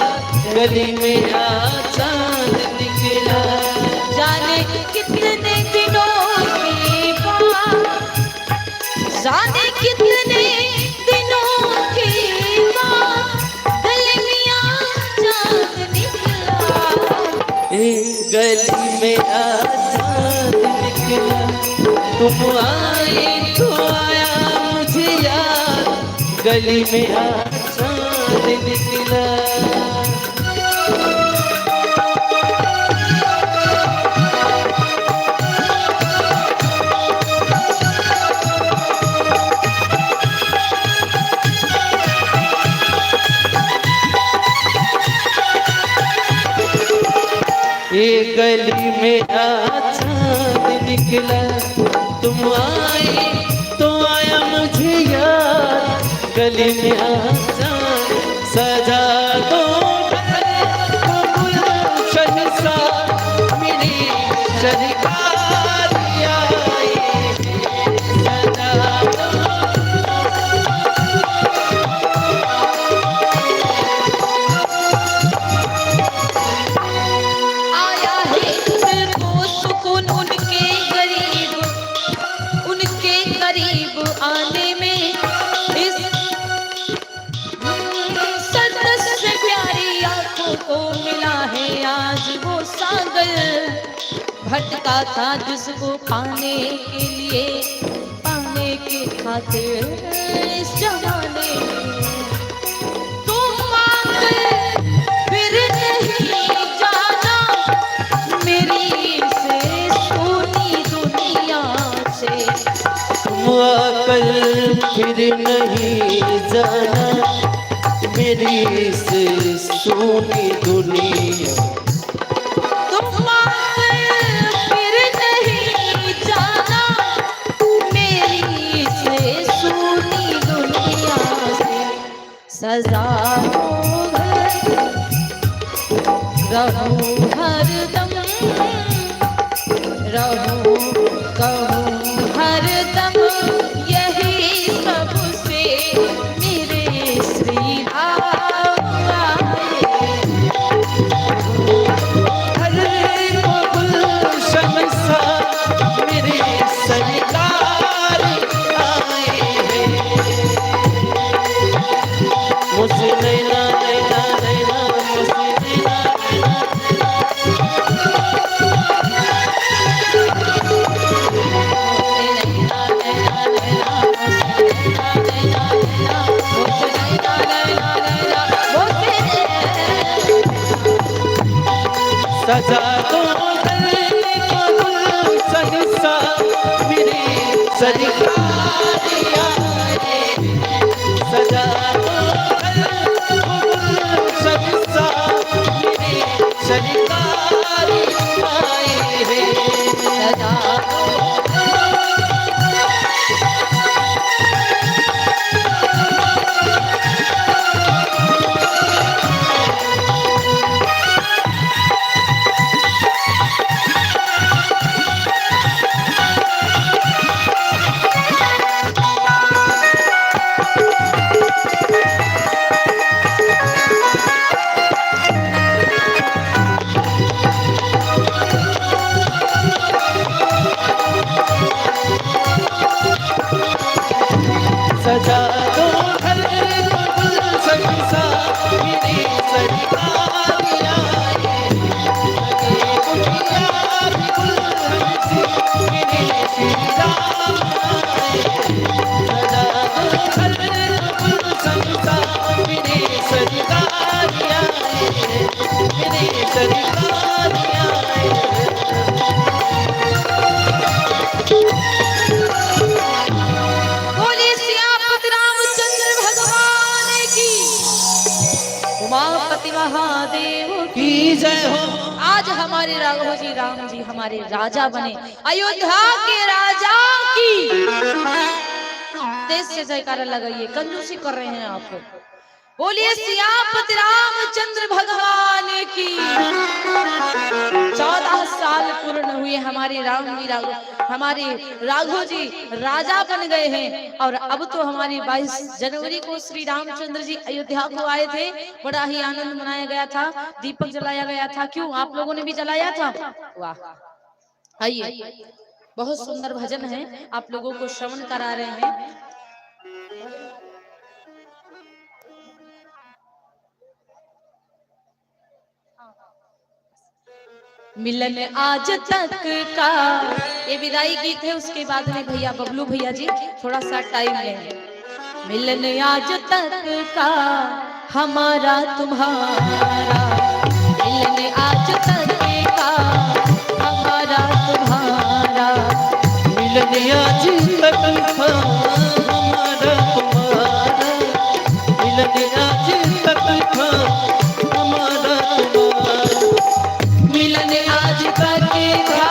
गली में आचार निकला। जाने कितने दिनों के बाद, जाने कितने दिनों के बाद गले में आचार निकला। गली में आचार निकला। तुम आए तो आया मुझे याद, गली में आचार निकला। ये गली में आचार निकला। तुम आए तो आया मुझे याद, गली में आचार। सजा दो गुलशन सा मेरी सरकार आए। सजा दो आया है भटका था जिसको पाने के लिए, पाने के खातिर इस जमाने में। तुम मांग फिर नहीं जाना मेरी से सोनी दुनिया से। तुम आकर फिर नहीं जाना मेरी इस सोनी दुनिया। तुम आकर फिर नहीं जाना मेरी से सोनी दुनिया से। सजा रहूं हरदम, रहूं कहूं हरदम यही सबसे मेरे श्री राम आए। हरे को गुलशन सा मेरे सरकार आए हैं। मुझसे नैना नैना नैना मुझसे नैना सजा दो हरे को गुलशन सा मेरे सरकार आए। सजा दो हरे को गुलशन सा मेरे सरकार आए हैं। सजा सजा दो हरे को गुलशन सा मेरे सरकार आए। लगे गुलियार गुलहंसी मेरे श्री राम आए। सजा दो हरे को गुलशन सा मेरे सरकार आए। मेरे सरकार आए। बोले सियापत रामचंद्र भगवान की, उमापति महादेव की। की जय हो। आज हमारे राघव जी राम जी हमारे राजा बने, अयोध्या के राजा की तेज से जयकारा लगाइए। कंजूसी कर रहे हैं आप लोग। बोलिए सियापति रामचंद्र भगवान की। 14 साल पूर्ण हुए हमारे राम जी हमारे राघव जी राजा बन गए हैं। और अब तो हमारी 22 जनवरी को श्री रामचंद्र जी अयोध्या को आए थे। बड़ा ही आनंद मनाया गया था, दीपक जलाया गया था। क्यों, आप लोगों ने भी जलाया था? वाह। आइए, बहुत सुंदर भजन है, आप लोगों को श्रवण करा रहे हैं। मिलन आज तक का ये विदाई गीत है। उसके बाद में भैया बबलू भैया जी थोड़ा सा टाइम लेंगे। मिलन आज तक का हमारा तुम्हारा, मिलन आज तक का हमारा तुम्हारा। मिलन आज तक था हमारा तुम्हारा। मिलन आज तक था हमारा तुम्हारा। मिलन आज तक का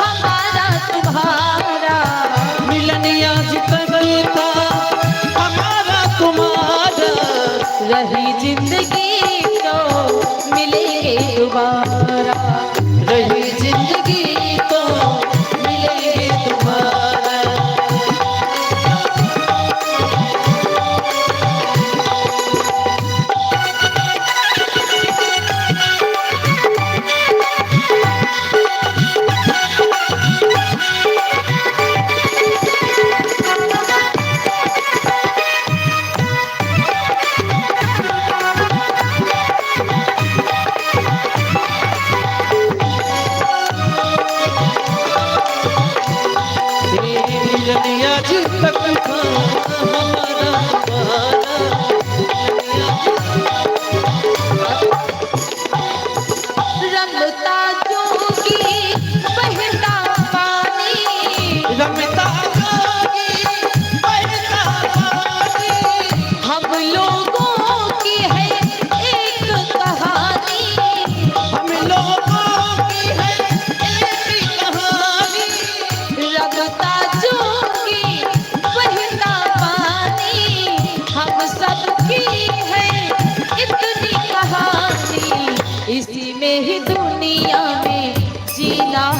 हमारा तुम्हारा। मिलन आज तक था हमारा तुम्हारा। रही जिंदगी तो मिलेंगे दोबारा। रही जिंदगी तो मिलेंगे तुम्हारा।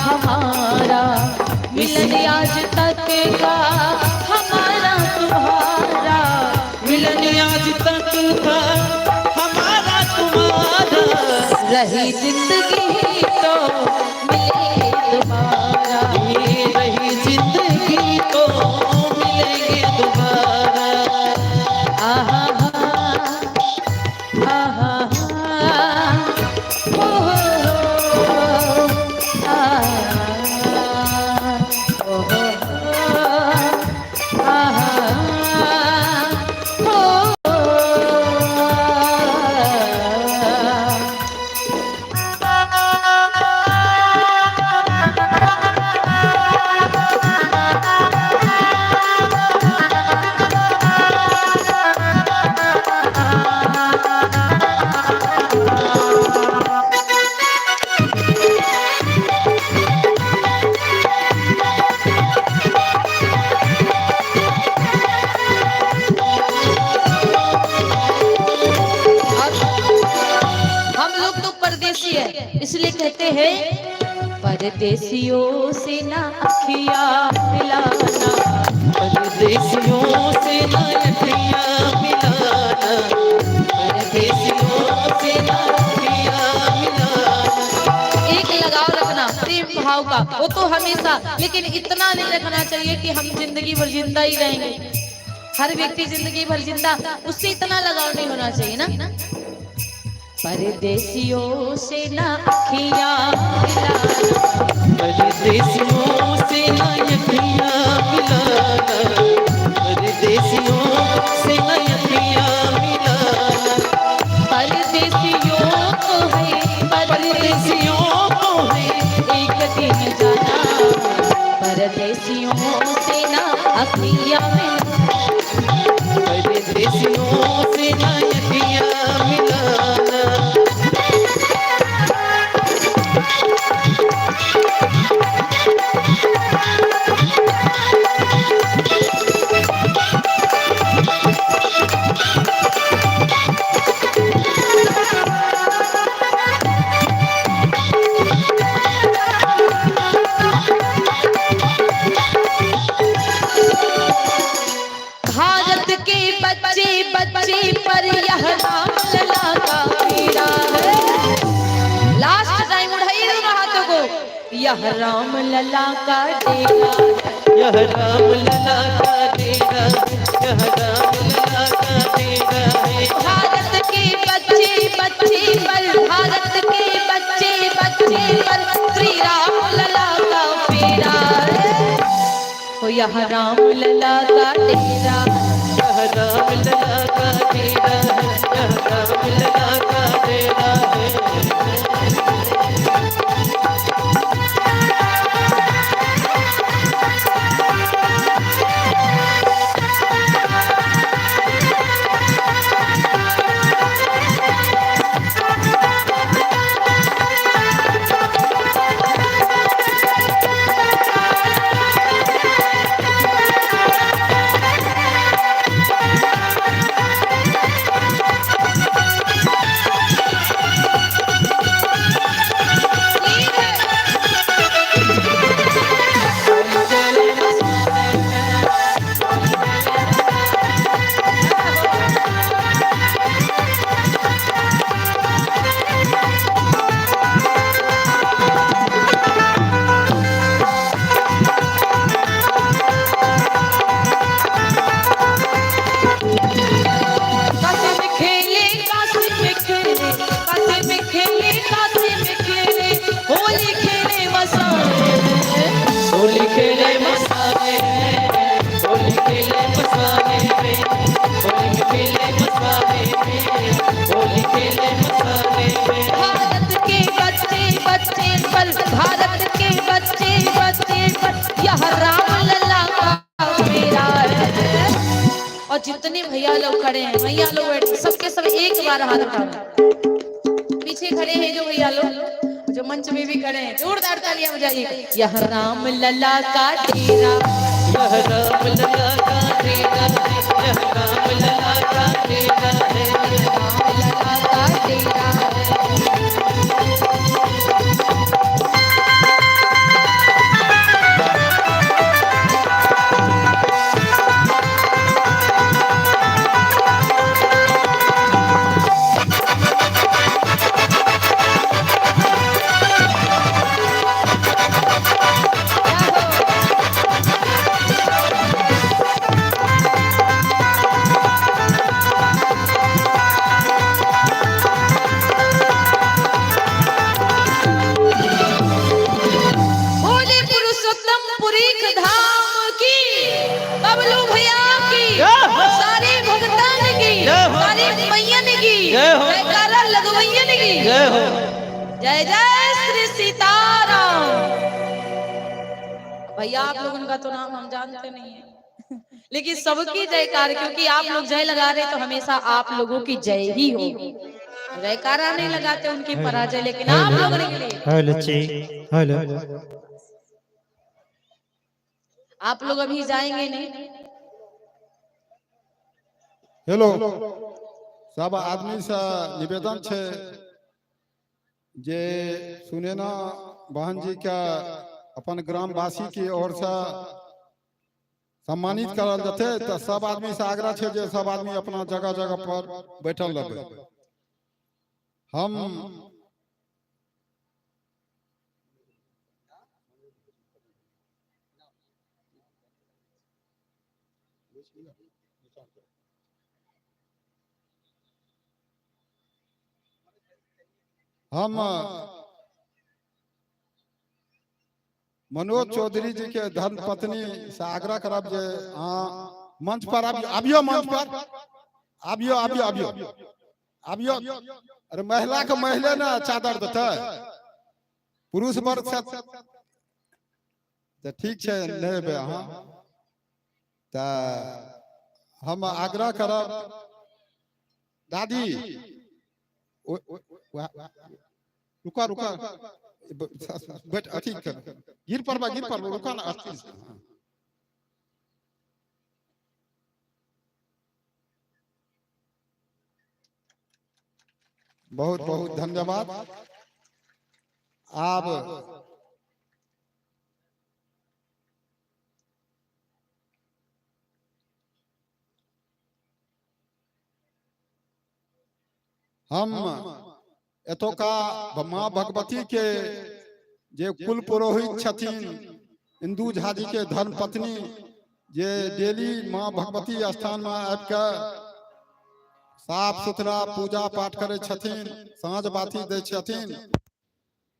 हमारा, मिलन आज तक का हमारा तुम्हारा, मिलन आज तक का हमारा तुम्हारा, रही जिंदगी तो मिले दोबारा, ये रही जिंदगी तो मिलेंगे दोबारा। आहा आहा हो इसलिए कहते हैं परदेसियों से ना अखियां मिलाना, परदेसियों से ना अखियां मिलाना, परदेसियों से ना अखियां मिलाना। एक लगाव रखना प्रेम भाव का, वो तो हमेशा, लेकिन इतना नहीं रखना चाहिए कि हम जिंदगी भर जिंदा ही रहेंगे। हर व्यक्ति जिंदगी भर जिंदा, उससे इतना लगाव नहीं होना चाहिए ना। परदेसियों से ना अखियां मिलाना, परदेसियों से ना अखियां मिलाना, परदेसियों से ना अखियां मिलाना। परदेसियों को है, परदेसियों को है एक दिन जाना, परदेसियों से ना अखियां मिलाना, परदेसियों से ना अखियां मिलाना। बच्चे पर यह राम लला का पीड़ा है। लास्ट टाइम उठाइए दोनों हाथों को, यह राम लला का डेरा है, यह राम लला का डेरा है, यह राम लला का डेरा है। भारत के बच्चे बच्चे पर, भारत के बच्चे बच्चे पर श्री राम लला का पीड़ा है। ओ यह राम लला का डेरा, यह राम लला का डेरा है, यह राम लला का डेरा है। भारत के बच्चे बच्चे पर यह राम लला का पीड़ा है। और जितने भैया लोग खड़े हैं, भैया लोग बैठे, सबके सब एक बार हाथ उठाओ। पीछे खड़े हैं जो भैया लोग, जो मंच में भी खड़े हैं, जोरदार तालियां बजाइए। यह राम लला का डेरा, यह राम लला का डेरा है, यह राम लला का डेरा है, राम लला का डेरा है। मैया की जय हो। जयकारा लगवैया की जय हो। जय जय श्री सीताराम। भैया आप लोगों का तो नाम हम जानते नहीं है, लेकिन सबकी जयकार, क्योंकि आप लोग जय लगा रहे तो हमेशा आप लोगों की जय ही हो। जयकारा नहीं लगाते उनकी पराजय, लेकिन आप लोगों के लिए हेलो आप लोग अभी जाएंगे नहीं। हेलो सब आदमी से निवेदन छे जे सुने ना बहन जी का अपन ग्रामवासी की ओर से सम्मानित करल जाते, तो सब आदमी से आग्रह छे जे सब आदमी अपना जगह जगह पर बैठल रहे। हम मनोज चौधरी जी के धर्म पत्नी से आग्रह करब जे हाँ मंच पर आबियो, मंच पर आबियो आबियो आबियो आबियो। अरे महिला के महिले ना चादर देते, पुरुष वर्ग से तो ठीक है लेबे अहाँ। तो हम आग्रह करब दादी रुका रुका बैठ अथी कर गिर पर रुका ना अथी से। बहुत बहुत धन्यवाद। आप हम एतोका माँ भगवती के जे कुल पुरोहित छथिन इंदू झा जी के धर्म पत्नी जे डेली माँ भगवती स्थान में आबि के साफ सुथरा पूजा पाठ करे छथिन, साँझ बाती दे छथिन।